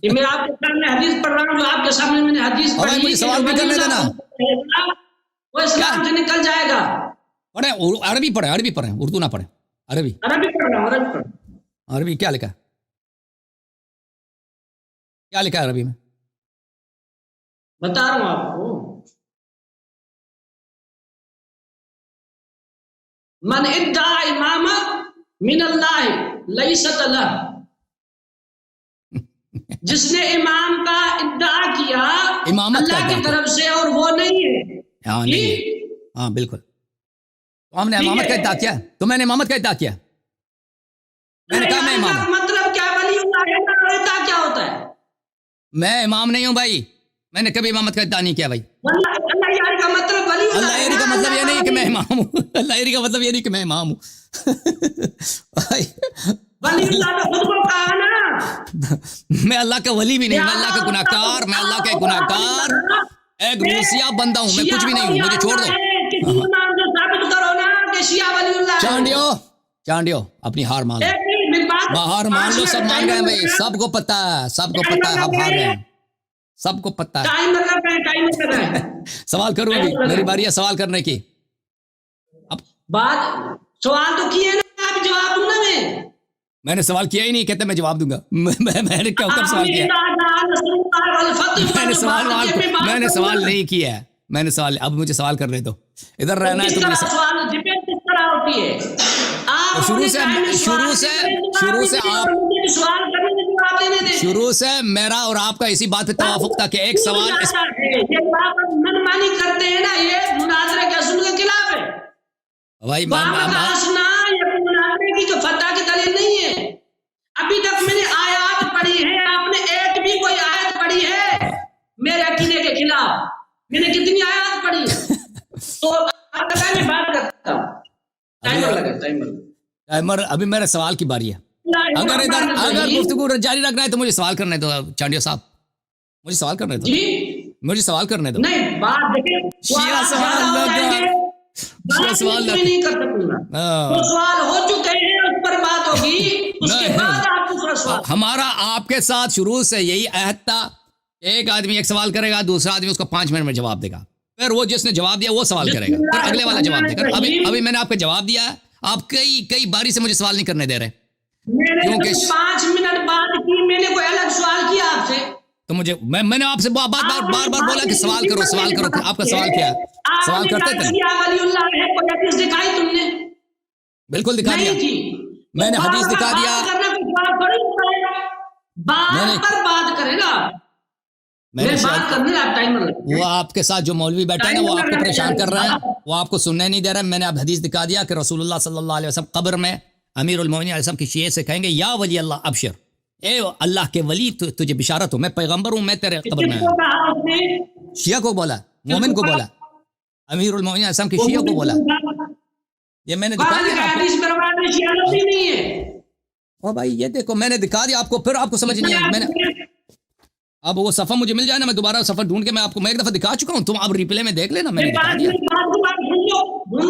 یہ میں آپ کے سامنے حدیث پڑھ رہا ہوں, جو آپ کے سامنے میں نے حدیث پڑھی, مجھے سوال بھی کرنے دینا. وہ اسلام سے نکل جائے گا. پڑھیں عربی پڑھیں, عربی پڑھیں, اردو نہ پڑھیں, عربی پڑھ رہا ہوں, عربی پڑھ. عربی کیا لکھا ہے, کیا لکھا ہے عربی میں, بتا رہا ہوں آپ کو. من ادعا امامہ من اللہ لیست لہ, جس نے امام کا ادعا کیا امامت کا اللہ کی طرف سے اور وہ نہیں ہے. ہاں نہیں ہے, ہاں بالکل. تو ہم نے امامت کا ادعا کیا, تو میں نے امامت کا ادعا کیا, میں نے کہا میں امام ہوں. مطلب کیا ولی اللہ ہے نا, ادعا کیا ہوتا ہے؟ میں امام نہیں ہوں بھائی, میں نے کبھی امامت کا ادعا نہیں کیا بھائی. اللہ یار کا مطلب ولی اللہ, اللہ یاری کا مطلب یہ نہیں کہ میں امام ہوں, اللہ یاری کا مطلب یہ نہیں کہ میں امام ہوں. ولی اللہ نے خود کو کہا نا, میں اللہ کا ولی بھی نہیں, میں اللہ کا گناہگار, میں اللہ کا گناہگار ایک روسیا بندہ ہوں, میں کچھ بھی نہیں ہوں, مجھے چھوڑ دو. ثابت کرو نا کہ شیعہ ولی اللہ. چانڈیو اپنی ہار مان لو, ہار مان لو, سب مان گئے بھائی, سب کو پتا ہے, سب کو پتا ہے, ہم ہار گئے ہیں, سب کو پتا ہے. ٹائم ہے. سوال کروں ابھی, میری باری ہے سوال کرنے کی. بات سوال تو کیے نا, آپ جواب دوں نا. میں نے سوال کیا ہی نہیں, کہتے میں جواب دوں گا. میں نے کیا کب سوال کیا, میں نے سوال نہیں کیا ہے, میں نے سوال, اب مجھے سوال کرنے دو, ادھر رہنا ہے. شروع سے میرا اور آپ کا اسی بات پہ توافق تھا کہ ایک سوال منمانی کرتے ہیں نا, یہ مناظرے کے اصول کے خلاف ہے بھائی. کی جو فتح کی دلیل نہیں ہے. ابھی تک میں نے آیات پڑھی ہے, آپ نے ایک بھی کوئی آیت پڑھی ہے میرے عقیدے کے خلاف؟ میں نے کتنی آیات پڑھی ہے. تو میں بات کرتا ہوں, ٹائمر ابھی میرے سوال کی باری ہے. اگر گفتگو جاری رکھنا ہے تو مجھے سوال کرنے دو چانڈیو صاحب, مجھے سوال کرنے دو, مجھے سوال کرنے دو. نہیں بات شیعہ سوال نہیں کر سکوں, سوال ہو چکے ہیں, اس پر بات ہوگی, اس کے بعد آپ دوسرا سوال. ہمارا آپ کے ساتھ شروع سے یہی عہد تھا, ایک آدمی ایک سوال کرے گا, دوسرا آدمی اس کو 5 منٹ میں جواب دے گا, پھر وہ جس نے جواب دیا وہ سوال کرے گا, پھر اگلے والا جواب دے گا. ابھی میں نے آپ کو جواب دیا ہے, آپ کئی باری سے مجھے سوال نہیں کرنے دے رہے. میں نے 5 منٹ بات کی, میں نے کوئی الگ سوال کیا آپ سے, تو مجھے میں نے آپ سے بار بولا کہ سوال کرو, آپ کا سوال کیا ہے, سوال کرتے تھے. تم نے بالکل دکھا دیا, میں نے حدیث دکھا دیا. بات کرے نا, وہ آپ کے ساتھ جو مولوی بیٹھے ہیں وہ آپ کو پریشان کر رہے ہیں, وہ آپ کو سننے نہیں دے رہے. میں نے اب حدیث دکھا دیا کہ رسول اللہ صلی اللہ علیہ وسلم قبر میں امیر المومنین علیہ السلام کی شیعہ سے کہیں گے یا ولی اللہ ابشر, اے اللہ کے ولی تجھے بشارت ہو, میں پیغمبر ہوں, میں تیرے قبر میں ہوں. شیعہ کو بولا, مومن کو بولا, امیر المومنین علیہ السلام کی شیعہ کو بولا. یہ میں نے دکھا دیا. او بھائی یہ دیکھو میں نے دکھا دیا آپ کو, پھر آپ کو سمجھ نہیں آئی. میں نے اب وہ صفحہ مجھے مل جائے نا, میں دوبارہ صفحہ ڈھونڈ کے میں ایک دفعہ دکھا چکا ہوں, تم اب ریپلے میں دیکھ لینا, میں نے دکھا دیا.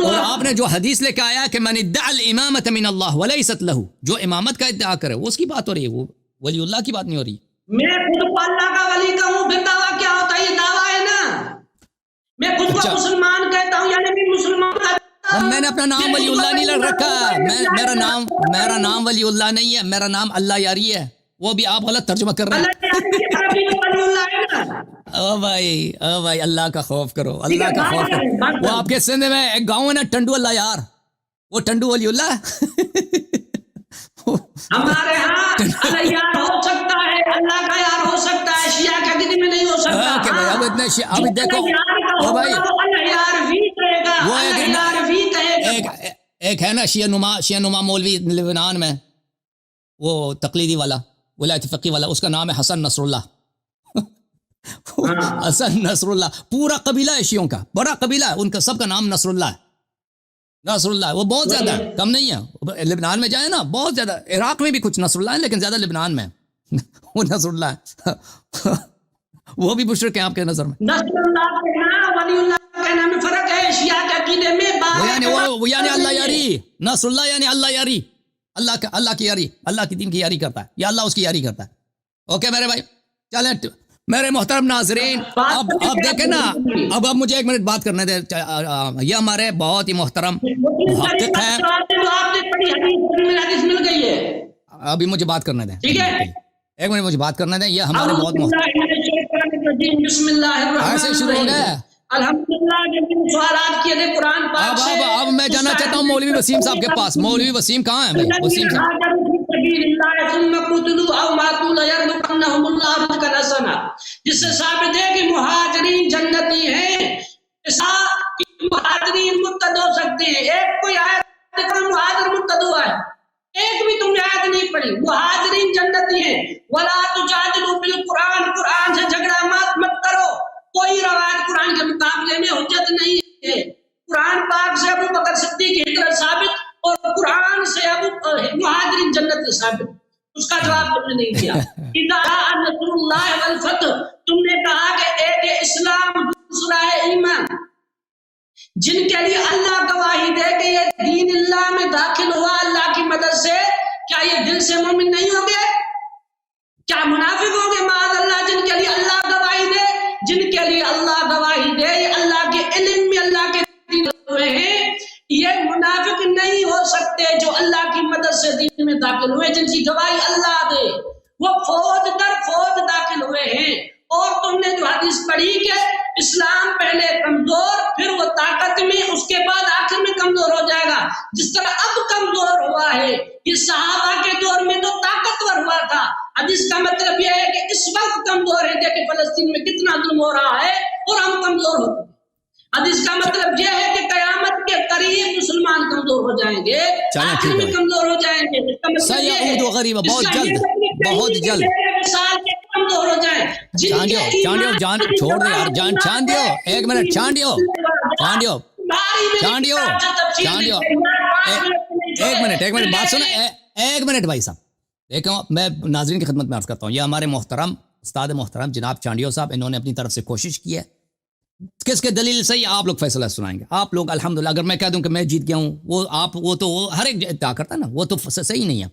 اور آپ نے جو حدیث لے کے آیا کہ من ادعا الامامۃ من اللہ ولیست لہ, جو امامت کا ادعا کرے وہ اس کی بات ہو رہی ہے, وہ ولی اللہ کی بات نہیں ہو رہی. میں خود کو اللہ کا ولی کہوں, پھر دعویٰ کیا ہوتا ہے؟ یہ دعویٰ ہے نا. میں خود کو مسلمان کہتا ہوں, یعنی میں مسلمان. میں نے اپنا نام ولی اللہ نہیں رکھا, میرا نام ولی اللہ نہیں ہے, میرا نام اللہ یاری ہے. وہ بھی آپ غلط ترجمہ کر رہے ہیں. اللہ یاری کی عربی میں ولیullah ہے نا. او بھائی اللہ کا خوف کرو, اللہ کا خوف کرو. وہ آپ کے سندھ میں ایک گاؤں ہے نا ٹنڈو اللہ یار, وہ ٹنڈو ولی اللہ. ہمارے ہاں اللہ یار ہو سکتا ہے, اللہ کا یار ہو سکتا ہے, شیعہ کے دل میں نہیں ہو سکتا. کہ بھائی اب اتنے اب دیکھو او بھائی اللہ یار بھی کہے گا, اللہ یار بھی کہے گا. ایک ہے نا شیعہ نما مولوی لبنان میں, وہ تقلیدی والا ولایت فقی والا, اس کا نام ہے حسن نصر اللہ. حسن نصر اللہ پورا قبیلہ ہے شیعوں کا, بڑا قبیلہ ہے ان کا, سب کا نام نصر اللہ ہے. نصر اللہ وہ بہت زیادہ ہے, کم نہیں ہے. لبنان میں جائیں نا بہت زیادہ, عراق میں بھی کچھ نصر اللہ ہے لیکن زیادہ لبنان میں وہ نصر اللہ ہے. وہ بھی مشرک ہیں آپ کے نظر میں. نصر اللہ کہنا ولی اللہ کہنا میں فرق ہے. شیعہ کے عقیدے میں وہ یعنی اللہ یاری, نصر اللہ یعنی اللہ یاری, اللہ کی یاری, اللہ کی دین کی یاری کرتا ہے, یا اللہ اس کی یاری کرتا ہے. اوکے میرے بھائی چلیں میرے محترم ناظرین, اب دیکھیں نا, اب مجھے ایک منٹ بات کرنے دیں. یہ ہمارے بہت ہی محترم محقق ہیں, ابھی مجھے بات کرنے دیں, ایک منٹ مجھے بات کرنے دیں. یہ ہمارے بہت ایسے شروع ہو گئے. سوالات کیے تھے قرآن پاک سے. اب میں جانا چاہتا ہوں مولوی وسیم صاحب کے پاس. مولوی وسیم کہاں ہیں؟ وسیم صاحب جس سے ثابت ہے کہ مہاجرین جنتی ہیں, مہاجرین مرتد ہو سکتے ہیں. ایک کوئی آیت مہاجر مرتد ہوا ہے, ایک بھی تم نے آیت نہیں پڑھی. مہاجرین جنتی ہیں. ولا تجادلوا بالقرآن, قرآن سے جھگڑا مت کرو. کوئی روایت قرآن کے مقابلے میں حجت نہیں ہے. قرآن پاک سے ابو بکر صدیق کی ہجرت ثابت, اور قرآن سے مہاجرین جنت ثابت. اس کا جواب تم نے نہیں دیا. اذا جاء نصر اللہ والفتح, تم نے کہا کہ ایک اسلام دوسرا ہے ایمان. جن کے لیے اللہ گواہی دے کہ یہ دین اللہ میں داخل ہوا اللہ کی مدد سے, کیا یہ دل سے مومن نہیں ہوں گے؟ کیا منافق ہوں گے معاذ اللہ جن کے لیے اللہ گواہی دے؟ جن کے لیے اللہ گواہی دے یہ اللہ کے علم میں اللہ کے دین ہوئے ہیں, یہ منافق نہیں ہو سکتے جو اللہ کی مدد سے دین میں داخل ہوئے, جن کی گواہی اللہ دے. وہ فوج در فوج داخل ہوئے ہیں. اور تم نے جو حدیث پڑھی کہ اسلام پہلے کمزور, پھر وہ طاقت میں, اس کے بعد آخر میں کمزور ہو جائے گا. جس طرح اب کمزور ہوا ہے, یہ صحابہ کے دور میں تو طاقتور ہوا تھا. حدیث کا مطلب یہ ہے کہ اس وقت کمزور ہے. دیکھیں فلسطین میں کتنا ظلم ہو رہا ہے اور ہم کمزور ہوتے ہیں. حدیث کا مطلب یہ ہے کہ قیامت کے قریب مسلمان کمزور ہو جائیں گے, آخر میں کمزور ہو جائیں گے. سیعود غریب بہت جلد, بہت جلد. کمزور ہو جائیں. چاندیو جان چھوڑ دے یار, جان چاندیو ایک منٹ, چاندیو ایک منٹ بات سنیں, ایک منٹ بھائی صاحب. دیکھو میں ناظرین کی خدمت میں عرض کرتا ہوں, یہ ہمارے محترم استاد محترم جناب چانڈیو صاحب, انہوں نے اپنی طرف سے کوشش کی ہے. کس کے دلیل سے آپ لوگ فیصلہ سنائیں گے. آپ لوگ الحمدللہ, اگر میں کہہ دوں کہ میں جیت گیا ہوں, وہ تو ہر ایک ادعا کرتا ہے نا, وہ تو صحیح نہیں ہے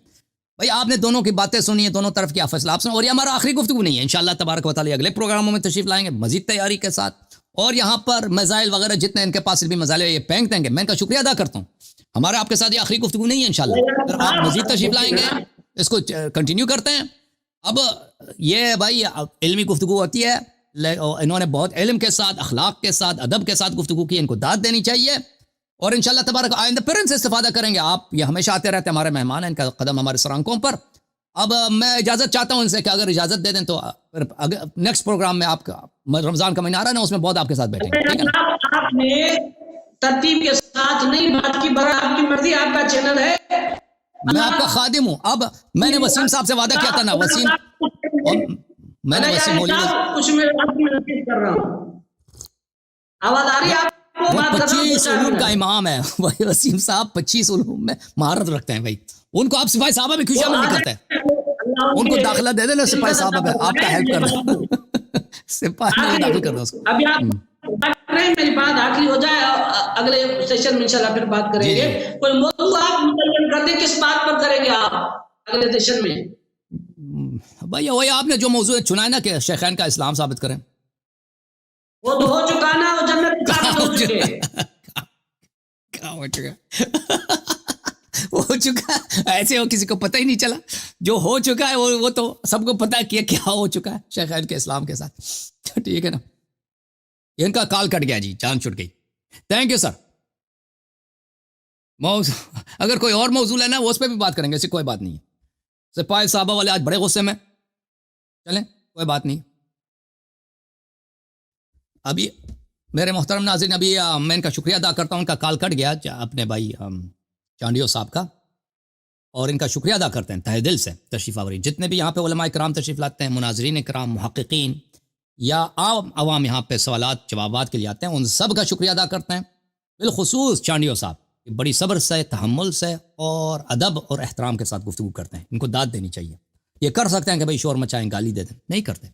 بھائی. آپ نے دونوں کی باتیں سنی ہیں, دونوں طرف کی فیصلہ آپ سنیں. اور یہ ہمارا آخری گفتگو نہیں ہے, انشاءاللہ تبارک و تعالی اگلے پروگراموں میں تشریف لائیں گے مزید تیاری کے ساتھ. اور یہاں پر میزائل وغیرہ جتنے ان کے پاس بھی مسائل یہ پھینک دیں گے. میں ان کا شکریہ ادا کرتا ہوں. ہمارا آپ کے ساتھ یہ آخری گفتگو نہیں ہے انشاءاللہ. اگر آپ مزید تشریف لائیں گے اس کو کنٹینیو کرتے ہیں. اب یہ بھائی علمی گفتگو ہوتی ہے, انہوں نے بہت علم کے ساتھ, اخلاق کے ساتھ, ادب کے ساتھ گفتگو کی, ان کو داد دینی چاہیے. اور انشاءاللہ تبارک آئندہ پھر ان سے استفادہ کریں گے. آپ یہ ہمیشہ آتے رہتے ہیں, ہمارے مہمان ہیں, ان کا قدم ہمارے سر آنکھوں پر. اب میں اجازت چاہتا ہوں ان سے کہ اگر اجازت دے دیں تو نیکسٹ پروگرام میں آپ کا رمضان کا مہینہ آ رہا ہے نا, اس میں بہت آپ کے ساتھ بیٹھیں گے. ٹھیک ہے نا, آپ نے ترتیب کے ساتھ نہیں بات کی, برا آپ کی مرضی, آپ کا چینل ہے, میں آپ کا خادم ہوں. اب میں نے وسیم صاحب سے وعدہ کیا تھا نا, وسیم میں نے وسیم کچھ میں کر رہا ہوں, آواز آ رہی ہے آپ کو؟ 25 علوم کا امام ہے وسیم صاحب, 25 علوم میں مہارت رکھتے ہیں بھائی. ان کو آپ سپاہی صاحبہ بھی خوشیاں نہیں کرتے, ان کو داخلہ دے دینا سپاہی صاحبہ میں, آپ کا ہیلپ کرنا, سپاہی میں داخل کرنا اس کو. ابھی آپ میری بات آخری ہو جائے, اگلے سیشن میں انشاءاللہ پھر بات کریں گے. کوئی موضوع آپ متعین کر دیں, کس بات پر کریں گے آپ اگلے سیشن میں؟ بھائی وہی آپ نے جو موضوع چنا ہے نا کہ شیخین کا اسلام ثابت کریں, وہ تو ہو چکا نا, وہ جنت ثابت ہو چکے. کیا ہو چکا, ہو چکا ایسے ہو, کسی کو پتہ ہی نہیں چلا. جو ہو چکا ہے وہ تو سب کو پتا ہے کہ کیا ہو چکا ہے شیخین کے اسلام کے ساتھ. ٹھیک ہے نا. ان کا کال کٹ گیا جی, جان چھٹ گئی. Thank you sir. اگر کوئی اور موضوع ہے نا وہ اس پہ بھی بات کریں گے, ایسی کوئی بات نہیں ہے. سپاہی صحابہ والے آج بڑے غصے میں, چلیں کوئی بات نہیں. ابھی میرے محترم ناظرین, ابھی میں ان کا شکریہ ادا کرتا ہوں, ان کا کال کٹ گیا اپنے بھائی چانڈیو صاحب کا, اور ان کا شکریہ ادا کرتے ہیں تہ دل سے تشریف آوری. جتنے بھی یہاں پہ علماء کرام تشریف لاتے ہیں, مناظرین کرام, محققین یا عام عوام یہاں پہ سوالات جوابات کے لیے آتے ہیں, ان سب کا شکریہ ادا کرتے ہیں. بالخصوص چانڈیو صاحب بڑی صبر سے, تحمل سے اور ادب اور احترام کے ساتھ گفتگو کرتے ہیں. ان کو داد دینی چاہیے. یہ کر سکتے ہیں کہ بھائی شور مچائیں, گالی دے دیں, نہیں کرتے.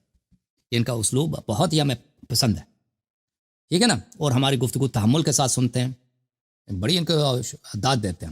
ان کا اسلوب بہت ہی ہمیں پسند ہے. ٹھیک ہے نا. اور ہماری گفتگو تحمل کے ساتھ سنتے ہیں, بڑی ان کو داد دیتے ہیں.